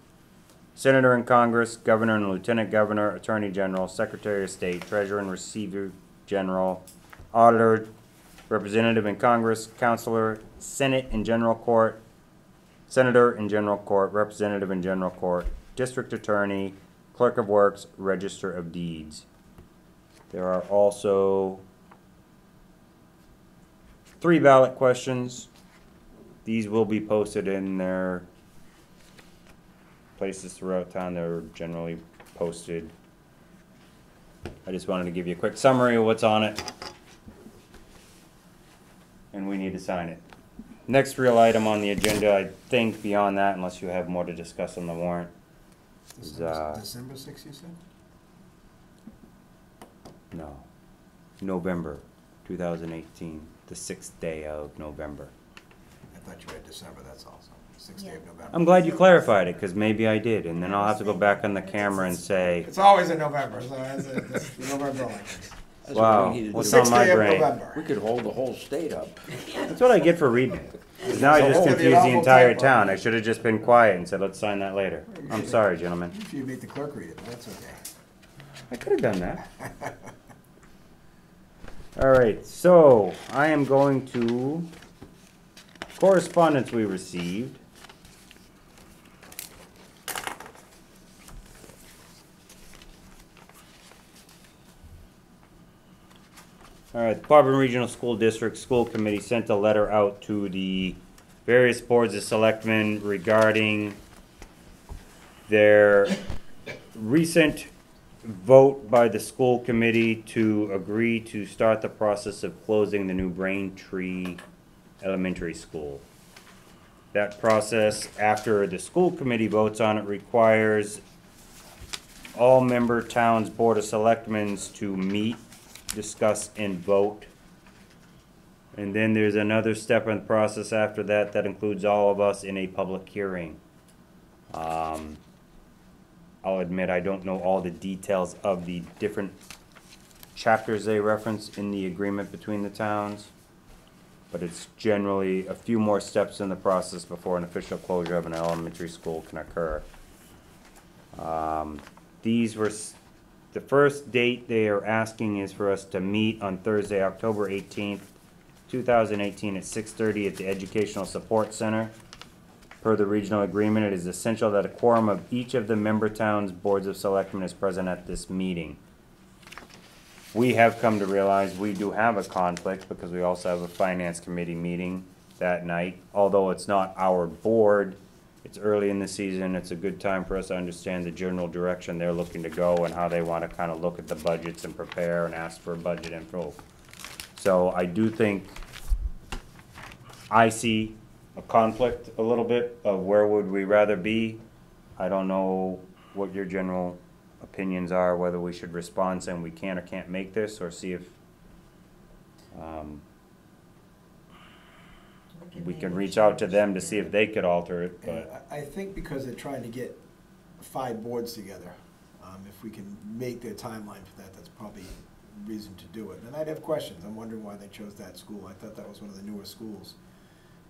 A: Senator in Congress, Governor and Lieutenant Governor, Attorney General, Secretary of State, Treasurer and Receiver General, Auditor, Representative in Congress, Counselor, Senate in General Court, Senator in General Court, Representative in General Court, District Attorney, Clerk of Works, Register of Deeds. There are also 3 ballot questions. These will be posted in their places throughout town. They're generally posted. I just wanted to give you a quick summary of what's on it. And we need to sign it. Next real item on the agenda, I think beyond that, unless you have more to discuss on the warrant, is,
C: December 6th, you said?
A: no, November 2018, the 6th day of November.
C: I thought you read December, that's all, so 6th day of November.
A: I'm glad you clarified it, because maybe I did, and then I'll have to go back on the camera and say,
C: It's always in November, so it's the November elections.
D: That's what
A: wow,
D: we needed to
A: what's
D: do.
A: on my
C: 6th day of
A: brain?
C: November.
D: We could hold the whole state up.
A: That's what I get for reading it. 'Cause now I
C: So
A: just
C: hold the
A: confused the
C: awful
A: entire
C: typo.
A: town. I should have just been quiet and said, let's sign that later. I'm sorry, gentlemen.
C: If you make the clerk read it, but that's okay.
A: I could have done that. All right, so I am going to correspondence we received. All right, the Quabbin Regional School District School Committee sent a letter out to the various boards of selectmen regarding their recent vote by the school committee to agree to start the process of closing the new Braintree Elementary School. That process, after the school committee votes on it, requires all member towns' board of selectmen to meet, discuss, and vote. And then there's another step in the process after that that includes all of us in a public hearing. I'll admit I don't know all the details of the different chapters they reference in the agreement between the towns. but it's generally a few more steps in the process before an official closure of an elementary school can occur. These were, the first date they are asking is for us to meet on Thursday, October 18th, 2018 at 6:30 at the Educational Support Center. Per the regional agreement, it is essential that a quorum of each of the member towns' boards of selectmen is present at this meeting. We have come to realize we do have a conflict because we also have a finance committee meeting that night. Although it's not our board, it's early in the season, it's a good time for us to understand the general direction they're looking to go and how they want to kind of look at the budgets and prepare and ask for budget info. So I do think I see a conflict a little bit of where would we rather be. I don't know what your general opinions are, whether we should respond saying we can or can't make this, or see if we can reach out to them to see if they could alter it, but.
C: I think because they're trying to get 5 boards together, if we can make their timeline for that, that's probably a reason to do it. And I'd have questions. I'm wondering why they chose that school. I thought that was one of the newer schools,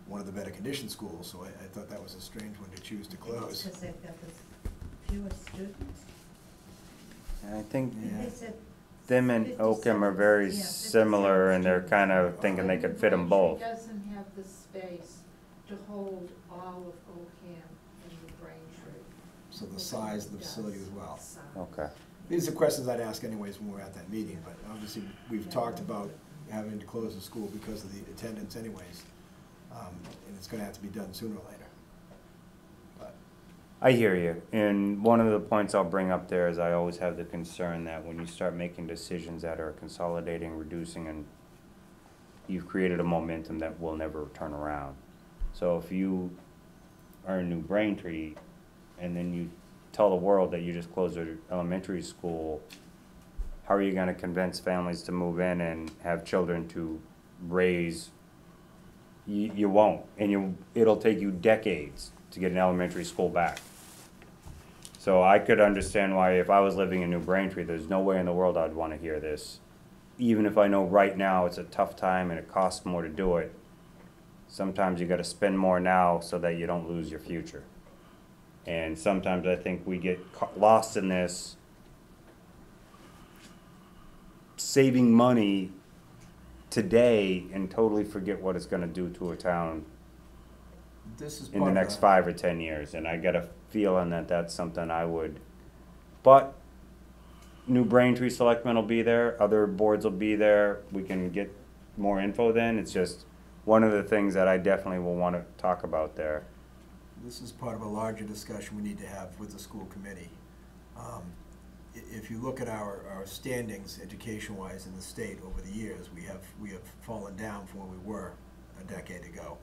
C: one of the better conditioned schools, so I thought that was a strange one to choose to close.
O: Because they've got the fewest students.
A: I think
O: They said
A: them and Oakham are very
O: Yeah,
A: similar, and they're kind of thinking they could fit them both.
P: Braintree doesn't have the space to hold all of Oakham and New Braintree.
C: So the size of the facility as well.
A: Okay.
C: These are questions I'd ask anyways when we're at that meeting, but obviously we've talked about having to close the school because of the attendance anyways. And it's gonna have to be done sooner or later. But
A: I hear you, and one of the points I'll bring up there is I always have the concern that when you start making decisions that are consolidating, reducing, and you've created a momentum that will never turn around. So if you are in New Braintree and then you tell the world that you just closed your elementary school, how are you gonna convince families to move in and have children to raise? You won't, and it'll take you decades to get an elementary school back. So I could understand why if I was living in New Braintree, there's no way in the world I'd wanna hear this. Even if I know right now it's a tough time and it costs more to do it, sometimes you gotta spend more now so that you don't lose your future. And sometimes I think we get lost in this saving money today and totally forget what it's gonna do to a town
C: this is
A: in the
C: part of
A: next 5 or 10 years. And I get a feeling that that's something I would, but New Braintree Selectmen will be there, other boards will be there, we can get more info then. It's just one of the things that I definitely will wanna talk about there.
C: this is part of a larger discussion we need to have with the school committee. If you look at our standings education-wise in the state over the years, we have fallen down from where we were a decade ago.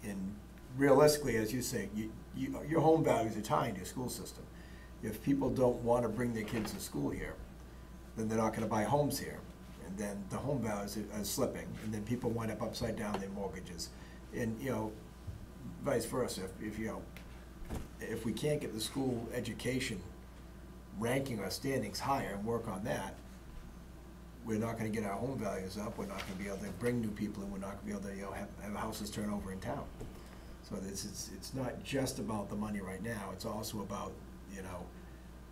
C: And realistically, as you say, your home values are tied to your school system. If people don't want to bring their kids to school here, then they're not going to buy homes here. And then the home values are slipping, and then people wind up upside down their mortgages. And, vice versa, if we can't get the school education ranking our standings higher and work on that, we're not gonna get our home values up, we're not gonna be able to bring new people in, we're not gonna be able to, have houses turn over in town. So it's not just about the money right now, it's also about,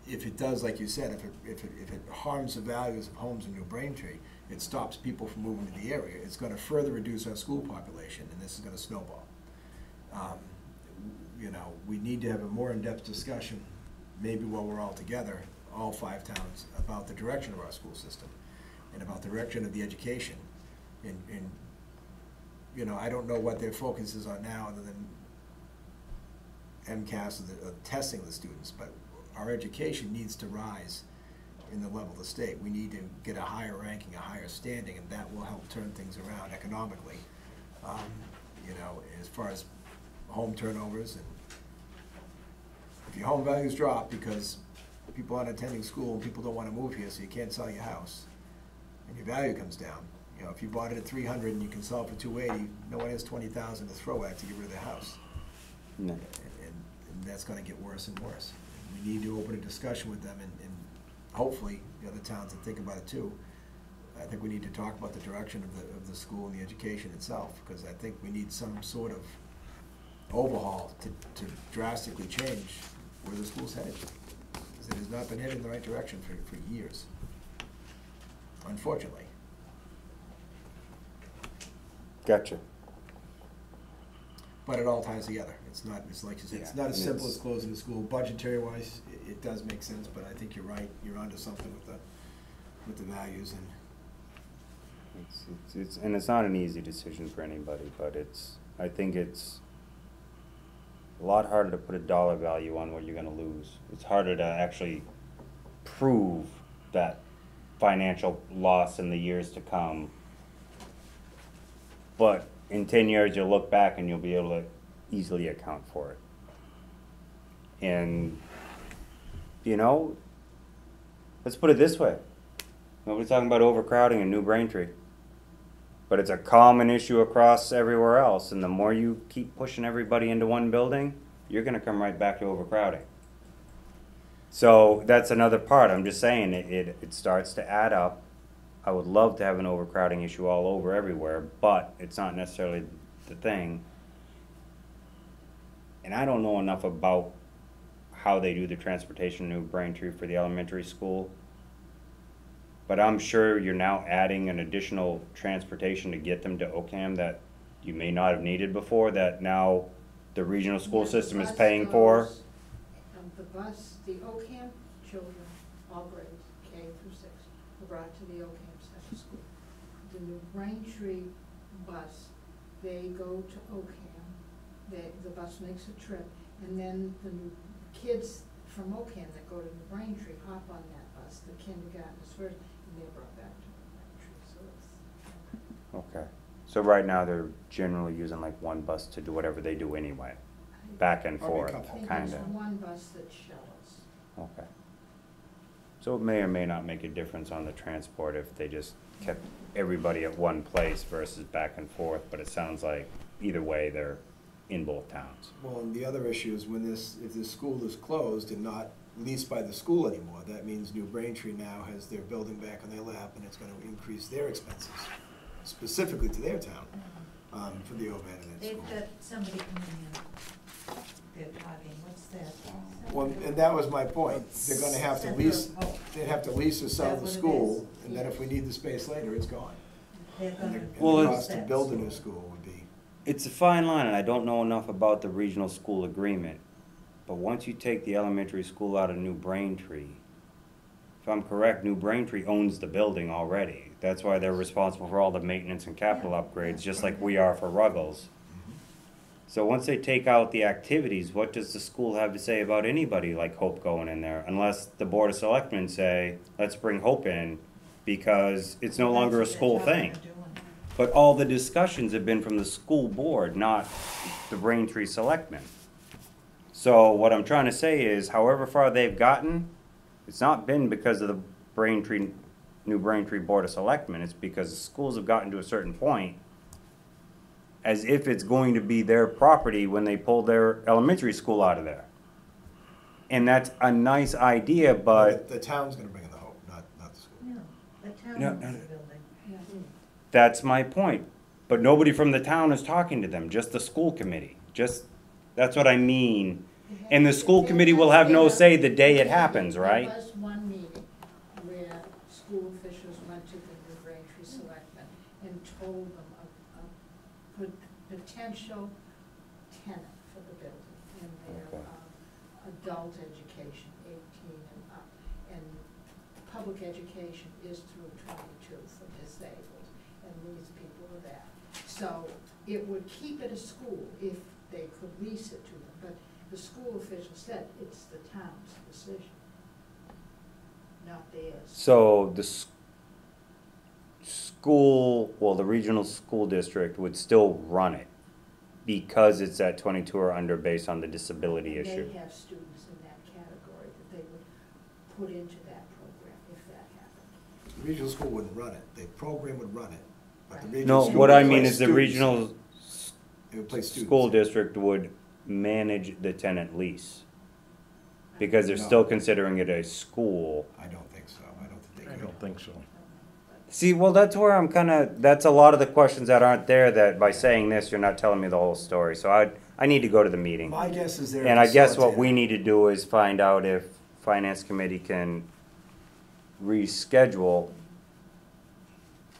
C: if it does, like you said, if it harms the values of homes in New Braintree, it stops people from moving to the area, it's gonna further reduce our school population, and this is gonna snowball. We need to have a more in-depth discussion, maybe while we're all together, all 5 towns, about the direction of our school system and about the direction of the education. And I don't know what their focus is on now other than MCAS or testing the students, but our education needs to rise in the level of the state. We need to get a higher ranking, a higher standing, and that will help turn things around economically. As far as home turnovers, and if your home values drop because people aren't attending school and people don't want to move here, so you can't sell your house, and your value comes down. If you bought it at $300 and you can sell it for $280, no one has $20,000 to throw at to get rid of their house.
A: No.
C: And that's going to get worse and worse. We need to open a discussion with them, and hopefully the other towns that think about it too, I think we need to talk about the direction of the school and the education itself, because I think we need some sort of overhaul to drastically change where the school's headed. Because it has not been headed in the right direction for years, unfortunately.
A: Gotcha.
C: But it all ties together. It's like you said, it's not as
A: and
C: simple
A: it's-
C: as closing the school. Budgetary wise, it does make sense, but I think you're right. You're onto something with the values and.
A: And it's not an easy decision for anybody, but I think it's a lot harder to put a dollar value on what you're gonna lose. It's harder to actually prove that financial loss in the years to come. But in 10 years, you'll look back and you'll be able to easily account for it. And, you know, let's put it this way. Nobody's talking about overcrowding in New Braintree. But it's a common issue across everywhere else, and the more you keep pushing everybody into one building, you're gonna come right back to overcrowding. So that's another part. I'm just saying, it starts to add up. I would love to have an overcrowding issue all over everywhere, but it's not necessarily the thing. And I don't know enough about how they do the transportation in New Braintree for the elementary school. But I'm sure you're now adding an additional transportation to get them to Ocam that you may not have needed before, that now the regional school
P: Yeah, the
A: system is
P: bus
A: paying for.
P: goes, the bus, the Ocam children, all grades, K through 6, are brought to the Ocam Center School. The New Braintree bus, they go to Ocam, the bus makes a trip, and then the new kids from Ocam that go to New Braintree hop on that bus, the kindergartners first, and they're brought back to New Braintree, so it's.
A: Okay. So right now they're generally using like one bus to do whatever they do anyway, back and
C: Or a
A: forth,
C: couple.
P: I think
A: kinda.
P: there's one bus that shuttles.
A: Okay. So it may or may not make a difference on the transport if they just kept everybody at one place versus back and forth, but it sounds like either way they're in both towns.
C: Well, and the other issue is if this school is closed and not leased by the school anymore, that means New Braintree now has their building back on their lap, and it's gonna increase their expenses, specifically to their town, for the overhead of that
O: They've
C: school.
O: got somebody coming in, they're talking, what's that?
C: Well, and that was my point. They're gonna have to
O: Center
C: lease,
O: of Hope.
C: they'd have to lease or
O: Is
C: sell
O: that
C: the
O: what it
C: school,
O: is?
C: and then if we need the space later, it's gone.
O: They're
C: And
O: gonna.
A: Well,
C: the
A: it's-
C: cost to build a new school would be.
A: It's a fine line, and I don't know enough about the regional school agreement, but once you take the elementary school out of New Braintree, if I'm correct, New Braintree owns the building already. That's why they're responsible for all the maintenance and capital upgrades, just like we are for Ruggles. So once they take out the activities, what does the school have to say about anybody like Hope going in there? Unless the Board of Selectmen say, let's bring Hope in, because it's no longer a school thing. But all the discussions have been from the school board, not the Braintree Selectmen. So what I'm trying to say is, however far they've gotten, it's not been because of the New Braintree Board of Selectmen, it's because the schools have gotten to a certain point, as if it's going to be their property when they pull their elementary school out of there. And that's a nice idea, but
C: The town's gonna bring in the hope, not the school.
O: No, the town
A: No,
O: owns
A: no.
O: the building.
A: that's my point. But nobody from the town is talking to them, just the school committee. That's what I mean. And the school committee will have no say the day it happens, right?
P: There was one meeting where school officials went to the New Braintree Selectmen and told them a potential tenant for the building in their
A: Okay.
P: adult education, 18 and up. And public education is through 22 for disabled, and these people are that. So it would keep it a school if they could lease it to them, but the school official said it's the town's decision, not theirs.
A: So the school, well, the regional school district would still run it because it's at 22 or under based on the disability
P: And
A: issue.
P: they have students in that category that they would put into that program if that happened.
C: The regional school wouldn't run it. The program would run it. But the
P: Right.
C: regional
A: No,
C: school
A: what
C: would
A: I mean
C: place
A: is the
C: students.
A: regional
C: It would place students.
A: school district would manage the tenant lease. Because they're
C: No.
A: still considering it a school.
C: I don't think so. I don't think they
D: I
C: could.
D: don't think so.
A: See, well, that's where I'm kinda, that's a lot of the questions that aren't there, that by saying this, you're not telling me the whole story, so I need to go to the meeting.
C: My guess is they're.
A: And I guess what
C: facilitator.
A: we need to do is find out if finance committee can reschedule.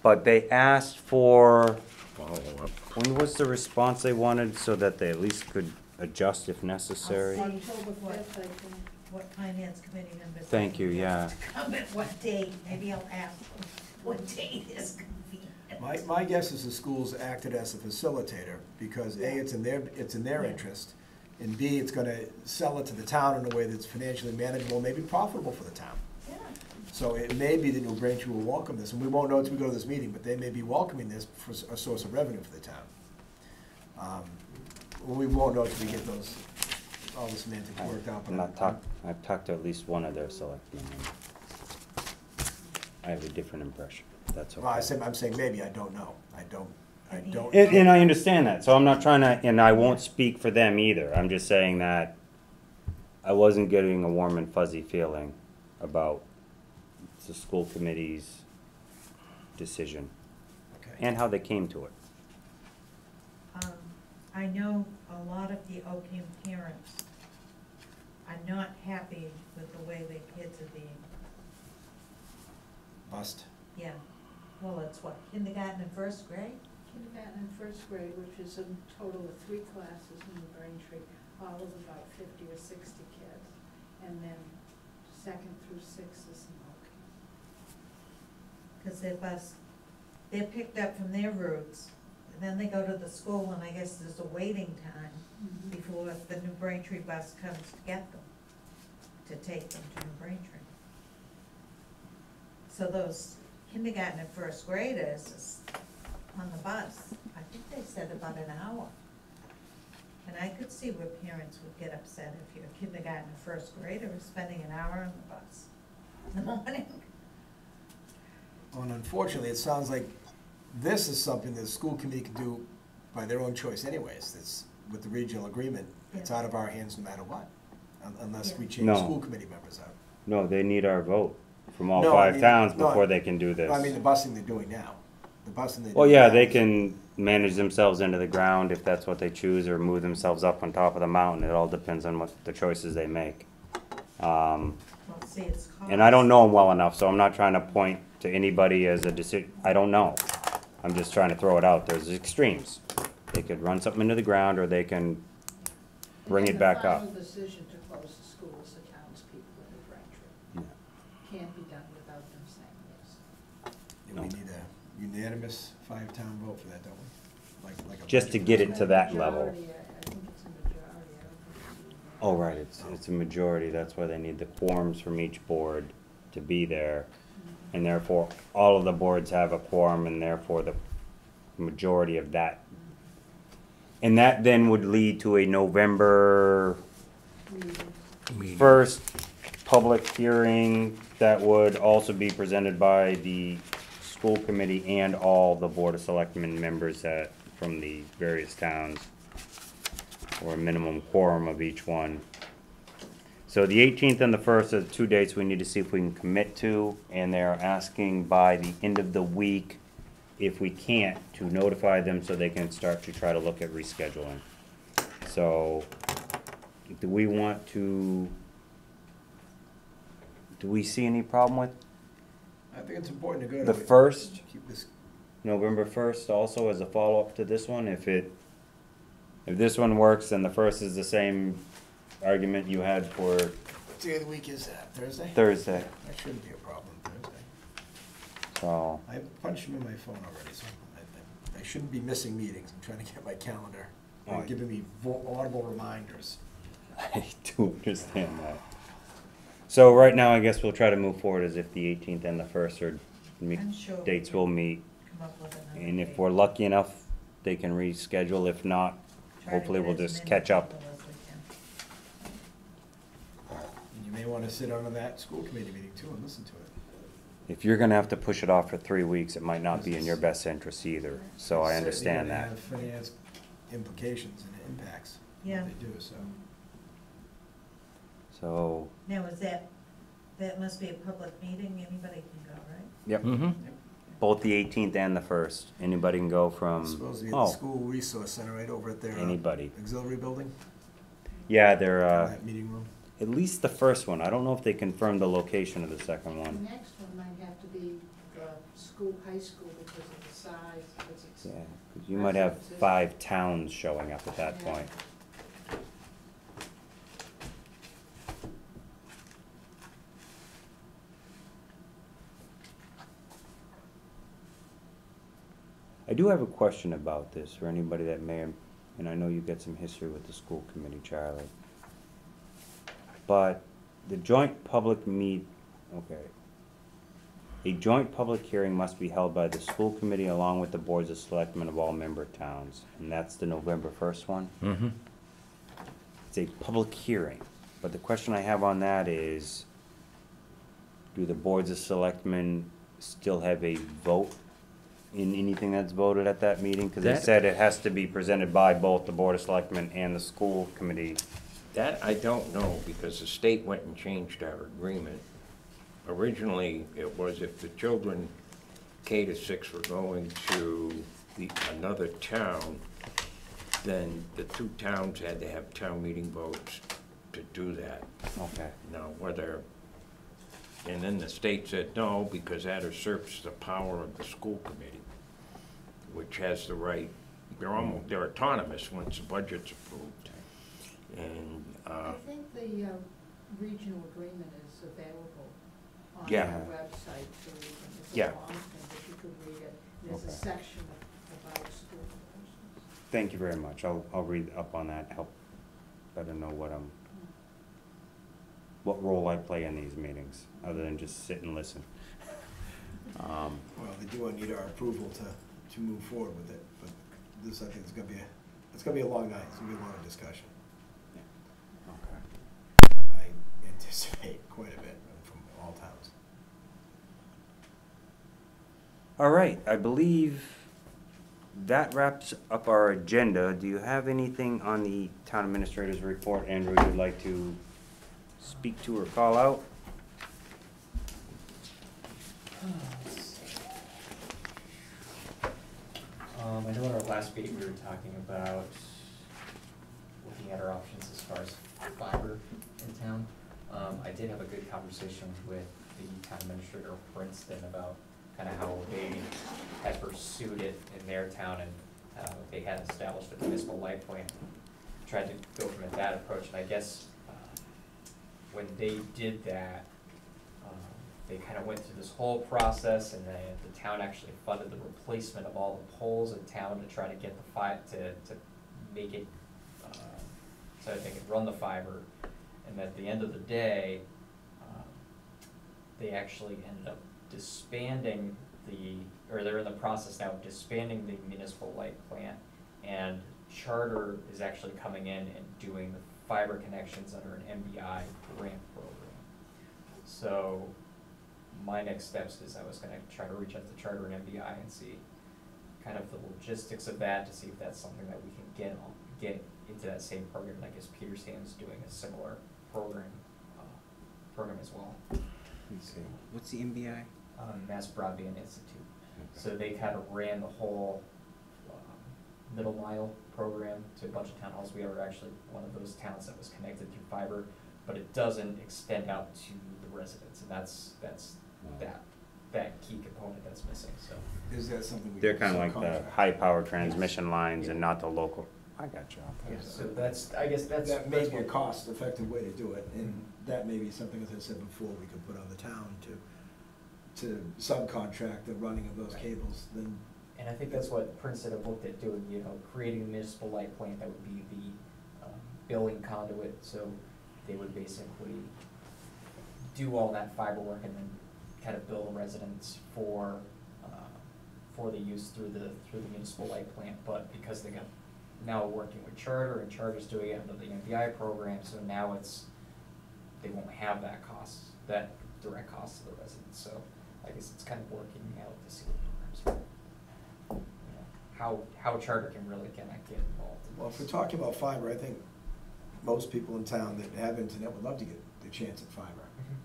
A: But they asked for,
D: Follow up.
A: when was the response they wanted, so that they at least could adjust if necessary?
O: I'll see
P: October
O: what,
P: 5th, I think.
O: what finance committee members.
A: Thank you, yeah.
O: Come at what date, maybe I'll ask them what date is convenient.
C: My guess is the schools acted as a facilitator, because A, it's in their
O: Yeah.
C: interest, and B, it's gonna sell it to the town in a way that's financially manageable, maybe profitable for the town.
O: Yeah.
C: So it may be that New Braintree will welcome this, and we won't know until we go to this meeting, but they may be welcoming this for a source of revenue for the town. We won't know until we get all the semantics worked out. but
A: I've talked to at least one of their selectmen. I have a different impression, that's
C: Well,
A: okay.
C: I'm saying maybe, I don't know. I don't.
A: And I understand that, so I'm not trying to, and I won't speak for them either, I'm just saying that I wasn't getting a warm and fuzzy feeling about the school committee's decision
C: Okay.
A: and how they came to it.
O: I know a lot of the Ocam parents are not happy with the way their kids are being,
C: Bust.
O: yeah. Well, it's what, kindergarten and first grade?
P: Kindergarten and first grade, which is a total of 3 classes in the Braintree, all of about 50 or 60 kids. And then 2nd through 6th is in Ocam.
O: Because they're picked up from their routes, and then they go to the school, and I guess there's a waiting time before the New Braintree bus comes to get them, to take them to New Braintree. So those kindergarten and first graders is on the bus, I think they said about an hour. And I could see where parents would get upset if your kindergarten and first grader is spending an hour on the bus in the morning.
C: Well, and unfortunately, it sounds like this is something that the school committee can do by their own choice anyways. It's with the regional agreement, it's
O: Yeah.
C: out of our hands no matter what, unless we
O: Yeah.
C: change
A: No.
C: school committee members out.
A: No, they need our vote from all
C: No, I
A: 5
C: mean-
A: towns
C: no,
A: before they can do this.
C: I mean, the busing they're doing now, the busing they're doing.
A: Well, yeah,
C: now
A: they
C: is-
A: can manage themselves into the ground if that's what they choose, or move themselves up on top of the mountain. It all depends on what the choices they make.
O: Well, see, it's cost.
A: And I don't know them well enough, so I'm not trying to point to anybody as a I don't know. I'm just trying to throw it out. There's extremes. They could run something into the ground, or they can bring it back up.
P: And the final decision to close the school is the townspeople in the Braintree. Can't be done without them saying yes.
C: Yeah, we need a unanimous 5-town vote for that, don't we? Like a
A: Just to
C: budget
A: get it
C: vote.
A: to that level.
P: Majority, I think it's a majority, I don't think it's a
A: Oh, right, it's a majority. That's why they need the quorums from each board to be there. And therefore, all of the boards have a quorum, and therefore the majority of that. And that then would lead to a November
P: meeting.
A: 1st public hearing that would also be presented by the school committee and all the Board of Selectmen members from the various towns, or a minimum quorum of each one. So the 18th and the 1st are the 2 dates we need to see if we can commit to, and they're asking by the end of the week, if we can't, to notify them so they can start to try to look at rescheduling. So, do we see any problem with
C: I think it's important to go to.
A: the 1st,
C: Keep this,
A: November 1st, also as a follow-up to this one? If this one works, then the 1st is the same argument you had for
C: what day of the week is that, Thursday?
A: Thursday.
C: That shouldn't be a problem, Thursday.
A: So,
C: I punched them in my phone already, so I shouldn't be missing meetings. I'm trying to get my calendar,
A: Oh,
C: giving me audible reminders.
A: I do understand that. So right now, I guess we'll try to move forward as if the 18th and the 1st are
O: I'm sure
A: dates will meet.
O: come up with another
A: And if
O: date.
A: we're lucky enough, they can reschedule. If not,
O: Try to
A: hopefully
O: get
A: we'll
O: as
A: just
O: many
A: catch up.
O: people as we can.
C: And you may want to sit on that school committee meeting too and listen to it.
A: If you're gonna have to push it off for 3 weeks, it might not be in your best interest either, so I understand that.
C: It's certainly gonna have finance implications and impacts.
O: Yeah.
C: What they do, so.
A: So,
O: Now, that must be a public meeting, anybody can go, right?
A: yep.
D: Mm-hmm.
A: Both the 18th and the 1st. Anybody can go from.
C: Supposed to be at the
A: Oh,
C: school resource center right over at their
A: anybody.
C: auxiliary building,
A: Yeah, they're
C: that meeting room.
A: at least the first one. I don't know if they confirmed the location of the second
P: The
A: one.
P: next one might have to be the school, high school, because of the size, because it's.
A: Yeah, 'cause you might have 5 towns showing up at that
P: Yeah.
A: point. I do have a question about this for anybody that may, and I know you get some history with the school committee, Charlie. But the joint public okay. A joint public hearing must be held by the school committee along with the boards of selectmen of all member towns. And that's the November 1st one.
D: Mm-hmm.
A: It's a public hearing, but the question I have on that is, do the boards of selectmen still have a vote in anything that's voted at that meeting? Because they
D: That-
A: said it has to be presented by both the board of selectmen and the school committee.
D: That I don't know, because the state went and changed our agreement. Originally, it was if the children K to 6 were going to another town, then the 2 towns had to have town meeting votes to do that.
A: Okay.
D: Now, whether, and then the state said no, because that usurps the power of the school committee, which has the right, they're autonomous once the budget's approved. And,
P: I think the regional agreement is available on
D: Yeah.
P: our website, so you can, it's a
D: Yeah.
P: long thing, but you could read it. There's a
A: Okay.
P: section about school proposals.
A: Thank you very much. I'll read up on that, help better know what role I play in these meetings, other than just sit and listen.
C: Well, they do need our approval to move forward with it, but this, I think, is gonna be a long night, it's gonna be a lot of discussion.
A: Okay.
C: I anticipate quite a bit from all towns.
A: All right, I believe that wraps up our agenda. Do you have anything on the town administrator's report, Andrew, you'd like to speak to or call out?
B: I know in our last meeting, we were talking about looking at our options as far as fiber in town. I did have a good conversation with the town administrator of Princeton about kind of how they had pursued it in their town, and they had established a municipal light plant. Tried to go from that approach, and I guess when they did that, they kind of went through this whole process, and then the town actually funded the replacement of all the poles in town to try to get the to make it, so that they could run the fiber. And at the end of the day, they actually ended up disbanding or they're in the process now of disbanding the municipal light plant, and Charter is actually coming in and doing the fiber connections under an MBI grant program. So my next steps is I was gonna try to reach out to Charter and MBI and see kind of the logistics of that, to see if that's something that we can get into that same program. And I guess Petersham's doing a similar program as well.
A: Let's see. What's the MBI?
B: Mass Broadband Institute. So they kind of ran the whole middle mile program to a bunch of town halls. We are actually one of those towns that was connected through fiber, but it doesn't extend out to the residents, and that's that key component that's missing. So
C: Is that something we?
A: They're
C: can
A: kind of like the
C: subcontract?
A: high-power transmission lines and not the local. I got you.
B: yeah, so that's, I guess that's
C: That may be a
B: what-
C: cost-effective way to do it, and that may be something, as I said before, we could put on the town to subcontract the running of those
B: Right.
C: cables, then.
B: And I think that's what Princeton have looked at doing, creating a municipal light plant that would be the billing conduit. So they would basically do all that fiber work and then kind of bill the residents for the use through the municipal light plant. But because they got now working with Charter, and Charter's doing it under the MBI program, so now they won't have that direct cost to the residents. So I guess it's kind of working out to see what programs how Charter can really get involved in
C: Well, if we're
B: this.
C: talking about fiber, I think most people in town that have internet would love to get the chance at fiber.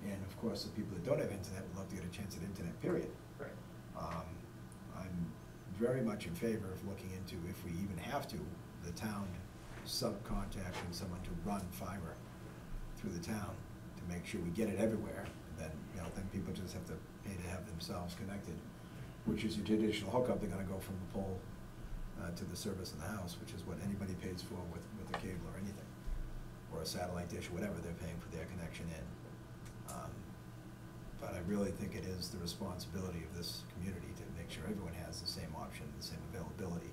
B: Mhm.
C: And of course, the people that don't have internet would love to get a chance at internet, period.
B: Right.
C: I'm very much in favor of looking into, if we even have to, the town subcontracting someone to run fiber through the town to make sure we get it everywhere. Then, you know, then people just have to pay to have themselves connected, which is your traditional hookup. They're gonna go from the pole to the service in the house, which is what anybody pays for with a cable or anything, or a satellite dish, whatever they're paying for their connection in. But I really think it is the responsibility of this community to make sure everyone has the same option, the same availability.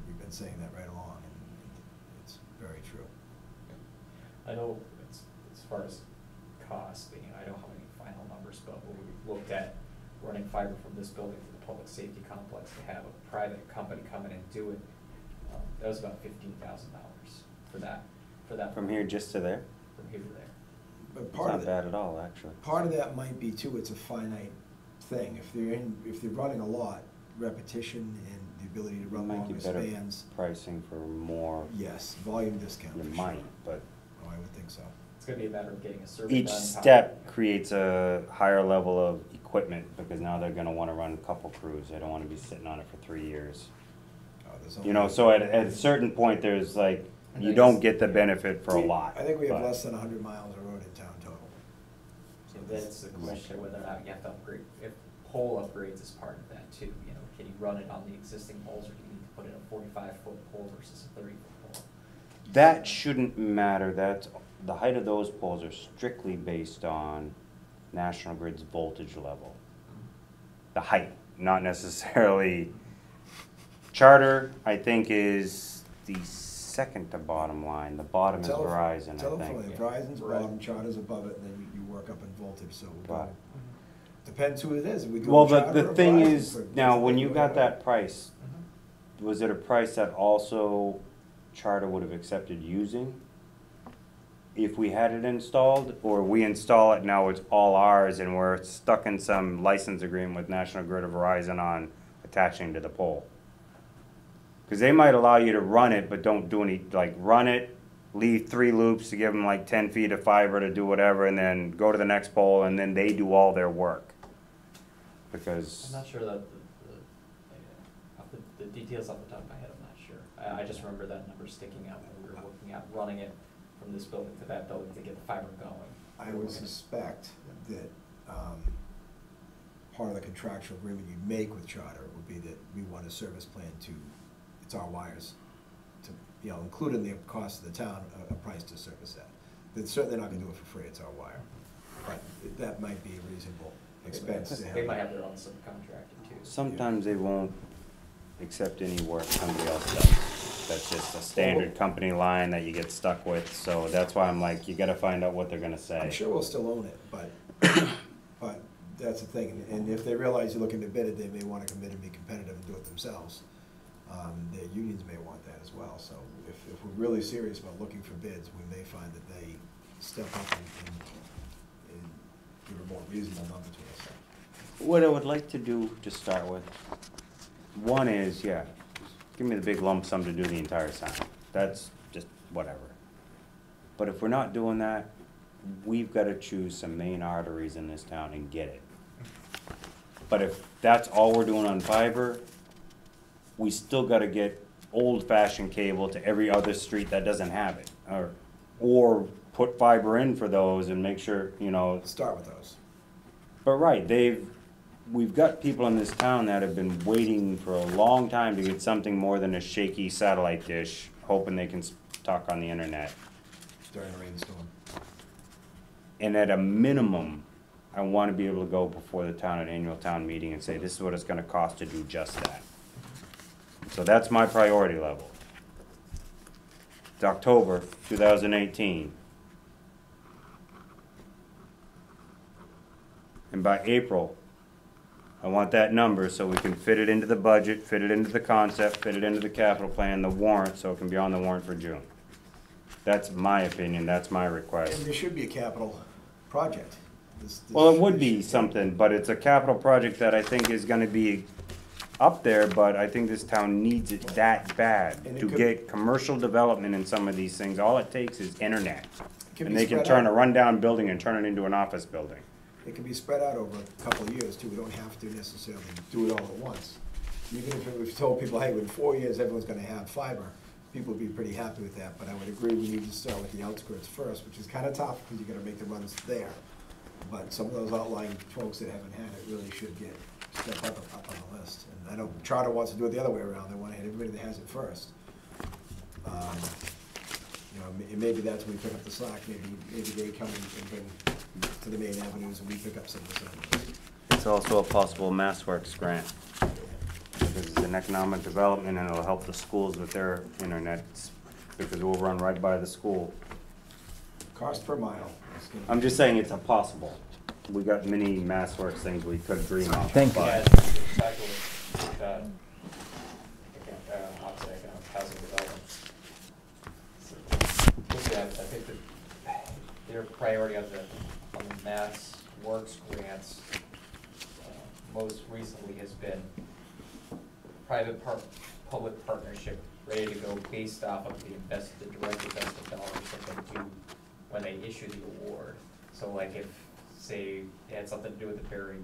C: We've been saying that right along, and it's very true.
B: I know as far as cost, I don't have any final numbers, but when we looked at running fiber from this building to the public safety complex to have a private company come in and do it, that was about $15,000 for that.
A: From here just to there?
B: From here to there.
C: But
A: It's
C: part
A: not
C: of that,
A: bad at all, actually.
C: part of that might be too, it's a finite thing. If they're running a lot, repetition and the ability to
A: You
C: run
A: might
C: longer
A: get better
C: spans.
A: pricing for more.
C: Yes, volume discount.
A: You
C: for
A: might,
C: sure.
A: but
C: Oh, I would think so.
B: It's gonna be a matter of getting a survey done.
A: each step creates a higher level of equipment, because now they're gonna wanna run a couple crews. They don't wanna be sitting on it for 3 years.
C: There's
A: You know,
C: only-
A: so at a certain point, there's like, you don't get the benefit for a lot.
C: I think we have
A: but-
C: less than 100 miles of road in town total.
B: So that's the question, whether or not you have to upgrade, if pole upgrades is part of that too, you know, can you run it on the existing poles, or do you need to put in a 45-foot pole versus a 30-foot pole?
A: That shouldn't matter. That's, the height of those poles are strictly based on National Grid's voltage level. The height, not necessarily. Charter, I think, is the second to bottom line. The bottom is Verizon, I
C: Telephone,
A: think.
C: Verizon's
B: Right.
C: bottom, Charter's above it, and then you work up in voltage, so we'll
A: But-
C: go. Depends who it is. If we do
A: Well,
C: Charter
A: the
C: or
A: thing
C: Verizon
A: is,
C: for-
A: now, when you got
C: whatever.
A: that price, was it a price that also Charter would have accepted using if we had it installed? Or we install it, now it's all ours, and we're stuck in some license agreement with National Grid or Verizon on attaching to the pole? Because they might allow you to run it, but don't do any, like, run it, leave 3 loops to give them like 10 feet of fiber to do whatever, and then go to the next pole, and then they do all their work. Because.
B: I'm not sure that the details off the top of my head, I'm not sure. I just remember that number sticking out when we were looking at running it from this building to that building to get the fiber going.
C: I would suspect that part of the contractual agreement you make with Charter would be that we want a service plan to, it's our wires, to, you know, include in the cost of the town, a price to service that. They're certainly not gonna do it for free, it's our wire. But that might be a reasonable expense to have.
B: They might have their own subcontractor too.
A: Sometimes they won't accept any work somebody else does. That's just a standard company line that you get stuck with, so that's why I'm like, you gotta find out what they're gonna say.
C: I'm sure we'll still own it, but, but that's the thing, and if they realize you're looking to bid it, they may wanna commit and be competitive and do it themselves. Their unions may want that as well, so if we're really serious about looking for bids, we may find that they step up and give a more reasonable number to us.
A: What I would like to do to start with, one is, yeah, give me the big lump sum to do the entire sign. That's just whatever. But if we're not doing that, we've gotta choose some main arteries in this town and get it. But if that's all we're doing on fiber, we still gotta get old-fashioned cable to every other street that doesn't have it. Or put fiber in for those and make sure, you know.
C: Start with those.
A: But right, we've got people in this town that have been waiting for a long time to get something more than a shaky satellite dish, hoping they can talk on the internet.
C: During a rainstorm.
A: And at a minimum, I wanna be able to go before the town at annual town meeting and say, this is what it's gonna cost to do just that. So that's my priority level. It's October 2018. And by April, I want that number so we can fit it into the budget, fit it into the concept, fit it into the capital plan, the warrant, so it can be on the warrant for June. That's my opinion, that's my request.
C: And there should be a capital project.
A: Well, it would be something, but it's a capital project that I think is gonna be up there, but I think this town needs it that bad
C: And it
A: to
C: could-
A: get commercial development in some of these things. All it takes is internet.
C: Can
A: And
C: be
A: they can
C: spread
A: turn
C: out.
A: a rundown building and turn it into an office building.
C: it can be spread out over a couple of years too. We don't have to necessarily do it all at once. Even if we've told people, hey, in 4 years, everyone's gonna have fiber, people would be pretty happy with that. But I would agree, we need to start with the outskirts first, which is kinda tough, because you gotta make the runs there. But some of those outlying folks that haven't had it really should get, step up on the list. And I know Charter wants to do it the other way around, they wanna hit everybody that has it first. You know, and maybe that's when we pick up the slack, maybe they come and bring to the main avenues and we pick up some of the avenues.
A: It's also a possible MassWorks grant. Because it's an economic development and it'll help the schools with their internet, because we'll run right by the school.
C: Cost per mile.
A: I'm just saying it's a possible. We got many MassWorks things we could dream of.
D: Thank you.
B: Yeah, it's exactly what, obviously economic housing development. So, yeah, I think that their priority on the Mass Works grants most recently has been public partnership ready to go based off of the direct investment dollars that they do when they issue the award. So like if, say, it had something to do with the Berry,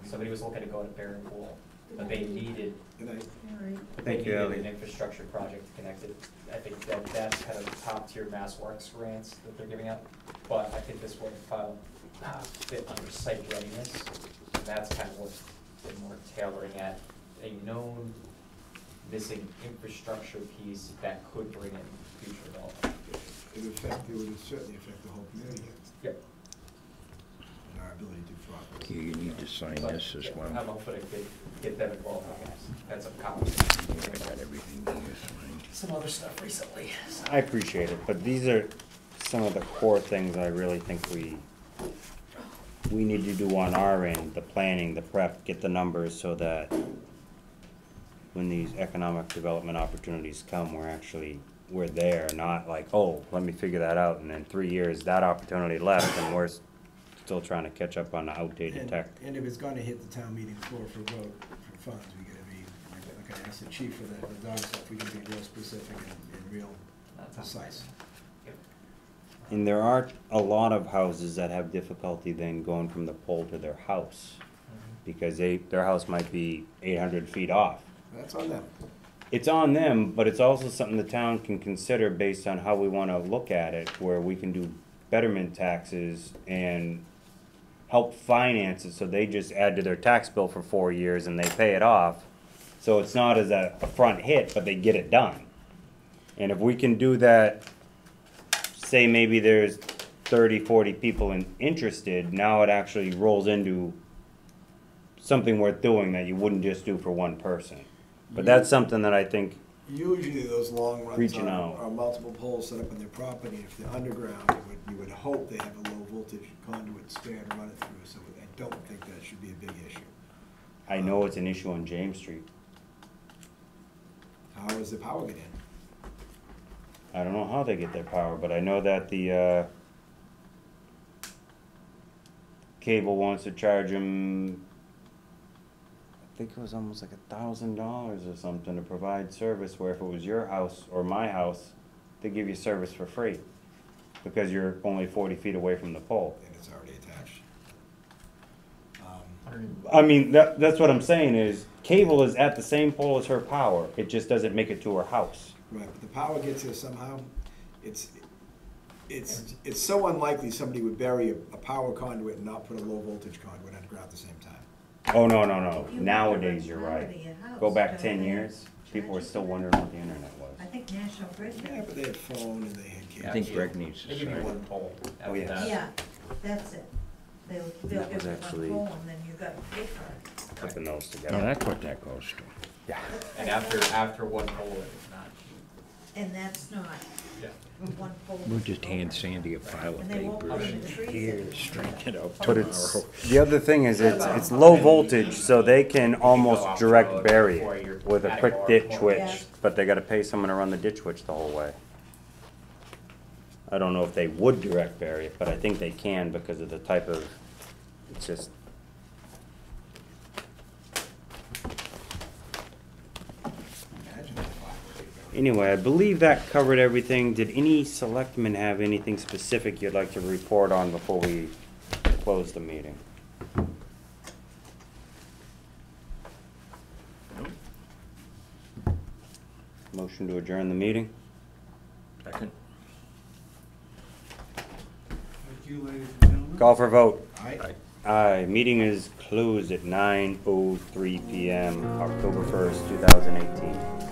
B: somebody was looking to go to Berry Pool, but they needed,
A: Thank you, Ellie.
B: an infrastructure project to connect it. I think that's kind of the top tier MassWorks grants that they're giving out. But I think this would fit under site readiness, and that's kind of what they're more tailoring at a known missing infrastructure piece that could bring in future development.
C: It would certainly affect the whole community.
B: Yep.
C: And our ability to progress.
D: Okay, you need to sign this as well.
B: I'm hoping to get them involved, I guess. Had some copies.
D: I got everything here signed.
B: Some other stuff recently.
A: I appreciate it, but these are some of the core things I really think we need to do on our end, the planning, the prep, get the numbers so that when these economic development opportunities come, we're there, not like, oh, let me figure that out, and in 3 years, that opportunity left, and we're still trying to catch up on the outdated tech.
C: And if it's gonna hit the town meeting floor for vote for funds, we gotta be, like I asked the chief for the dog stuff, we gotta be real specific and real precise.
A: And there are a lot of houses that have difficulty then going from the pole to their house, because their house might be 800 feet off.
C: That's on them.
A: It's on them, but it's also something the town can consider based on how we wanna look at it, where we can do betterment taxes and help finance it, so they just add to their tax bill for 4 years and they pay it off. So it's not as a front hit, but they get it done. And if we can do that, say maybe there's 30, 40 people interested, now it actually rolls into something worth doing that you wouldn't just do for one person. But that's something that I think,
C: Usually those long runs
A: Reaching out.
C: are multiple poles set up on their property. If they're underground, you would hope they have a low voltage conduit spare to run it through, so I don't think that should be a big issue.
A: I know it's an issue on James Street.
C: How does the power get in?
A: I don't know how they get their power, but I know that the cable wants to charge them, I think it was almost like $1,000 or something to provide service, where if it was your house or my house, they give you service for free, because you're only 40 feet away from the pole.
C: And it's already attached.
A: I mean, that's what I'm saying is, cable is at the same pole as her power, it just doesn't make it to her house.
C: Right, but the power gets here somehow. It's so unlikely somebody would bury a power conduit and not put a low voltage conduit underground at the same time.
A: Oh, no, no, no,
O: If you
A: nowadays
O: have
A: you're
O: power
A: right.
O: to your house,
A: Go back
O: don't
A: 10
O: they
A: years, people were
O: charge
A: still
O: you?
A: wondering what the internet was.
O: I think National Grid
C: Yeah,
O: does.
C: but they had phone and they had cable.
D: I think Greg needs
B: They
D: to
B: give you
D: sign.
B: one pole.
A: Oh, yeah.
B: After that.
O: Yeah, that's it. They'll
A: That
O: give
A: was
O: you
A: actually-
O: one pole and then you gotta pay for it.
A: Putting those
D: Oh,
A: together.
D: that's what that goes to.
A: Yeah.
B: And after one pole, it's not.
O: And that's not
B: Yeah.
O: one pole.
D: We'll just hand Sandy a pile of
O: And they won't put
D: papers.
O: in the trees
D: Here,
O: anymore.
D: straighten it out
A: But
D: tomorrow.
A: it's, the other thing is, it's low voltage, so they can almost direct bury it with a quick ditch
O: Yeah.
A: witch, but they gotta pay someone to run the ditch witch the whole way. I don't know if they would direct bury it, but I think they can because of the type of, it's just.
C: Imagine that fiber
A: Anyway, I believe that covered everything. Did any selectmen have anything specific you'd like to report on before we close the meeting? Motion to adjourn the meeting?
D: Second.
M: Thank you, ladies and gentlemen.
A: Call for vote.
C: Aye.
A: Aye. Meeting is closed at 9:03 PM, October 1st, 2018.